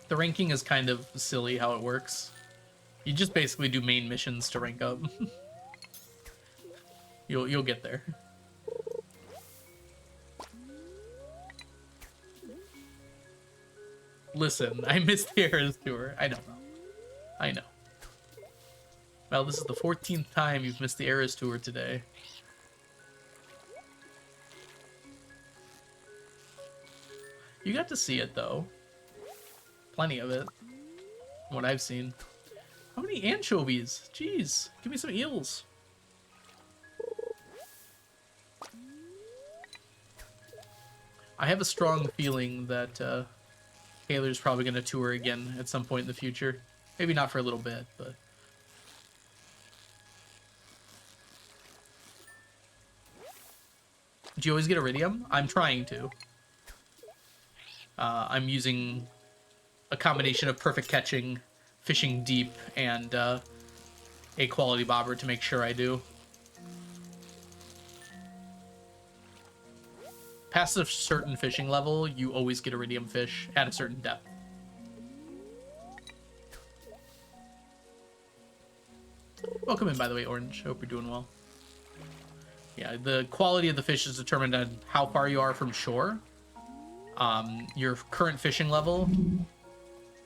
The ranking is kind of silly how it works. You just basically do main missions to rank up. You'll get there. Listen, I missed the Eras Tour. I know. I know. Well, this is the 14th time you've missed the Eras Tour today. You got to see it, though. Plenty of it. From what I've seen. How many anchovies? Jeez, give me some eels. I have a strong feeling that Taylor's probably going to tour again at some point in the future. Maybe not for a little bit, but... Do you always get Iridium? I'm trying to. I'm using a combination of perfect catching, fishing deep, and a quality bobber to make sure I do. Past a certain fishing level, you always get Iridium fish at a certain depth. Welcome in, by the way, Orange. Hope you're doing well. Yeah, the quality of the fish is determined on how far you are from shore, your current fishing level.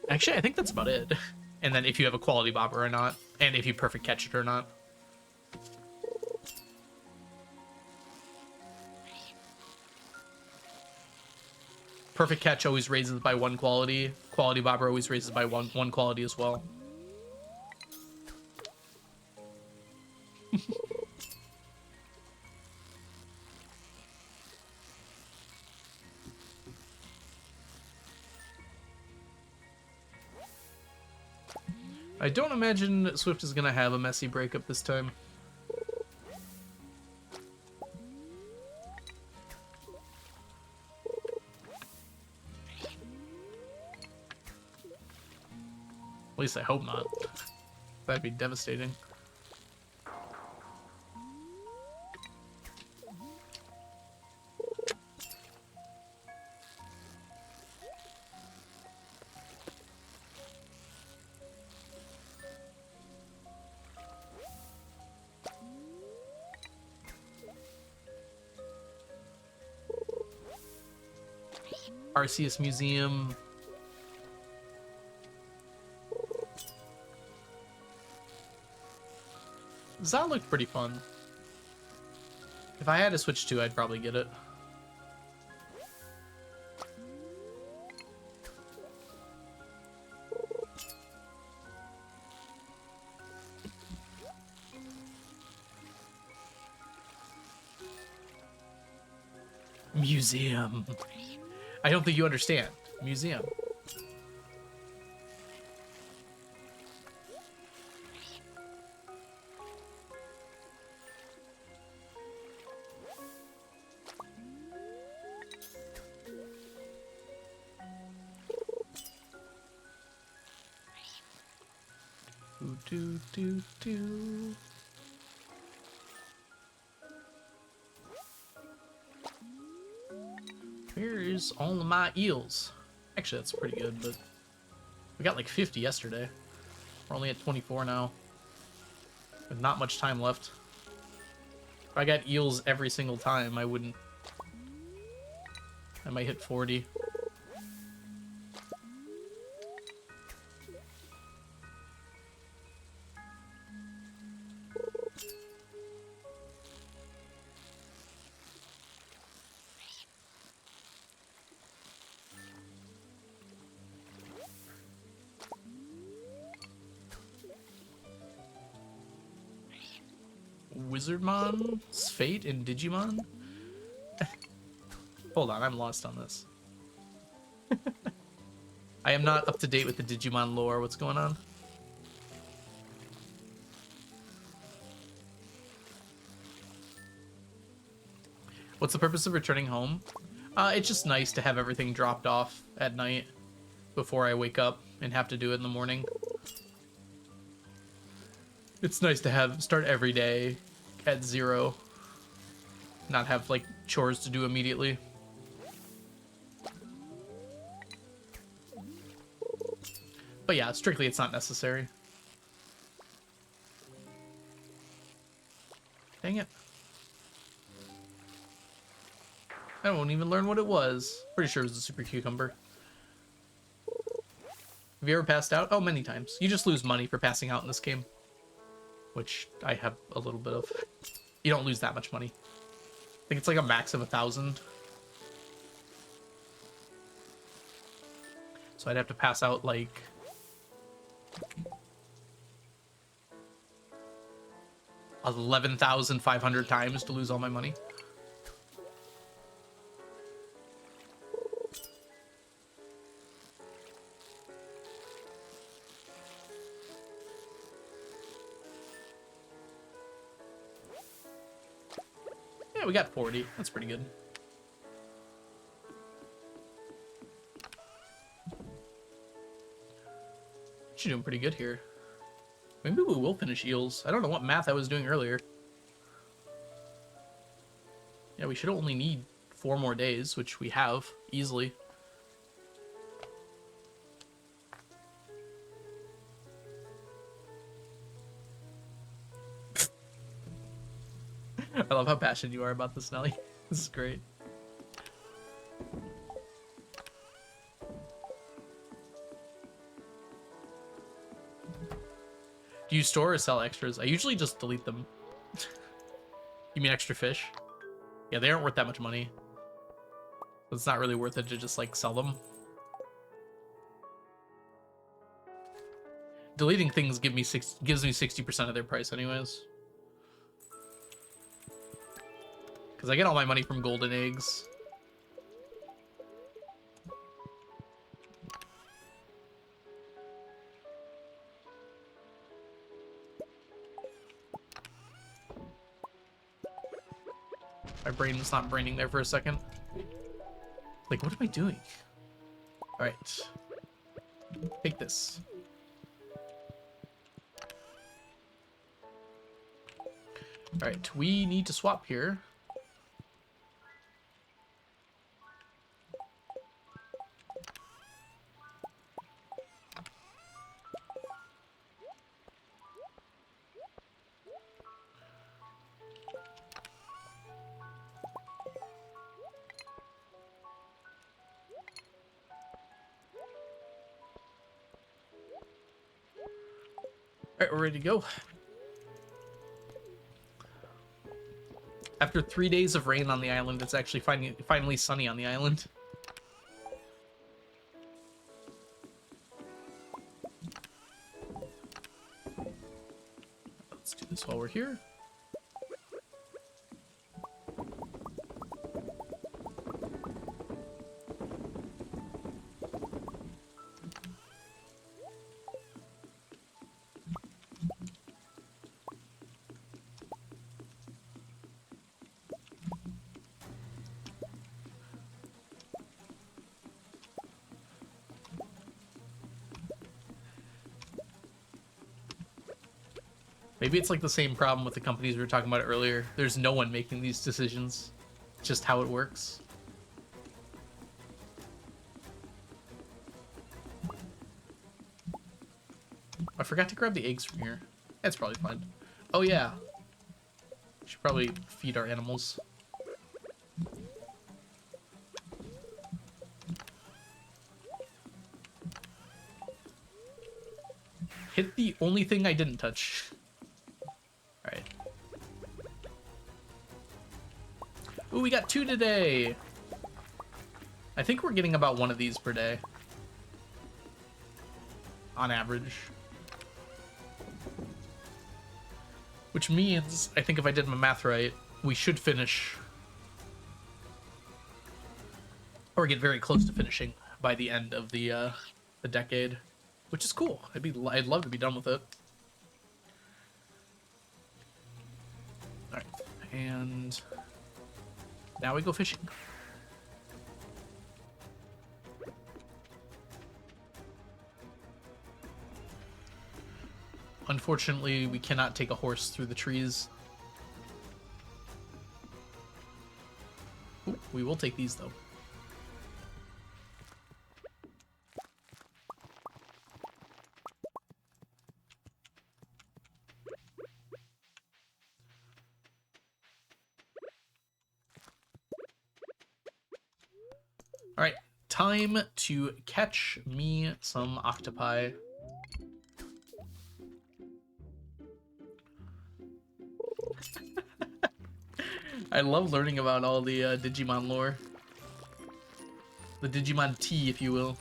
Actually, I think that's about it. And then if you have a quality bobber or not, and if you perfect catch it or not. Perfect catch always raises by 1 quality. Quality bobber always raises by one quality as well. I don't imagine Swift is gonna have a messy breakup this time. At least I hope not. That'd be devastating. Arceus Museum. That looked pretty fun. If I had to switch to, I'd probably get it. Museum. I don't think you understand. Museum. Do. Where's all of my eels? Actually, that's pretty good, but we got like 50 yesterday. We're only at 24 now. With not much time left. If I got eels every single time, I wouldn't. I might hit 40. Wizardmon's Fate in Digimon? Hold on, I'm lost on this. I am not up to date with the Digimon lore. What's going on? What's the purpose of returning home? It's just nice to have everything dropped off at night before I wake up and have to do it in the morning. It's nice to start every day at 0. Not have, like, chores to do immediately. But yeah, strictly it's not necessary. Dang it. I won't even learn what it was. Pretty sure it was a super cucumber. Have you ever passed out? Oh, many times. You just lose money for passing out in this game. Which I have a little bit of. You don't lose that much money. I think it's like a max of 1,000. So I'd have to pass out like 11,500 times to lose all my money. Yeah, we got 40. That's pretty good. You're doing pretty good here. Maybe we will finish Eels. I don't know what math I was doing earlier. Yeah, we should only need 4 more days, which we have easily. I love how passionate you are about this, Nelly. This is great. Do you store or sell extras? I usually just delete them. You mean extra fish? Yeah, they aren't worth that much money. It's not really worth it to just like sell them. Deleting things gives me 60% of their price anyways. Because I get all my money from golden eggs. My brain was not braining there for a second. Like, what am I doing? Alright. Take this. Alright, we need to swap here. Alright, we're ready to go. After 3 days of rain on the island, it's actually finally sunny on the island. Let's do this while we're here. Maybe it's like the same problem with the companies we were talking about earlier. There's no one making these decisions. It's just how it works. I forgot to grab the eggs from here. That's probably fine. Oh yeah. Should probably feed our animals. Hit the only thing I didn't touch. Alright. Ooh, we got 2 today. I think we're getting about 1 of these per day. On average. Which means, I think if I did my math right, we should finish. Or get very close to finishing by the end of the decade. Which is cool. I'd love to be done with it. Alright, and now we go fishing. Unfortunately, we cannot take a horse through the trees. Ooh, we will take these though. Alright, time to catch me some octopi. I love learning about all the Digimon lore. The Digimon tea, if you will.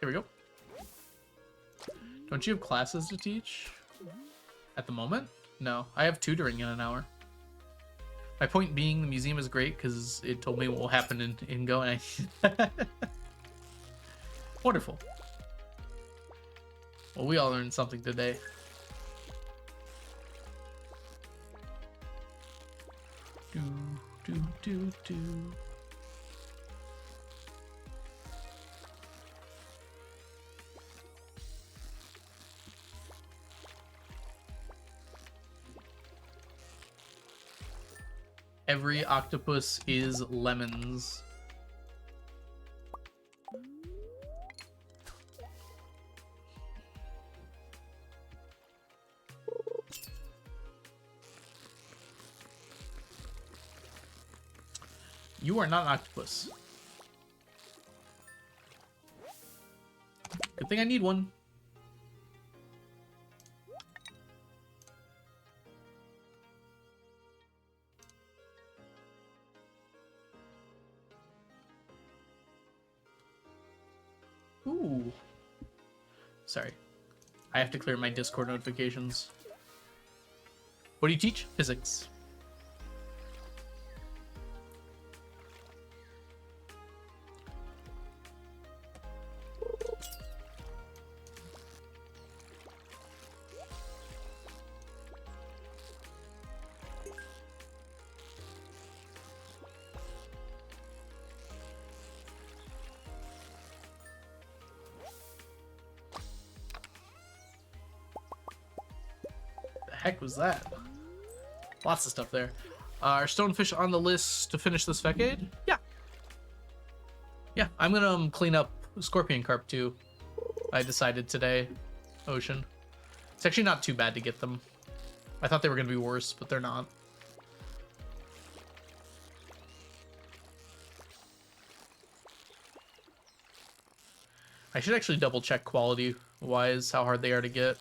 Here we go. Don't you have classes to teach? At the moment? No, I have tutoring in an hour. My point being, the museum is great because it told me what will happen in Go, and I... Wonderful. Well, we all learned something today. Do, do, do, do. Every octopus is lemons. You are not an octopus. Good thing I need one. Ooh. Sorry. I have to clear my Discord notifications. What do you teach? Physics. Heck was that? Lots of stuff there. Are stonefish on the list to finish this Fecade? Yeah. Yeah, I'm gonna clean up scorpion carp too. I decided today, Ocean. It's actually not too bad to get them. I thought they were gonna be worse, but they're not. I should actually double check quality wise how hard they are to get.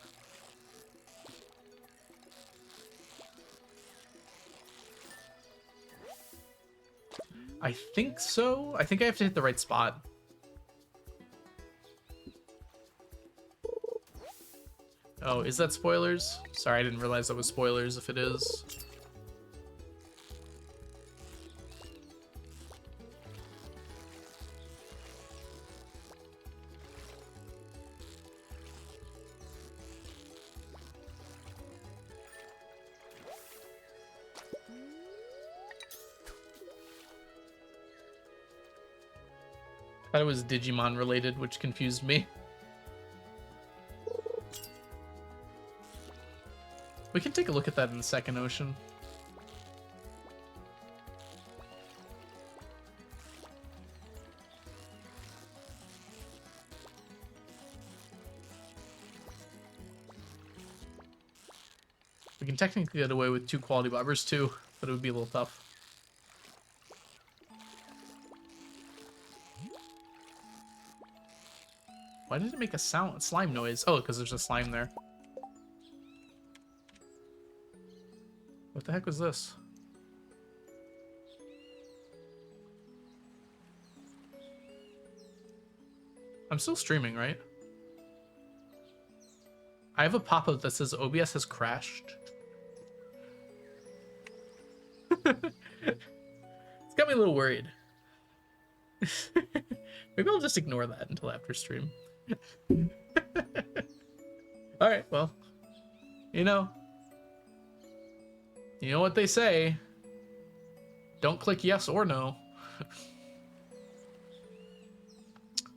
I think so. I think I have to hit the right spot. Oh, is that spoilers? Sorry, I didn't realize that was spoilers if it is. I thought it was Digimon related, which confused me. We can take a look at that in the second Ocean. We can technically get away with 2 quality bobbers too, but it would be a little tough. Why did it make a slime noise? Oh, because there's a slime there. What the heck was this? I'm still streaming, right? I have a pop-up that says OBS has crashed. It's got me a little worried. Maybe I'll just ignore that until after stream. Alright, well. You know what they say. Don't click yes or no.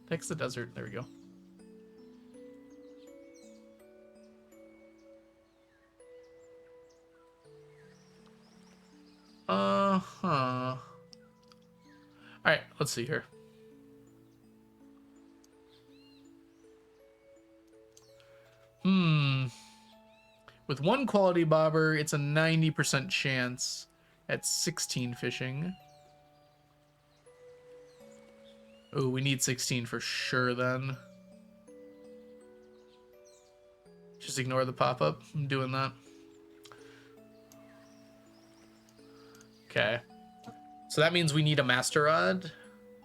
Text the desert. There we go. Uh-huh. Alright, let's see here. With 1 quality bobber, it's a 90% chance at 16 fishing. Oh, we need 16 for sure then. Just ignore the pop-up. I'm doing that. Okay. So that means we need a master rod,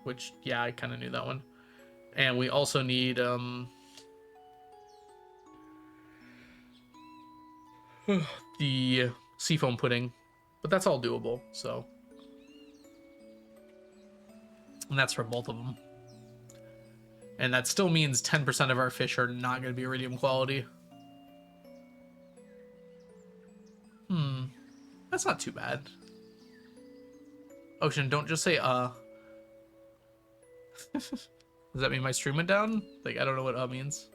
which, yeah, I kind of knew that one. And we also need, the seafoam pudding, but that's all doable, so. And that's for both of them. And that still means 10% of our fish are not going to be iridium quality. That's not too bad. Ocean, don't just say, Does that mean my stream went down? Like, I don't know what means.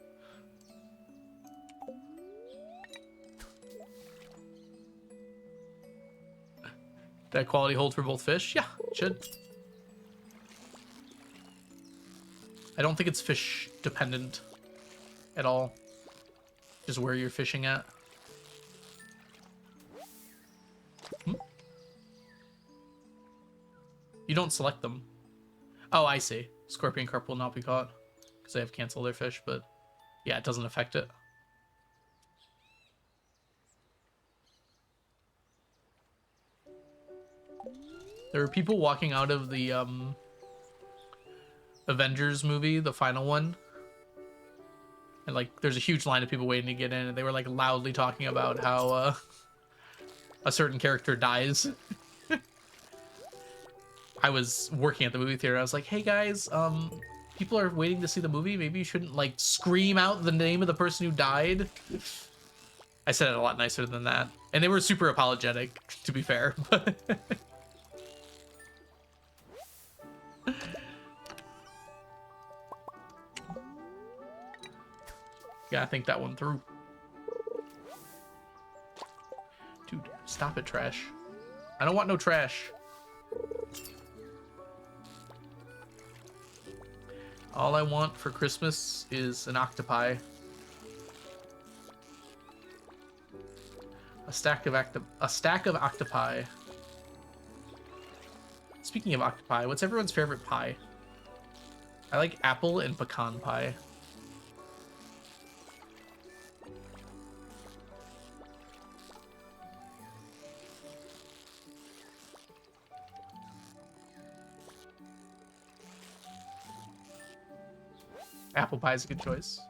That quality hold for both fish? Yeah, it should. I don't think it's fish dependent at all. Just where you're fishing at. You don't select them. Oh, I see. Scorpion carp will not be caught because they have canceled their fish, but yeah, it doesn't affect it. There were people walking out of the Avengers movie, the final one. And like there's a huge line of people waiting to get in, and they were like loudly talking about how a certain character dies. I was working at the movie theater. I was like, "Hey guys, people are waiting to see the movie. Maybe you shouldn't like scream out the name of the person who died." I said it a lot nicer than that, and they were super apologetic, to be fair. But yeah, I think that one through. Dude, stop it, trash. I don't want no trash. All I want for Christmas is an octopi. A stack of octopi. Speaking of octopi, what's everyone's favorite pie? I like apple and pecan pie. Apple pie is a good choice.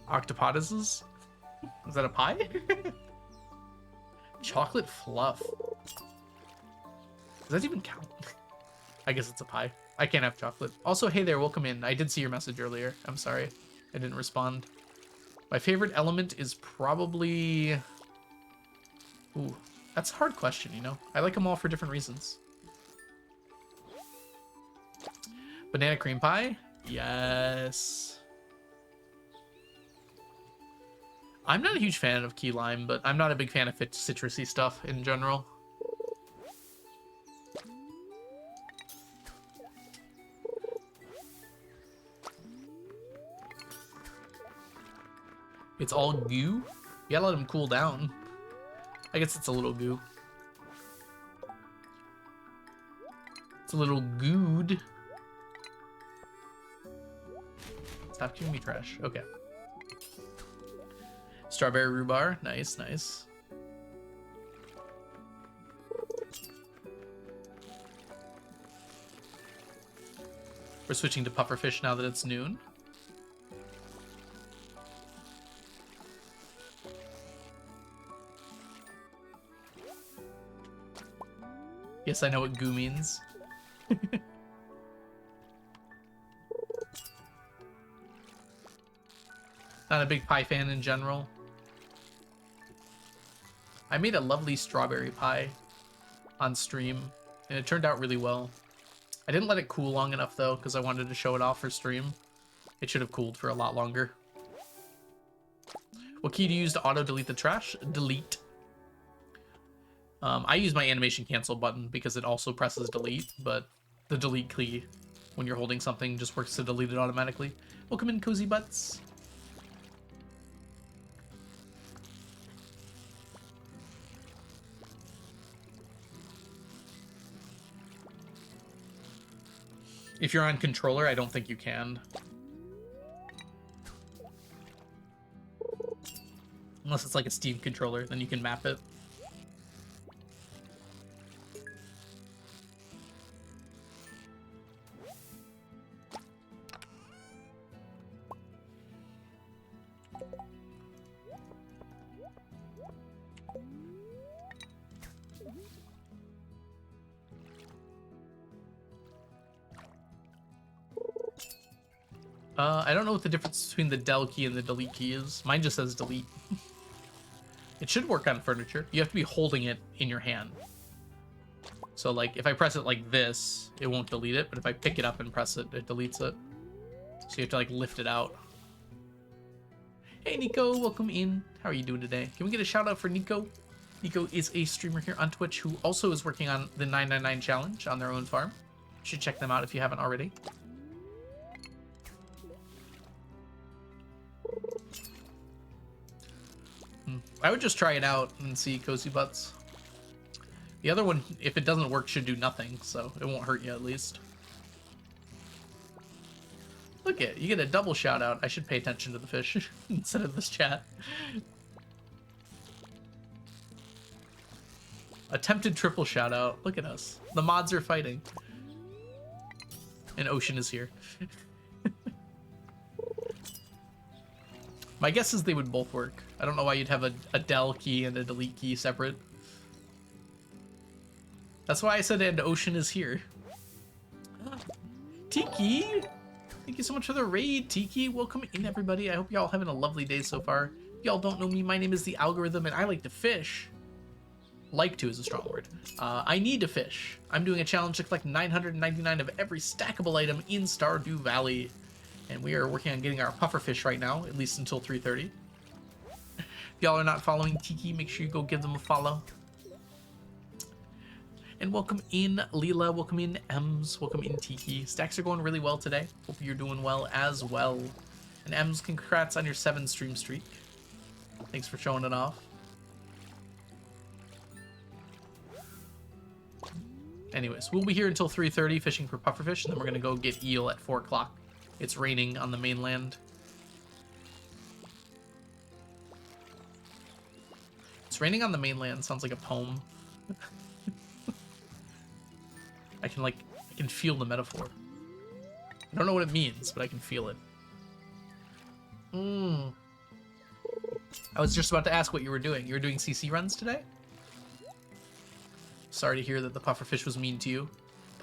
Octopoduses? Is that a pie? Chocolate fluff. Does that even count? I guess it's a pie. I can't have chocolate. Also, hey there, welcome in. I did see your message earlier. I'm sorry. I didn't respond. My favorite element is probably... Ooh, that's a hard question, you know? I like them all for different reasons. Banana cream pie? Yes. I'm not a huge fan of key lime, but I'm not a big fan of citrusy stuff in general. It's all goo? You gotta let them cool down. I guess it's a little goo. It's a little good. Stop giving me trash. Okay. Strawberry rhubarb. Nice, nice. We're switching to pufferfish now that it's noon. Yes, I know what goo means. Not a big pie fan in general. I made a lovely strawberry pie on stream, and it turned out really well. I didn't let it cool long enough, though, because I wanted to show it off for stream. It should have cooled for a lot longer. What key do you use to auto-delete the trash? Delete. I use my animation cancel button because it also presses delete, but the delete key, when you're holding something, just works to delete it automatically. Welcome in, Cozy Butts. If you're on controller, I don't think you can. Unless it's like a Steam controller, then you can map it. I don't know what the difference between the del key and the delete key is. Mine just says delete. It should work on furniture. You have to be holding it in your hand. So like if I press it like this, it won't delete it, but if I pick it up and press it, it deletes it. So you have to like lift it out. Hey Nico, welcome in. How are you doing today? Can we get a shout out for Nico? Nico is a streamer here on Twitch who also is working on the 999 challenge on their own farm. You should check them out if you haven't already. I would just try it out and see Cozy Butts. The other one, if it doesn't work, should do nothing, so it won't hurt you at least. Look at, you get a double shout out. I should pay attention to the fish instead of this chat. Attempted triple shout out. Look at us. The mods are fighting. And Ocean is here. My guess is they would both work. I don't know why you'd have a del key and a delete key separate. That's why I said and Ocean is here. Tiki! Thank you so much for the raid, Tiki. Welcome in, everybody. I hope y'all having a lovely day so far. If y'all don't know me, my name is The Algorithm, and I like to fish. Like to is a strong word. I need to fish. I'm doing a challenge to collect 999 of every stackable item in Stardew Valley. And we are working on getting our pufferfish right now, at least until 3:30. If y'all are not following Tiki, make sure you go give them a follow. And welcome in, Leela. Welcome in, Ems. Welcome in, Tiki. Stacks are going really well today. Hope you're doing well as well. And Ems, congrats on your 7 stream streak. Thanks for showing it off. Anyways, we'll be here until 3:30 fishing for pufferfish, and then we're going to go get eel at 4 o'clock. It's raining on the mainland. It's raining on the mainland sounds like a poem. I can feel the metaphor. I don't know what it means, but I can feel it. I was just about to ask what you were doing. You were doing CC runs today? Sorry to hear that the pufferfish was mean to you.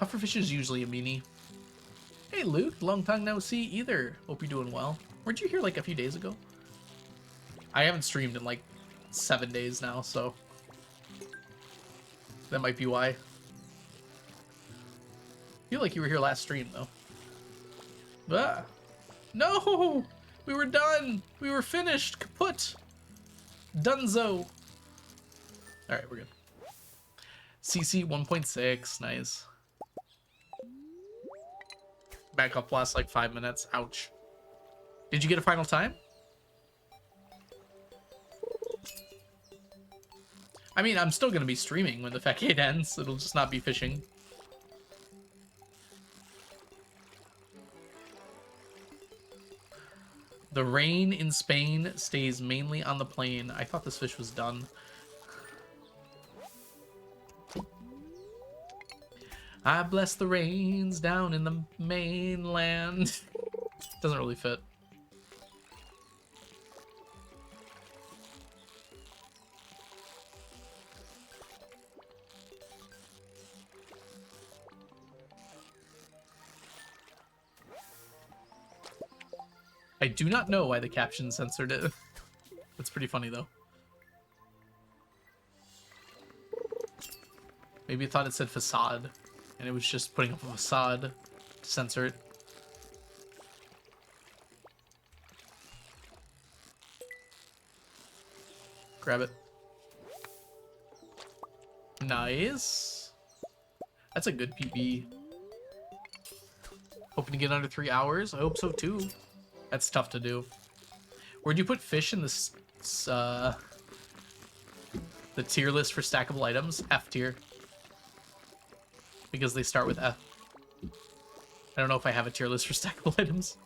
Pufferfish is usually a meanie. Hey Luke, long time no see either. Hope you're doing well. Weren't you here like a few days ago? I haven't streamed in like 7 days now, so that might be why. I feel like you were here last stream though. Ah. No! We were done! We were finished! Kaput! Dunzo! Alright, we're good. CC 1.6, nice. Back up last like 5 minutes. Ouch. Did you get a final time? I mean, I'm still gonna be streaming when the facade ends. It'll just not be fishing. The rain in Spain stays mainly on the plain. I thought this fish was done. I bless the rains down in the mainland. Doesn't really fit. I do not know why the caption censored it. That's pretty funny though. Maybe I thought it said facade. And it was just putting up a facade to censor it. Grab it. Nice. That's a good PB. Hoping to get under 3 hours. I hope so too. That's tough to do. Where'd you put fish in this? The tier list for stackable items? F tier. Because they start with F. I don't know if I have a tier list for stackable items.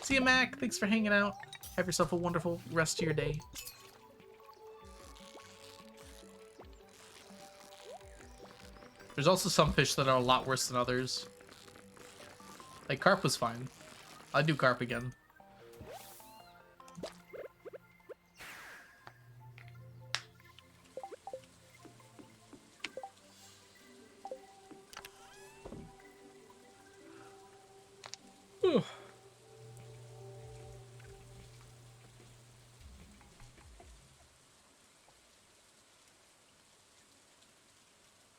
See you, Mac. Thanks for hanging out. Have yourself a wonderful rest of your day. There's also some fish that are a lot worse than others. Like carp was fine. I'd do carp again.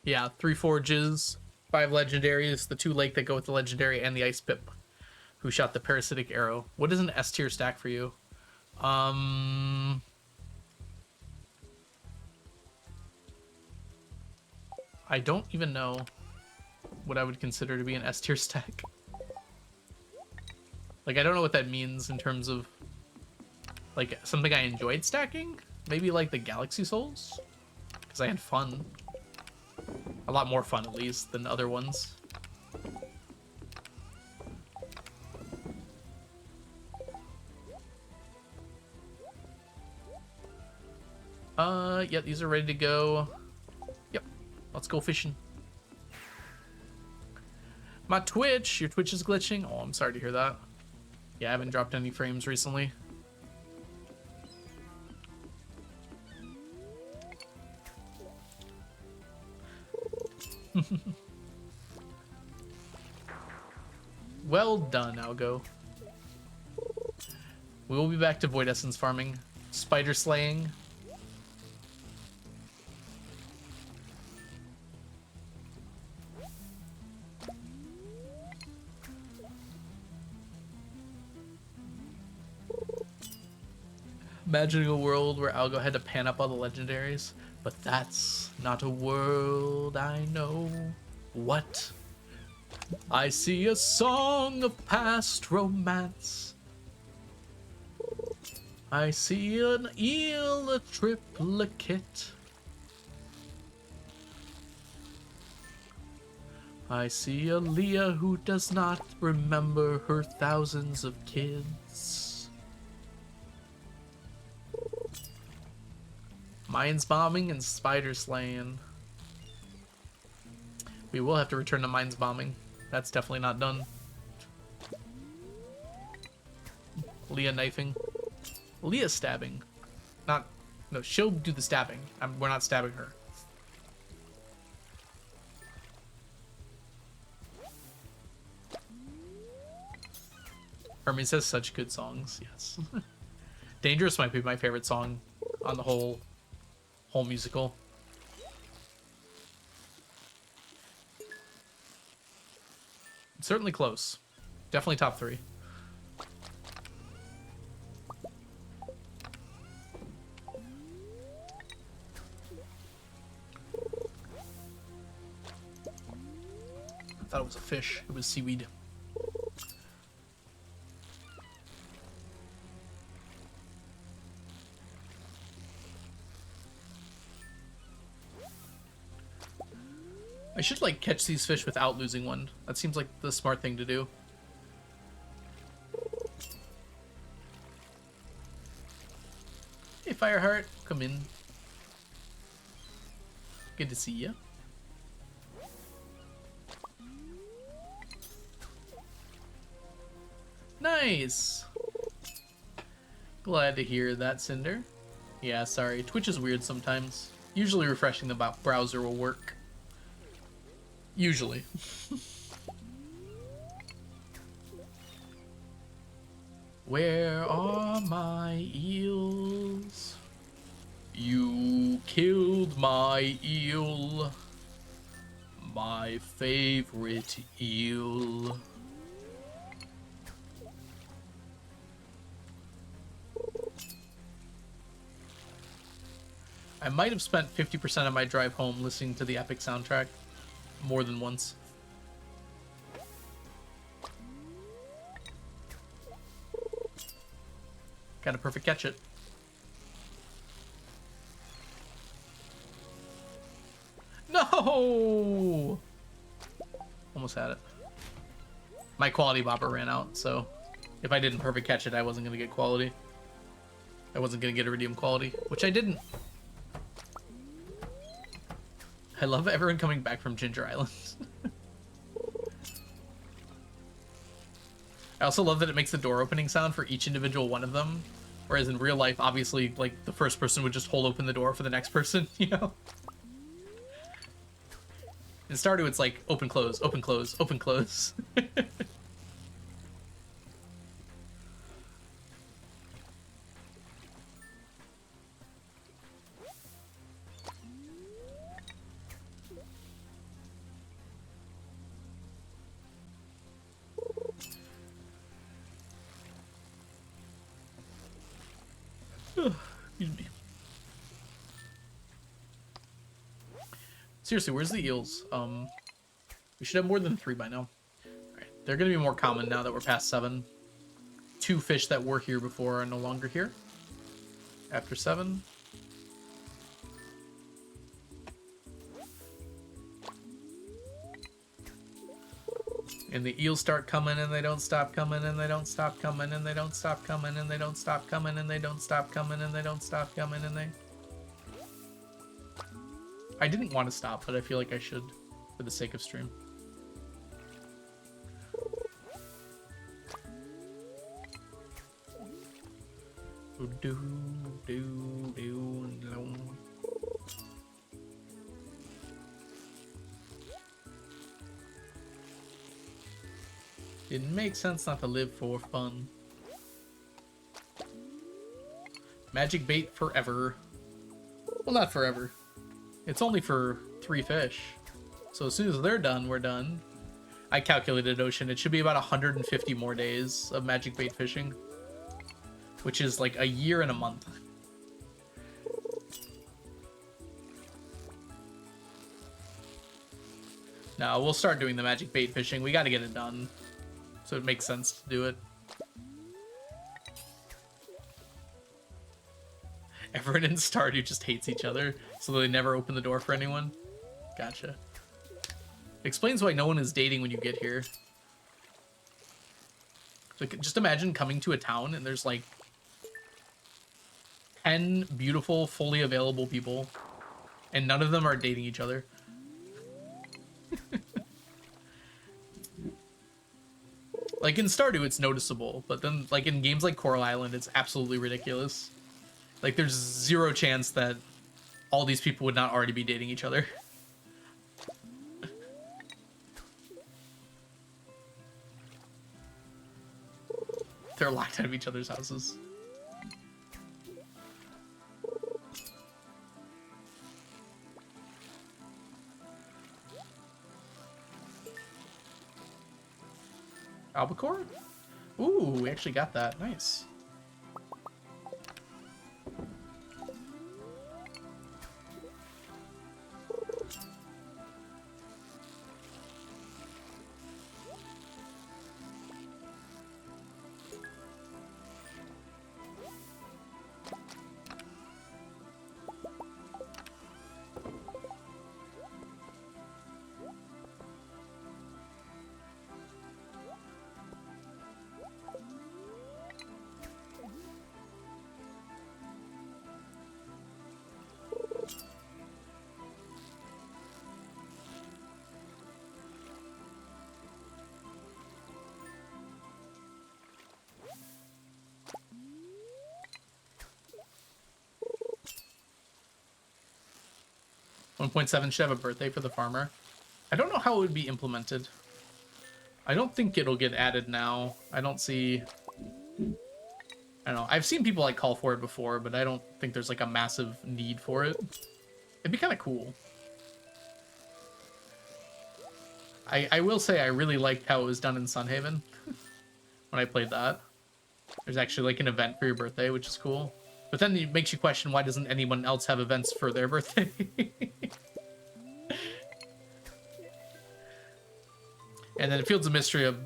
Yeah, 3 forges, 5 legendaries, the 2 lake that go with the legendary, and the ice pip, who shot the parasitic arrow. What is an S tier stack for you? I don't even know what I would consider to be an S tier stack. Like, I don't know what that means in terms of, like, something I enjoyed stacking? Maybe, like, the Galaxy Souls? Because I had fun. A lot more fun, at least, than other ones. Yeah, these are ready to go. Yep, let's go fishing. My Twitch, your Twitch is glitching. Oh, I'm sorry to hear that. Yeah, I haven't dropped any frames recently. Well done, Algo. We will be back to Void Essence farming. Spider slaying. Imagining a world where Algo had to pan up all the legendaries. But that's not a world I know. What? I see a song of past romance. I see an eel, a triplicate. I see a Leah who does not remember her thousands of kids. Mines bombing and spider slaying. We will have to return to mines bombing. That's definitely not done. Leah knifing. Leah stabbing. Not... No, she'll do the stabbing. We're not stabbing her. Hermes has such good songs, yes. Dangerous might be my favorite song on the whole musical. It's certainly close. Definitely top 3. I thought it was a fish. It was seaweed. I should, like, catch these fish without losing one. That seems like the smart thing to do. Hey, Fireheart. Come in. Good to see you. Nice! Glad to hear that, Cinder. Yeah, sorry. Twitch is weird sometimes. Usually refreshing the browser will work. Usually. Where are my eels? You killed my eel. My favorite eel. I might have spent 50% of my drive home listening to the epic soundtrack more than once. Got a perfect catch it. No! Almost had it. My quality bopper ran out, so if I didn't perfect catch it, I wasn't going to get quality. I wasn't going to get iridium quality, which I didn't. I love everyone coming back from Ginger Island. I also love that it makes the door opening sound for each individual one of them. Whereas in real life, obviously, like, the first person would just hold open the door for the next person, you know? In Stardew, it's like, open, close, open, close, open, close. Seriously, where's the eels? We should have more than 3 by now. Alright, they're gonna be more common now that we're past 7. 2 fish that were here before are no longer here. After 7. And the eels start coming and they don't stop coming and they don't stop coming and they don't stop coming and they don't stop coming and they don't stop coming and they don't stop coming and they... I didn't want to stop, but I feel like I should for the sake of stream. Didn't make sense not to live for fun. Magic bait forever. Well, not forever. It's only for 3 fish. So as soon as they're done, we're done. I calculated, Ocean. It should be about 150 more days of magic bait fishing. Which is like a year and a month. No, we'll start doing the magic bait fishing. We gotta get it done. So it makes sense to do it. Everyone in Stardew just hates each other, so they never open the door for anyone. Gotcha. Explains why no one is dating when you get here. Like, just imagine coming to a town and there's like 10 beautiful, fully available people, and none of them are dating each other. Like in Stardew, it's noticeable, but then like in games like Coral Island, it's absolutely ridiculous. Like there's 0 chance that all these people would not already be dating each other. They're locked out of each other's houses. Albacore? Ooh, we actually got that. Nice. .7 should have a birthday for the farmer. I don't know how it would be implemented. I don't think it'll get added now. I don't see... I don't know. I've seen people like call for it before, but I don't think there's like a massive need for it. It'd be kind of cool. I will say I really liked how it was done in Sunhaven when I played that. There's actually like an event for your birthday, which is cool. But then it makes you question, why doesn't anyone else have events for their birthday? And then Fields of Mystery of,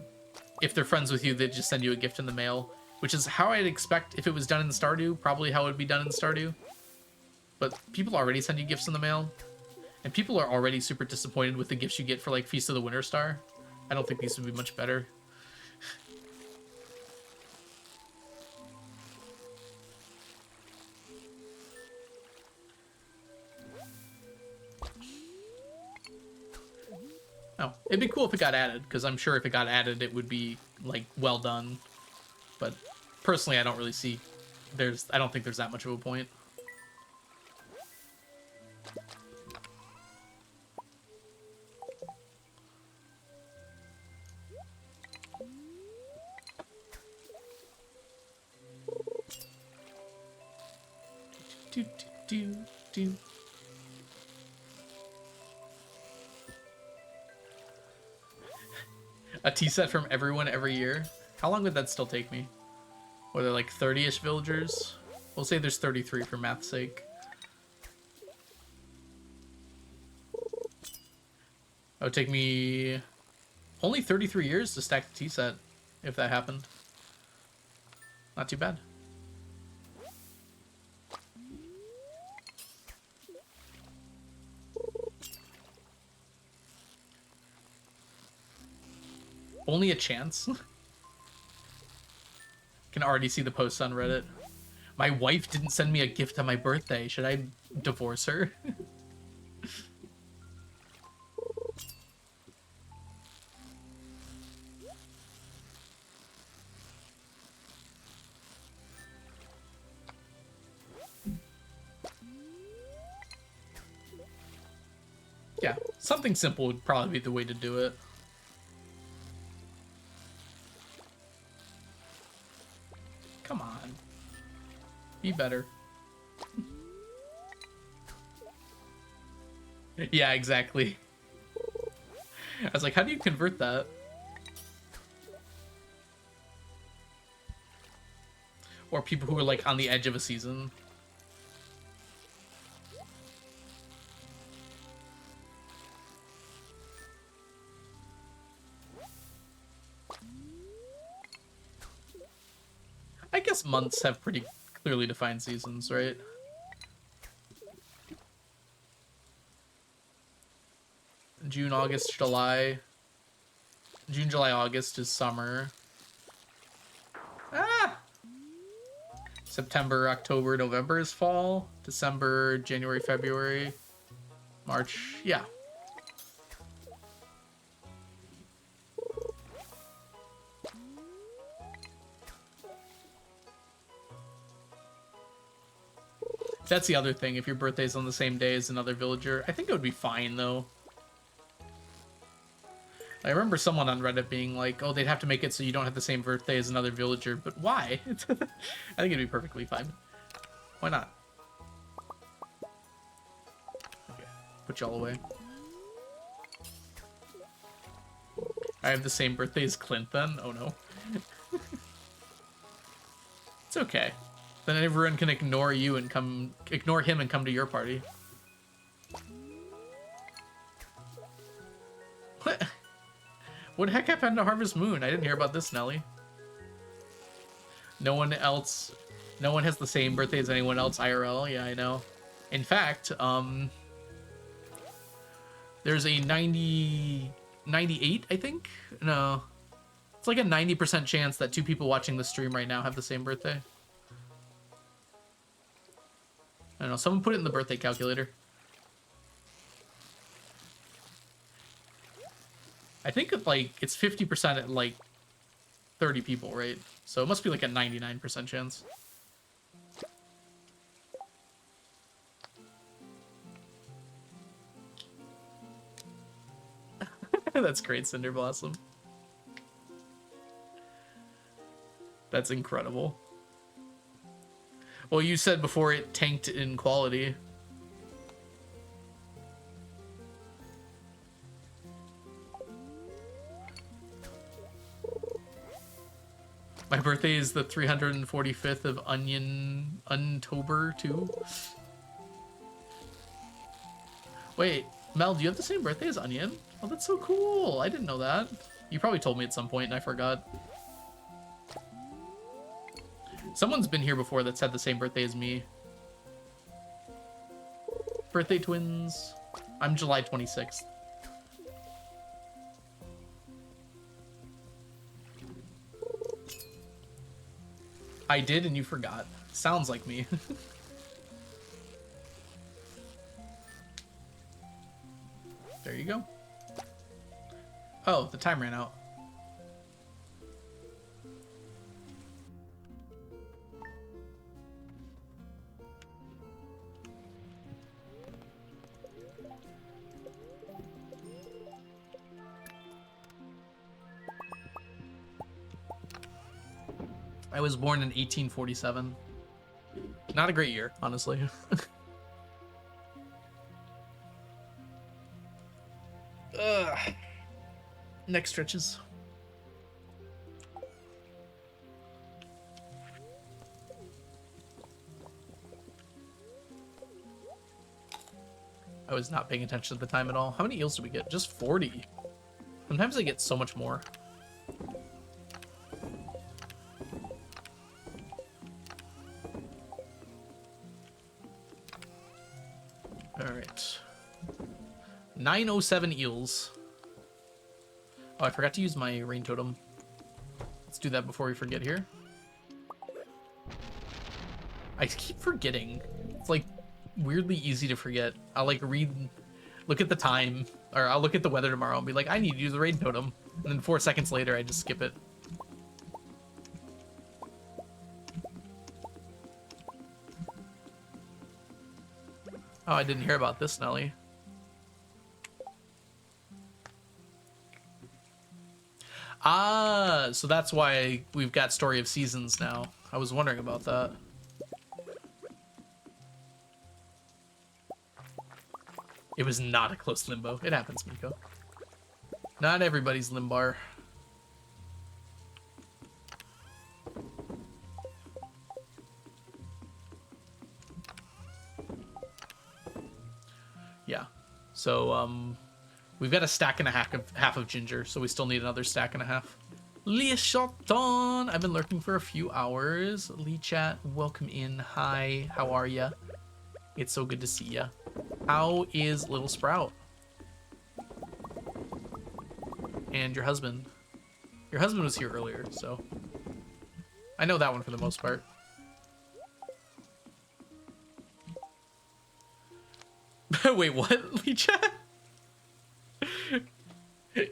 if they're friends with you, they just send you a gift in the mail, which is how I'd expect if it was done in Stardew, probably how it would be done in Stardew. But people already send you gifts in the mail, and people are already super disappointed with the gifts you get for like Feast of the Winter Star. I don't think these would be much better. Oh, it'd be cool if it got added, because I'm sure if it got added, it would be, like, well done. But personally, I don't really see... I don't think there's that much of a point. Do. A tea set from everyone every year. How long would that still take me? What are there, like 30-ish villagers? We'll say there's 33 for math's sake. It would take me only 33 years to stack the tea set, if that happened. Not too bad. Only a chance? Can already see the posts on Reddit. My wife didn't send me a gift on my birthday. Should I divorce her? Yeah, something simple would probably be the way to do it. Come on. Be better. Yeah, exactly. I was like, how do you convert that? Or people who are like on the edge of a season. I guess months have pretty clearly defined seasons, right? June, August, July. June, July, August is summer. Ah! September, October, November is fall. December, January, February, March. Yeah. That's the other thing. If your birthday's on the same day as another villager, I think it would be fine, though. I remember someone on Reddit being like, oh, they'd have to make it so you don't have the same birthday as another villager, but why? I think it'd be perfectly fine. Why not? Okay, put y'all away. I have the same birthday as Clint then? Oh no. It's okay. Then everyone can ignore you and ignore him and come to your party. What? What the heck happened to Harvest Moon? I didn't hear about this, Nelly. No one has the same birthday as anyone else IRL. Yeah, I know. In fact, there's a 98, I think? No. It's like a 90% chance that two people watching the stream right now have the same birthday. I don't know. Someone put it in the birthday calculator. I think like it's 50% at like 30 people, right? So it must be like a 99% chance. That's great, Cinder Blossom. That's incredible. Well, you said before it tanked in quality. My birthday is the 345th of Untober too. Wait, Mel, do you have the same birthday as Onion? Oh, that's so cool. I didn't know that. You probably told me at some point and I forgot. Someone's been here before that's had the same birthday as me. Birthday twins. I'm July 26th. I did and you forgot. Sounds like me. There you go. Oh, the time ran out. I was born in 1847. Not a great year, honestly. Ugh. Neck stretches. I was not paying attention at the time at all. How many eels do we get? Just 40. Sometimes I get so much more. Alright. 907 eels. Oh, I forgot to use my rain totem. Let's do that before we forget here. I keep forgetting. It's like weirdly easy to forget. I'll like look at the time, or I'll look at the weather tomorrow and be like, I need to use the rain totem. And then 4 seconds later, I just skip it. Oh, I didn't hear about this, Nelly. Ah, so that's why we've got Story of Seasons now. I was wondering about that. It was not a close limbo. It happens, Miko. Not everybody's limbar. Yeah. So, we've got a stack and a half of ginger, so we still need another stack and a half. Lee Shelton! I've been lurking for a few hours. Lee Chat, welcome in. Hi, how are ya? It's so good to see ya. How is Little Sprout? And your husband? Your husband was here earlier, so I know that one for the most part. Wait, what, Lee Chat?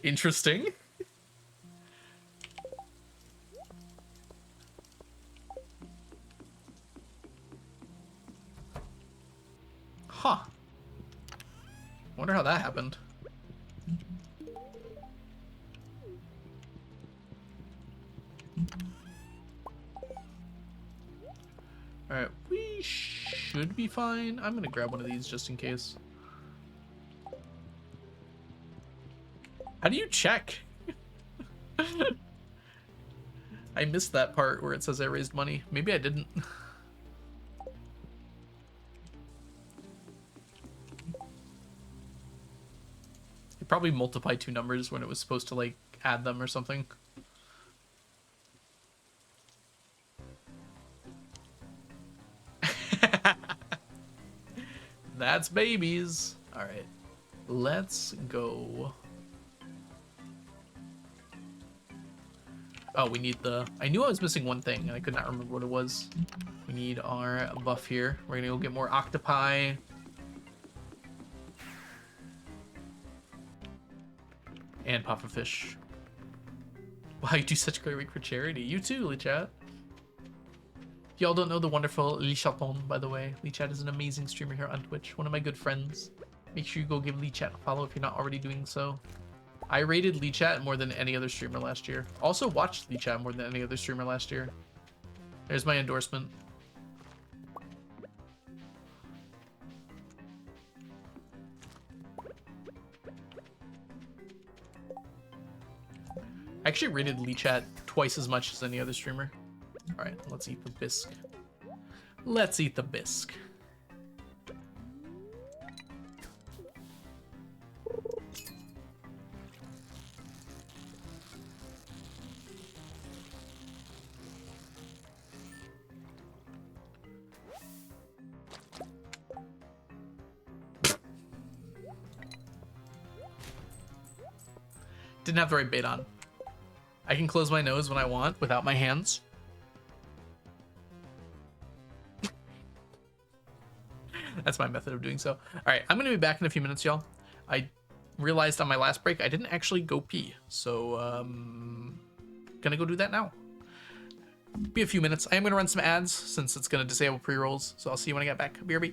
Interesting. Huh. Wonder how that happened. Alright, we should be fine. I'm gonna grab one of these just in case. How do you check? I missed that part where it says I raised money. Maybe I didn't. It probably multiplied two numbers when it was supposed to like add them or something. That's babies. All right, let's go. Oh, we need the... I knew I was missing one thing, and I could not remember what it was. We need our buff here. We're gonna go get more octopi. And pufferfish. Wow, you do such great work for charity. You too, Lichat. If y'all don't know the wonderful Lichaton, by the way, Lichat is an amazing streamer here on Twitch. One of my good friends. Make sure you go give Lichat a follow if you're not already doing so. I rated Lichat more than any other streamer last year. Also watched Lichat more than any other streamer last year. There's my endorsement. I actually rated Lichat twice as much as any other streamer. Alright, let's eat the bisque. Let's eat the bisque. Didn't have the right bait on. I can close my nose when I want without my hands. That's my method of doing so. All right, I'm going to be back in a few minutes, y'all. I realized on my last break I didn't actually go pee. So, gonna go do that now. Be a few minutes. I am going to run some ads since it's going to disable pre-rolls. So I'll see you when I get back. BRB.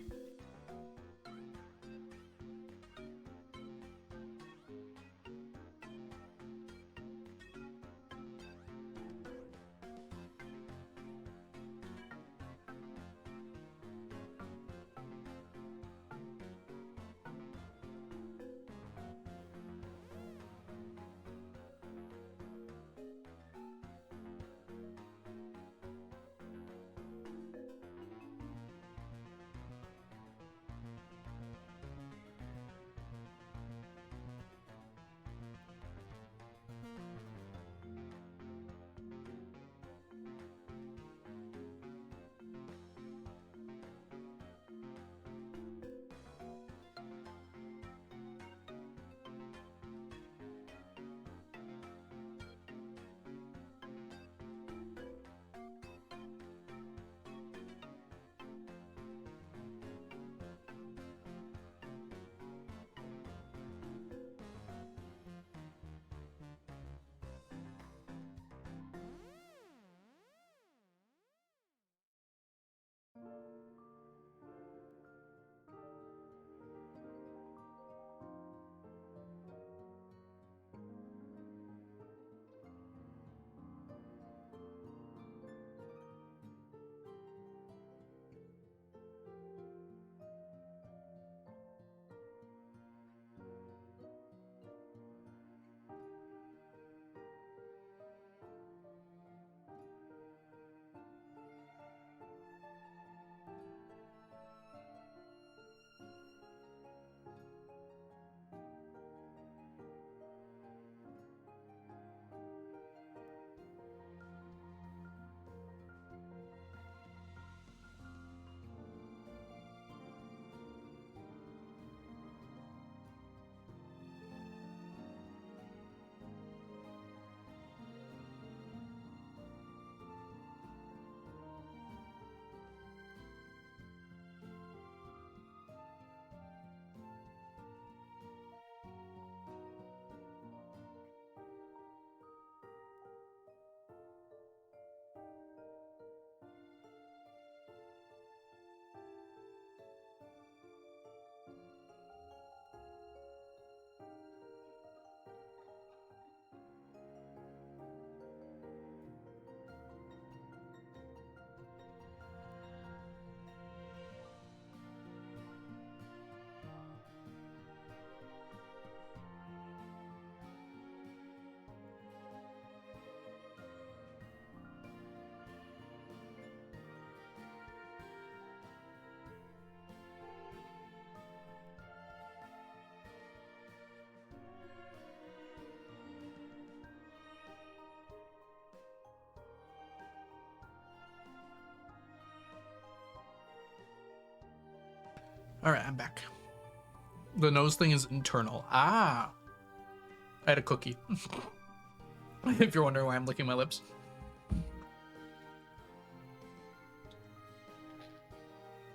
All right, I'm back. The nose thing is internal. Ah, I had a cookie. If you're wondering why I'm licking my lips.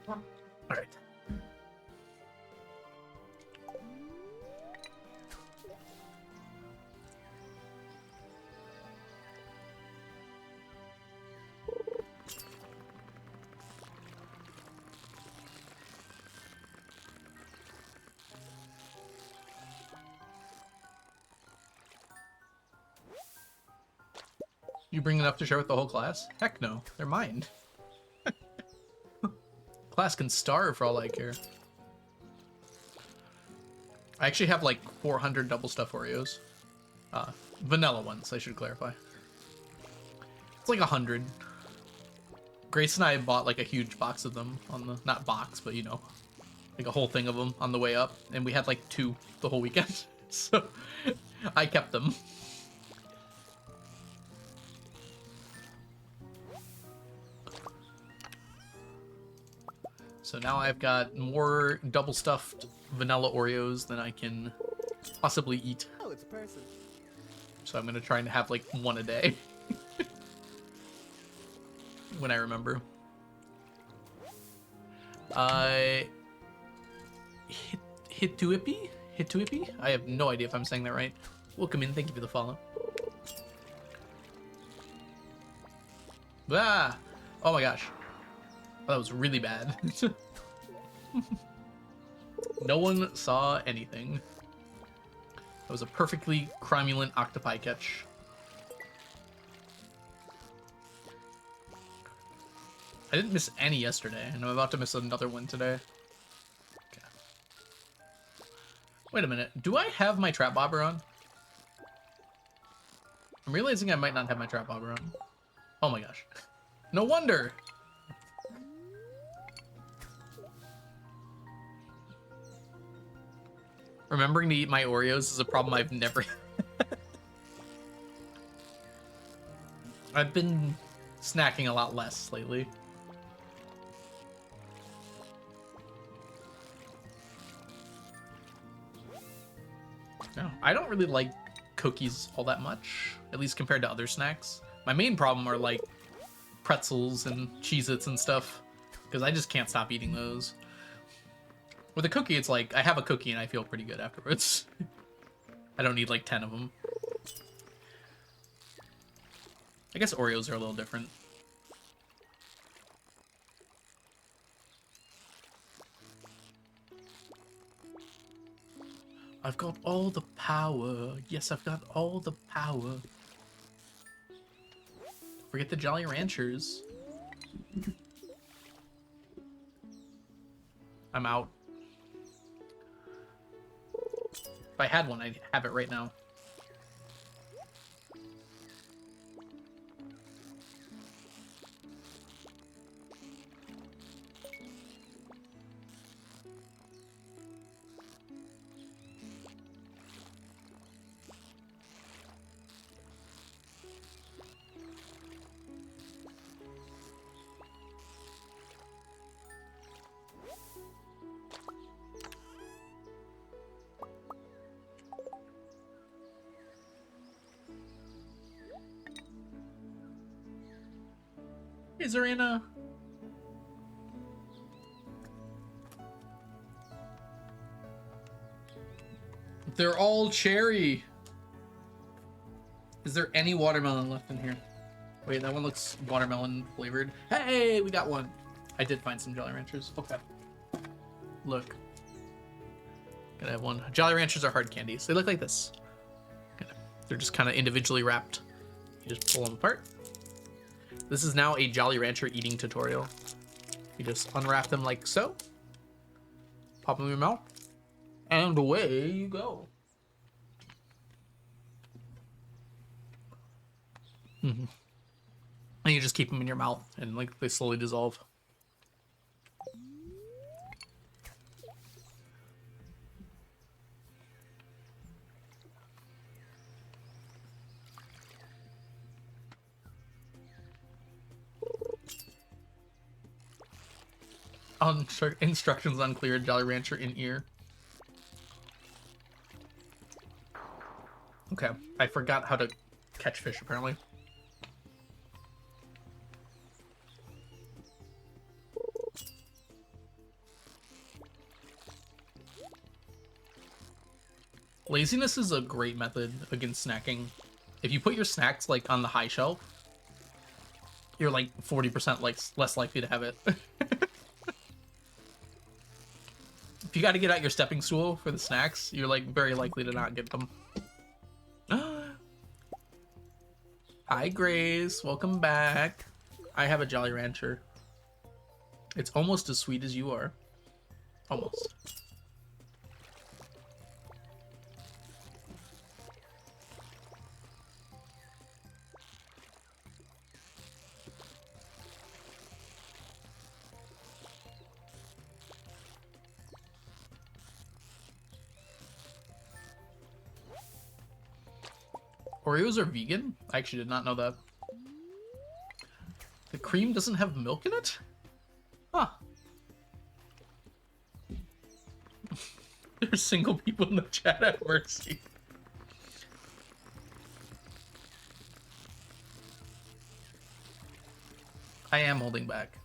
All right. You bring enough to share with the whole class? Heck no, they're mine. Class can starve for all I care. I actually have like 400 double stuffed Oreos. Vanilla ones, I should clarify. It's like 100. Grace and I bought like a huge box of them on the, not box, but you know, like a whole thing of them on the way up. And we had like 2 the whole weekend. So I kept them. So now I've got more double stuffed vanilla Oreos than I can possibly eat. Oh, it's a person. So I'm gonna try and have like 1 a day. When I remember. Hituipi? Hituipi? I have no idea if I'm saying that right. Welcome in, thank you for the follow. Ah! Oh my gosh. Oh, that was really bad. No one saw anything. That was a perfectly cromulent octopi catch. I didn't miss any yesterday, and I'm about to miss another one today. Okay. Wait a minute. Do I have my trap bobber on? I'm realizing I might not have my trap bobber on. Oh my gosh. No wonder! Remembering to eat my Oreos is a problem I've never had. I've been snacking a lot less lately. No, I don't really like cookies all that much, at least compared to other snacks. My main problem are like pretzels and Cheez-Its and stuff, because I just can't stop eating those. With a cookie, it's like, I have a cookie and I feel pretty good afterwards. I don't need like 10 of them. I guess Oreos are a little different. I've got all the power. Yes, I've got all the power. Forget the Jolly Ranchers. I'm out. If I had one, I'd have it right now. Hey, Zarina. They're all cherry. Is there any watermelon left in here? Wait, that one looks watermelon flavored. Hey, we got one. I did find some Jolly Ranchers. Okay. Look. Gotta have one. Jolly Ranchers are hard candies. They look like this. They're just kind of individually wrapped. You just pull them apart. This is now a Jolly Rancher eating tutorial. You just unwrap them like so. Pop them in your mouth. And away you go. Mm-hmm. And you just keep them in your mouth and like they slowly dissolve. Instructions unclear. Jolly Rancher in ear. Okay, I forgot how to catch fish, apparently. Laziness is a great method against snacking. If you put your snacks, like, on the high shelf, you're, like, 40% like less likely to have it. If you gotta get out your stepping stool for the snacks, you're, like, very likely to not get them. Hi, Grace. Welcome back. I have a Jolly Rancher. It's almost as sweet as you are. Almost. Oreos are vegan? I actually did not know that. The cream doesn't have milk in it? Huh. There's single people in the chat at mercy. I am holding back.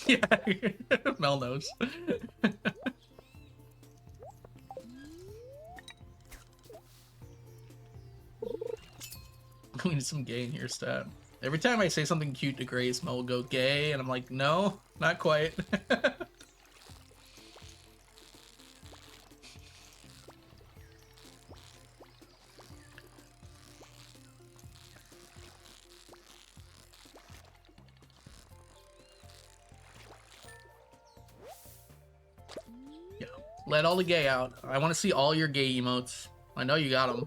Yeah, Mel knows. We need some gay in here, stat. Every time I say something cute to Grace, Mel will go gay, and I'm like, no, not quite. Yeah, let all the gay out. I want to see all your gay emotes. I know you got them.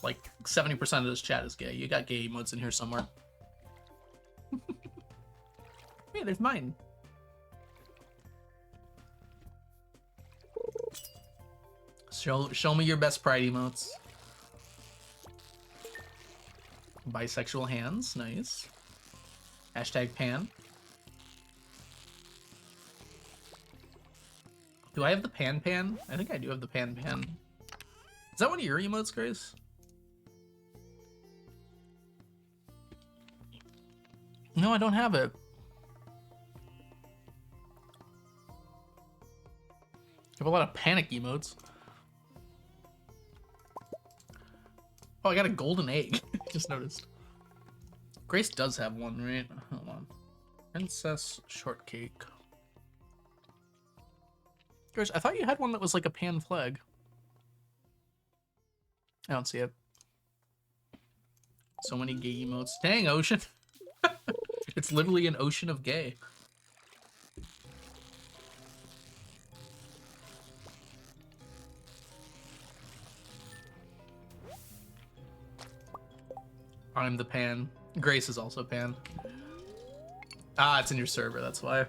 Like 70% of this chat is gay. You got gay emotes in here somewhere. Hey, there's mine. Show me your best pride emotes. Bisexual hands, nice. Hashtag pan. Do I have the pan pan? I think I do have the pan pan. Is that one of your emotes, Grace? No, I don't have it. I have a lot of panic emotes. Oh, I got a golden egg. I just noticed. Grace does have one, right? Hold on. Princess Shortcake. Grace, I thought you had one that was like a pan flag. I don't see it. So many gay emotes. Dang, Ocean. It's literally an ocean of gay. I'm the pan. Grace is also pan. Ah, it's in your server, that's why.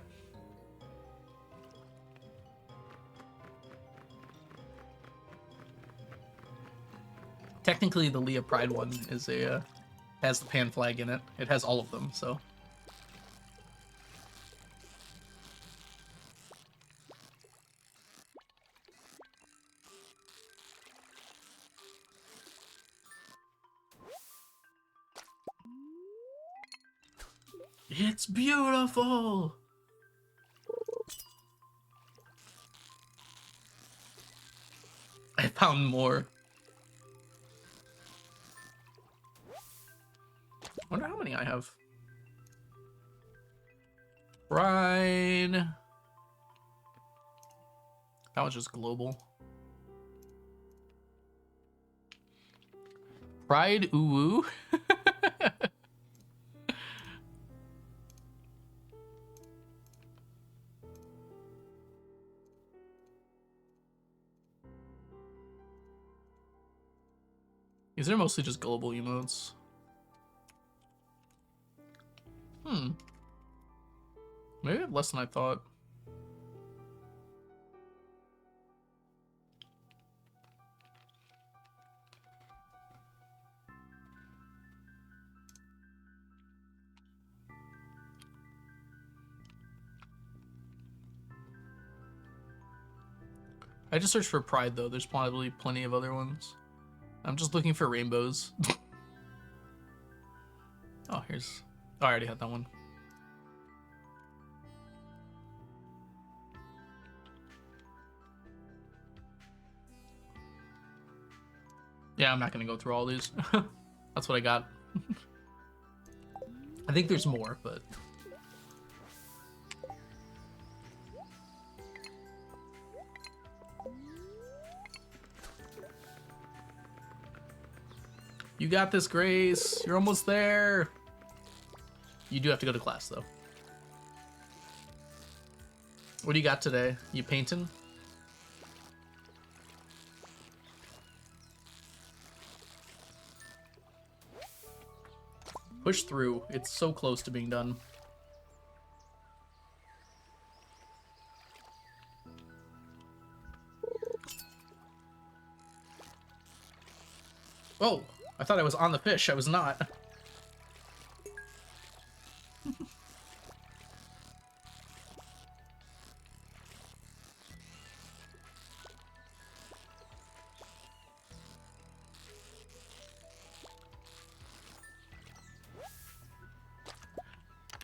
Technically, the Leah Pride one is a has the pan flag in it. It has all of them, so. It's beautiful! I found more. Wonder how many I have. Pride. That was just global. Pride Uwu. These are mostly just global emotes. Maybe I have less than I thought. I just searched for pride though. There's probably plenty of other ones. I'm just looking for rainbows. Oh, here's... Oh, I already had that one. Yeah, I'm not gonna go through all these. That's what I got. I think there's more, but... You got this, Grace. You're almost there. You do have to go to class, though. What do you got today? You painting? Push through. It's so close to being done. Oh, I thought I was on the fish. I was not.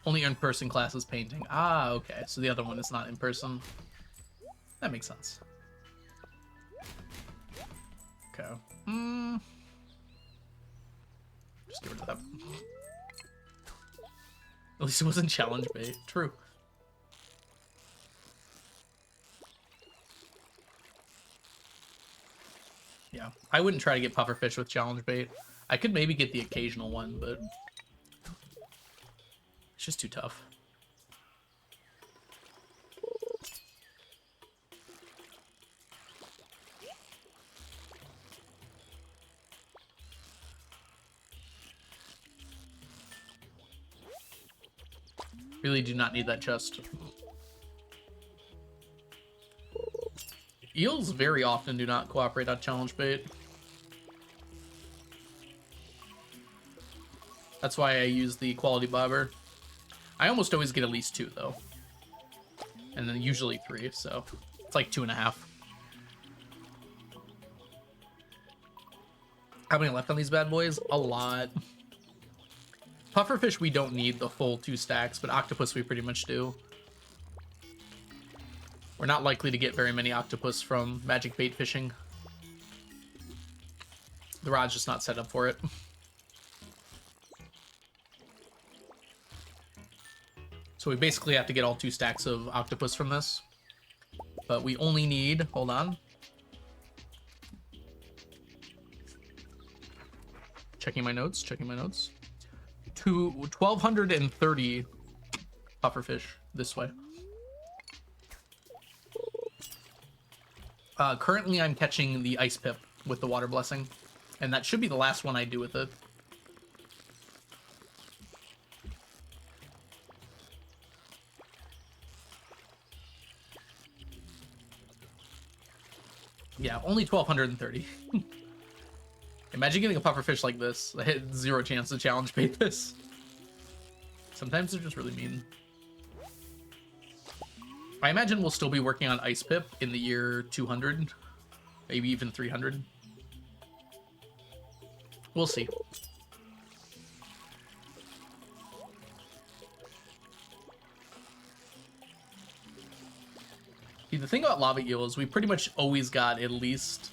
Only in-person classes painting. Ah, okay. So the other one is not in person. That makes sense. Okay. Just get rid of that. At least it wasn't challenge bait. True. Yeah, I wouldn't try to get pufferfish with challenge bait. I could maybe get the occasional one, but it's just too tough. Really do not need that chest. Eels very often do not cooperate on challenge bait. That's why I use the quality bobber. I almost always get at least 2 though. And then usually 3, so it's like 2.5. How many left on these bad boys? A lot. Pufferfish we don't need the full 2 stacks, but octopus we pretty much do. We're not likely to get very many octopus from magic bait fishing. The rod's just not set up for it. So we basically have to get all 2 stacks of octopus from this. But we only need, hold on. Checking my notes. 1,230 pufferfish this way. Currently I'm catching the ice pip with the water blessing, and that should be the last one I do with it. Yeah, only 1,230. Imagine getting a pufferfish like this. I had 0 chance to challenge bait this. Sometimes they're just really mean. I imagine we'll still be working on Ice Pip in the year 200, maybe even 300. We'll see. See, the thing about lava eel is we pretty much always got at least...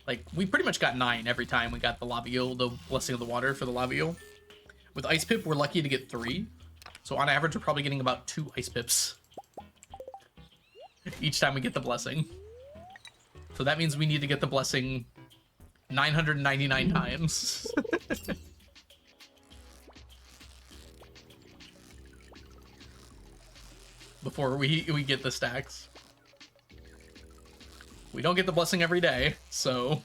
Like, we pretty much got 9 every time we got the lava eel, the blessing of the water for the lava eel. With Ice Pip, we're lucky to get 3. So on average, we're probably getting about 2 Ice Pips each time we get the blessing. So that means we need to get the blessing 999 times. Before we get the stacks. We don't get the blessing every day, so...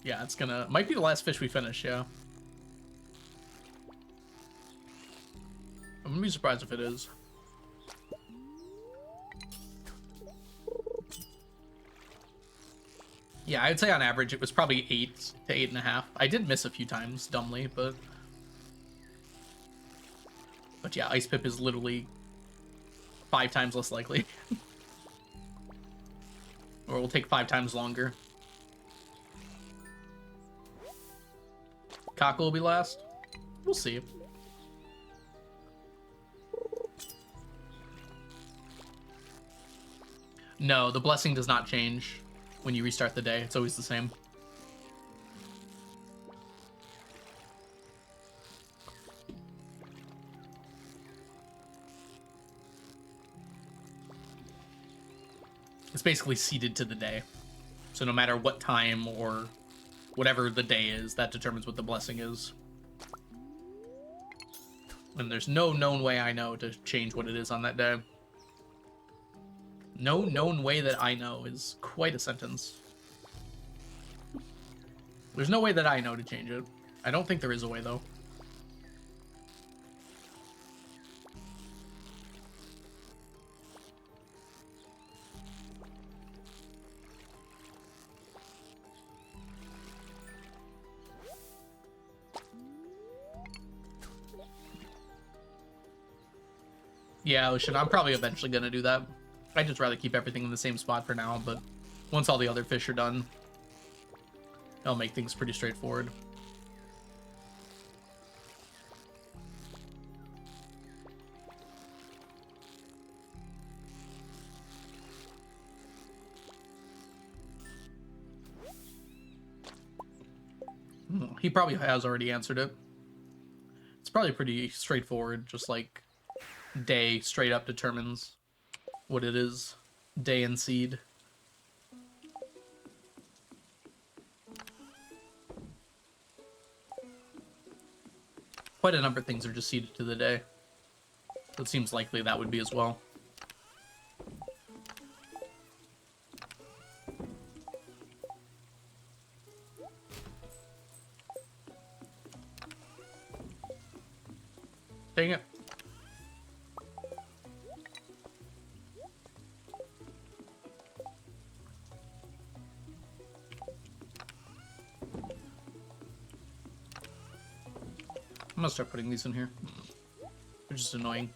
Yeah, it's gonna... Might be the last fish we finish, yeah. I'm gonna be surprised if it is. Yeah, I'd say on average it was probably 8 to 8.5. I did miss a few times, dumbly, but... But yeah, Ice Pip is literally 5 times less likely. Or it will take 5 times longer. Cockle will be last? We'll see. No, the blessing does not change when you restart the day. It's always the same. It's basically seeded to the day. So no matter what time or whatever the day is, that determines what the blessing is. And there's no known way I know to change what it is on that day. No known way that I know is quite a sentence. There's no way that I know to change it. I don't think there is a way, though. Yeah, Ocean, I'm probably eventually going to do that. I'd just rather keep everything in the same spot for now, but once all the other fish are done, it'll make things pretty straightforward. He probably has already answered it. It's probably pretty straightforward, just like day straight up determines what it is. Day and seed. Quite a number of things are just seeded to the day. So it seems likely that would be as well. Dang it. I'm gonna start putting these in here. They're just annoying.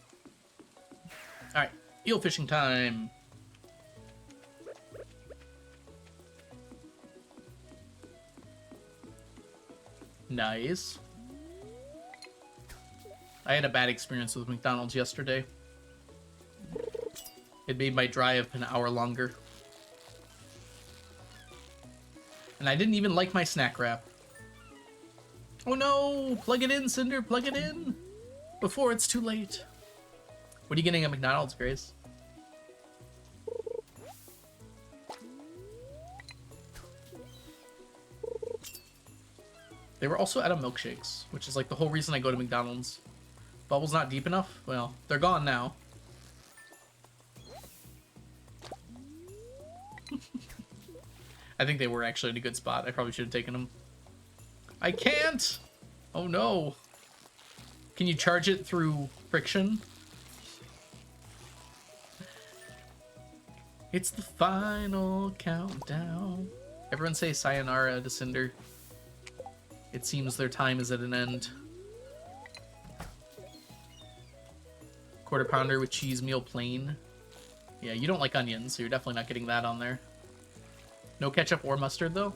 Alright, eel fishing time. Nice. I had a bad experience with McDonald's yesterday. It made my drive an hour longer. And I didn't even like my snack wrap. Oh no! Plug it in, Cinder, plug it in! Before it's too late. What are you getting at McDonald's, Grace? They were also out of milkshakes, which is like the whole reason I go to McDonald's. Bubble's not deep enough? Well, they're gone now. I think they were actually in a good spot. I probably should have taken them. I can't! Oh no. Can you charge it through friction? It's the final countdown. Everyone say sayonara to Cinder. It seems their time is at an end. Quarter pounder with cheese meal plain. Yeah, you don't like onions, so you're definitely not getting that on there. No ketchup or mustard, though?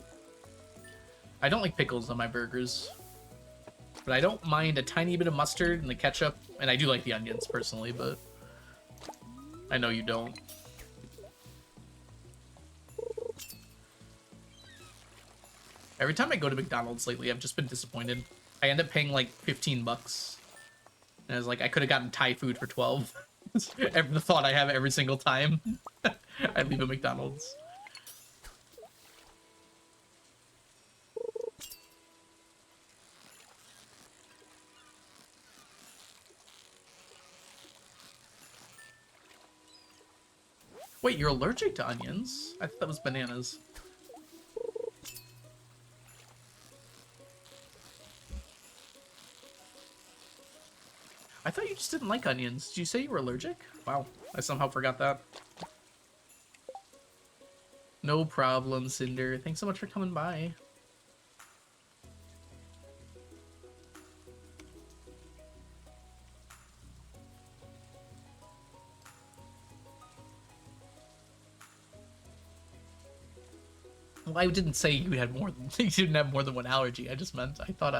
I don't like pickles on my burgers. But I don't mind a tiny bit of mustard and the ketchup. And I do like the onions, personally, but I know you don't. Every time I go to McDonald's lately, I've just been disappointed. I end up paying like 15 bucks. And I was like, I could have gotten Thai food for 12. The thought I have every single time I leave a McDonald's. Wait, you're allergic to onions? I thought that was bananas. I thought you just didn't like onions. Did you say you were allergic? Wow, I somehow forgot that. No problem, Cinder. Thanks so much for coming by. Well, I didn't say you had more than you didn't have more than one allergy. I just meant I thought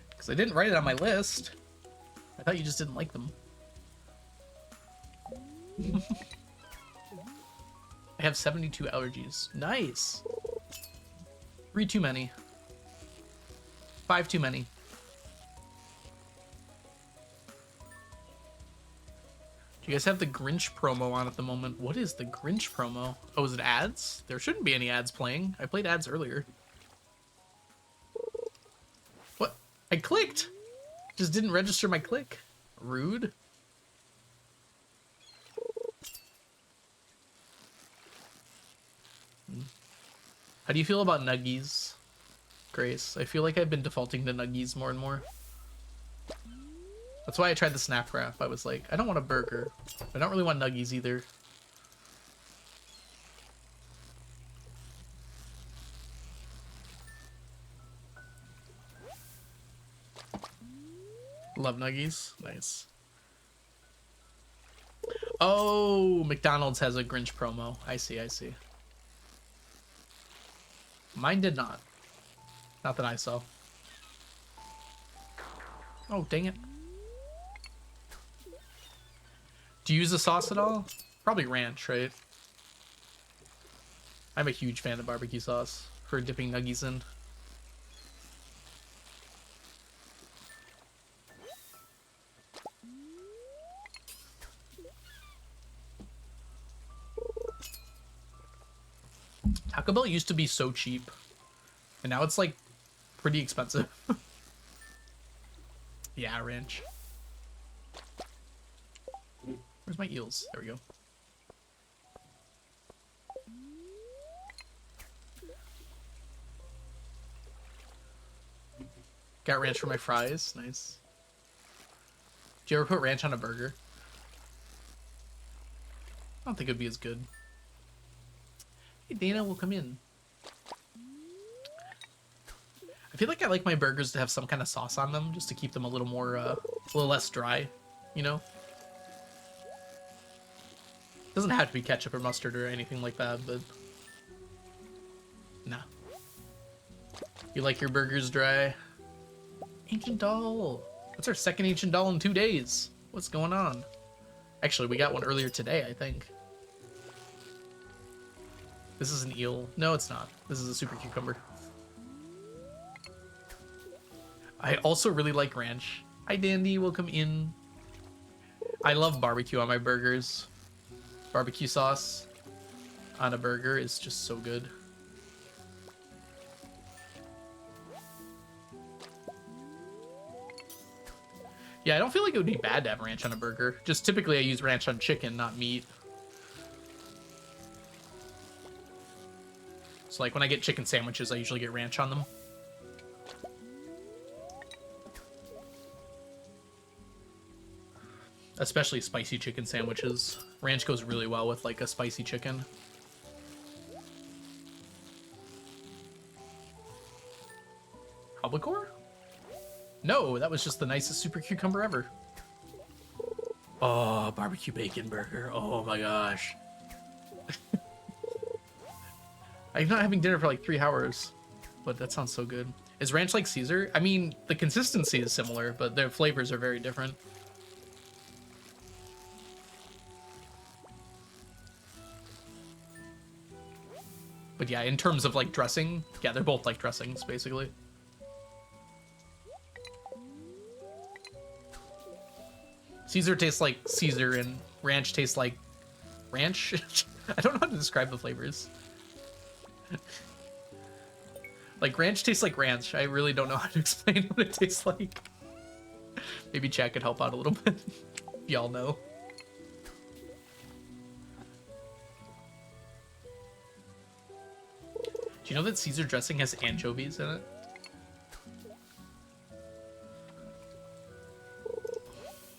because I didn't write it on my list. I thought you just didn't like them. I have 72 allergies. Nice. 3 too many. 5 too many. Do you guys have the Grinch promo on at the moment? What is the Grinch promo? Oh, is it ads? There shouldn't be any ads playing. I played ads earlier. What? I clicked! Just didn't register my click. Rude. How do you feel about nuggies, Grace? I feel like I've been defaulting to nuggies more and more. That's why I tried the snap wrap. I was like, I don't want a burger. I don't really want nuggies either. Love nuggies. Nice. Oh, McDonald's has a Grinch promo. I see, I see. Mine did not. Not that I saw. Oh, dang it. Do you use the sauce at all? Probably ranch, right? I'm a huge fan of barbecue sauce for dipping nuggies in. Taco Bell used to be so cheap, and now it's like pretty expensive. Yeah, ranch. Where's my eels? There we go. Got ranch for my fries. Nice. Do you ever put ranch on a burger? I don't think it'd be as good. Hey, Dana will come in. I feel like I like my burgers to have some kind of sauce on them, just to keep them a little more, a little less dry, you know? Doesn't have to be ketchup or mustard or anything like that, but... Nah. You like your burgers dry? Ancient doll! That's our second ancient doll in 2 days. What's going on? Actually, we got one earlier today, I think. This is an eel. No, it's not. This is a super cucumber. I also really like ranch. Hi, Dandy. Welcome in. I love barbecue on my burgers. Barbecue sauce on a burger is just so good. Yeah, I don't feel like it would be bad to have ranch on a burger. Just typically I use ranch on chicken, not meat. So like when I get chicken sandwiches, I usually get ranch on them. Especially spicy chicken sandwiches. Ranch goes really well with like a spicy chicken. Publicore? No, that was just the nicest super cucumber ever. Oh, barbecue bacon burger. Oh my gosh. I'm not having dinner for like 3 hours, but that sounds so good. Is ranch like Caesar? I mean, the consistency is similar, but their flavors are very different. But yeah, in terms of like dressing, yeah, they're both like dressings, basically. Caesar tastes like Caesar and ranch tastes like ranch. I don't know how to describe the flavors. Like ranch tastes like ranch. I really don't know how to explain what it tastes like. Maybe chat could help out a little bit. Y'all know. Do you know that Caesar dressing has anchovies in it?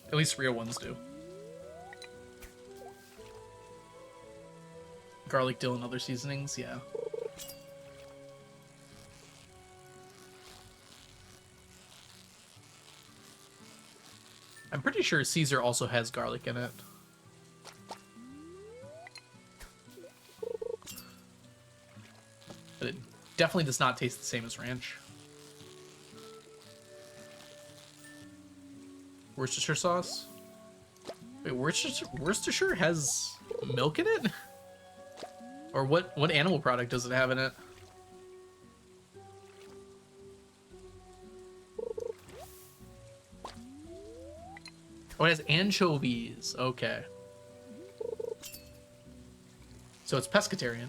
At least real ones do. Garlic, dill, and other seasonings, yeah. I'm pretty sure Caesar also has garlic in it. definitely does not taste the same as ranch. Worcestershire sauce? Wait, Worcestershire has milk in it? Or what animal product does it have in it? Oh, it has anchovies. Okay. So it's pescatarian.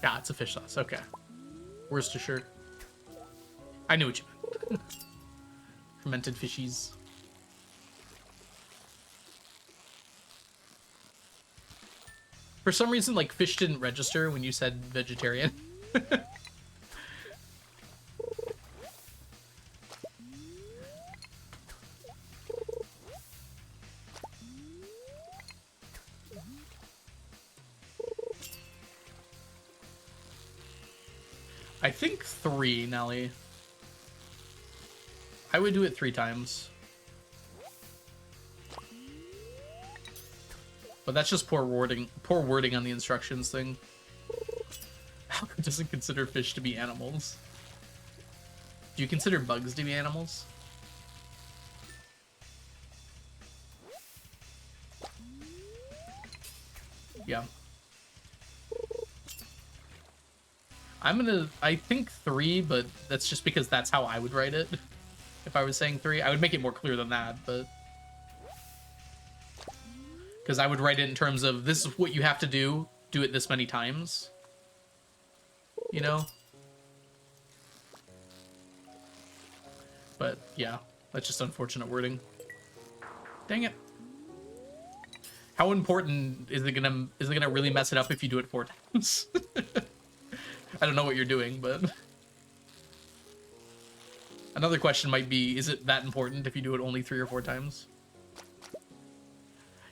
Yeah, it's a fish sauce. Okay. Worcestershire. I knew what you meant. Fermented fishies. For some reason, like, fish didn't register when you said vegetarian. I think 3, Nelly. I would do it 3 times. But that's just poor wording on the instructions thing. Alco doesn't consider fish to be animals. Do you consider bugs to be animals? Yeah. I think 3, but that's just because that's how I would write it. If I was saying 3, I would make it more clear than that, but... Because I would write it in terms of, this is what you have to do it this many times. You know? But, yeah, that's just unfortunate wording. Dang it. How important is it gonna really mess it up if you do it 4 times? I don't know what you're doing, but... Another question might be, is it that important if you do it only 3 or 4 times?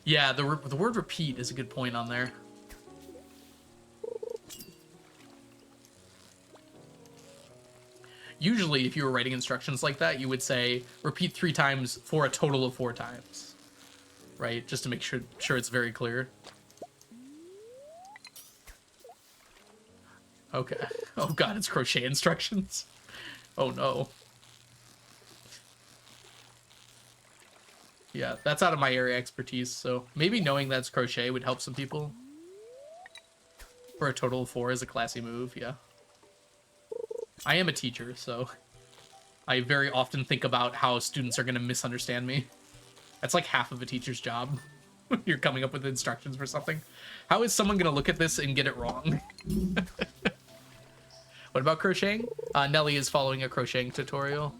Yeah, the word repeat is a good point on there. Usually, if you were writing instructions like that, you would say, repeat 3 times for a total of 4 times. Right? Just to make sure it's very clear. Okay. Oh god, it's crochet instructions. Oh no. Yeah, that's out of my area expertise, so maybe knowing that's crochet would help some people. For a total of 4 is a classy move, yeah. I am a teacher, so I very often think about how students are going to misunderstand me. That's like half of a teacher's job. You're coming up with instructions for something. How is someone going to look at this and get it wrong? What about crocheting? Nelly is following a crocheting tutorial.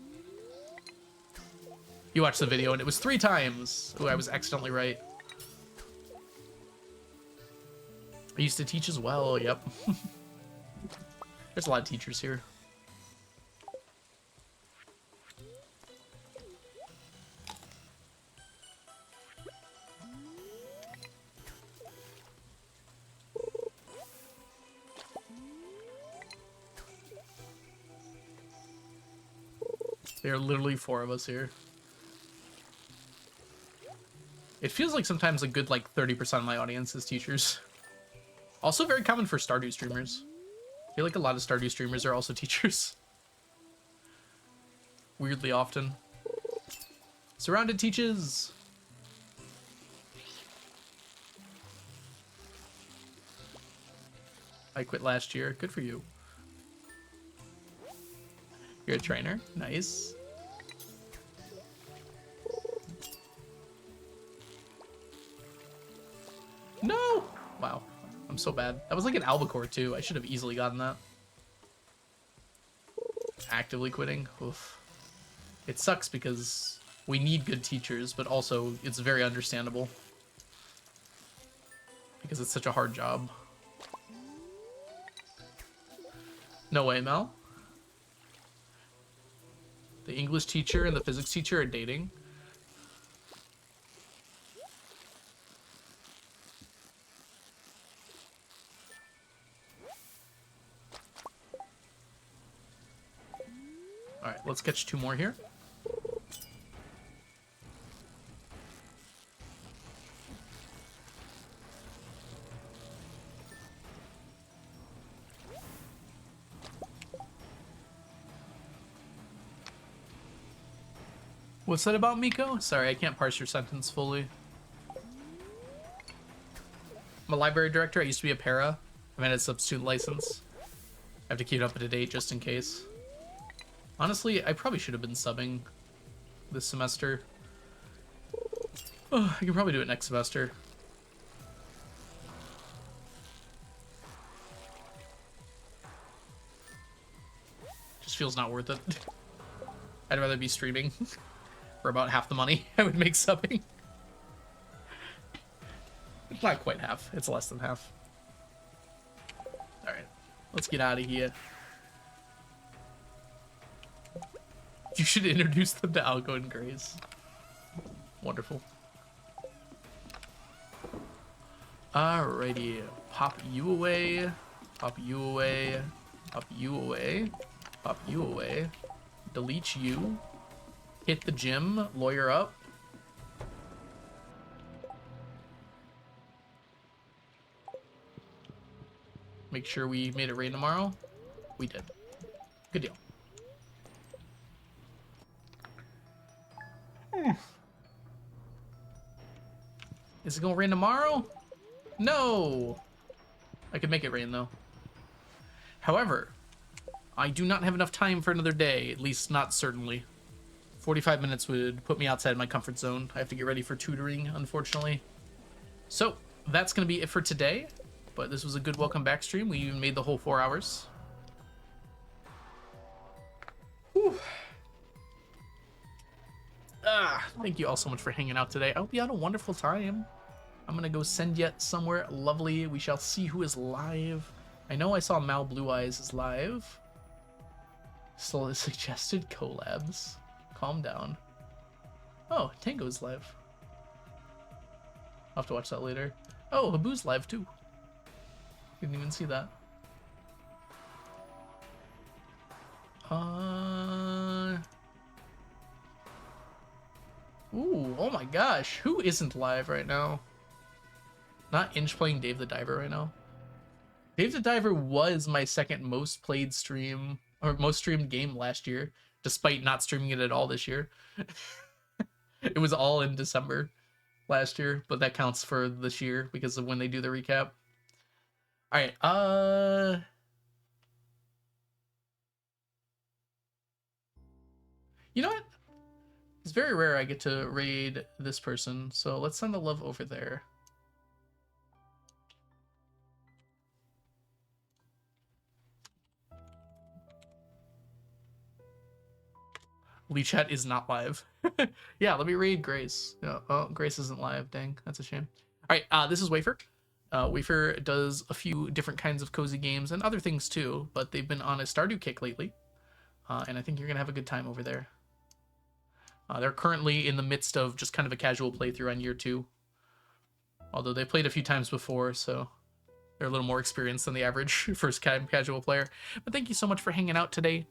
You watched the video and it was 3 times. Ooh, I was accidentally right. I used to teach as well, yep. There's a lot of teachers here. There are literally 4 of us here. It feels like sometimes a good, like, 30% of my audience is teachers. Also very common for Stardew streamers. I feel like a lot of Stardew streamers are also teachers. Weirdly often. Surrounded teaches! I quit last year. Good for you. You're a trainer. Nice. No! Wow. I'm so bad. That was like an albacore too. I should have easily gotten that. Actively quitting. Oof. It sucks because we need good teachers, but also it's very understandable. Because it's such a hard job. No way, Mel. The English teacher and the physics teacher are dating. Alright, let's catch 2 more here. What's that about, Miko? Sorry, I can't parse your sentence fully. I'm a library director. I used to be a para. I've had a substitute license. I have to keep it up to date just in case. Honestly, I probably should have been subbing this semester. Oh, I can probably do it next semester. Just feels not worth it. I'd rather be streaming for about half the money I would make subbing. It's not quite half. It's less than half. Alright. Let's get out of here. You should introduce them to Alco and Grace. Wonderful. Alrighty. Pop you away. Pop you away. Pop you away. Pop you away. Delete you. Hit the gym. Lawyer up. Make sure we made it rain tomorrow. We did. Good deal. Is it gonna rain tomorrow? No! I could make it rain though. However, I do not have enough time for another day, at least not certainly. 45 minutes would put me outside my comfort zone. I have to get ready for tutoring, unfortunately. So, that's gonna be it for today. But this was a good welcome back stream. We even made the whole 4 hours. Whew. Thank you all so much for hanging out today. I hope you had a wonderful time. I'm gonna go send you somewhere lovely. We shall see who is live. I know I saw Mal Blue Eyes is live. So suggested collabs. Calm down. Oh, Tango's live. I'll have to watch that later. Oh, Habu's live too. Didn't even see that. Ooh, oh my gosh. Who isn't live right now? Not Inch playing Dave the Diver right now. Dave the Diver was my second most played stream, or most streamed game last year, despite not streaming it at all this year. It was all in December last year, but that counts for this year because of when they do the recap. All right, you know what? It's very rare I get to raid this person, so let's send the love over there. Lee Chat is not live. Yeah, let me raid Grace. No, oh, Grace isn't live. Dang, that's a shame. All right, this is Wafer. Wafer does a few different kinds of cozy games and other things too, but they've been on a Stardew kick lately, and I think you're gonna have a good time over there. They're currently in the midst of just kind of a casual playthrough on year 2, although they played a few times before, so they're a little more experienced than the average first time casual player. But thank you so much for hanging out today.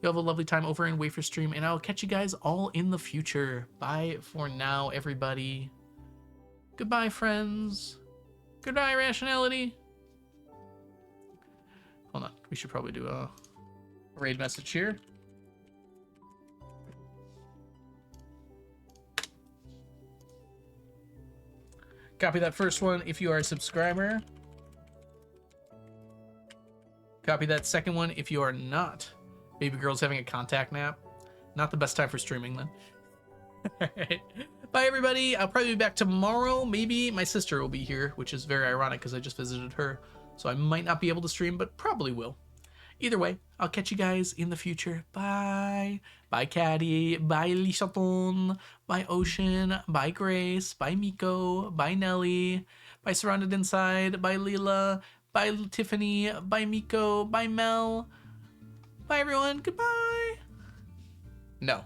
You have a lovely time over in Wafer Stream, and I'll catch you guys all in the future. Bye for now, everybody. Goodbye, friends. Goodbye, Rationality. Hold on, we should probably do a raid message here. Copy that first one if you are a subscriber. Copy that second one if you are not. Baby girl's having a contact nap. Not the best time for streaming then. Alright. Bye everybody. I'll probably be back tomorrow. Maybe my sister will be here, which is very ironic because I just visited her. So I might not be able to stream, but probably will. Either way, I'll catch you guys in the future. Bye. Bye, Caddy. Bye, Lishaton. Bye, Ocean. Bye, Grace. Bye, Miko. Bye, Nelly. Bye, Surrounded Inside. Bye, Leela. Bye, Tiffany. Bye, Miko. Bye, Mel. Bye, everyone. Goodbye. No.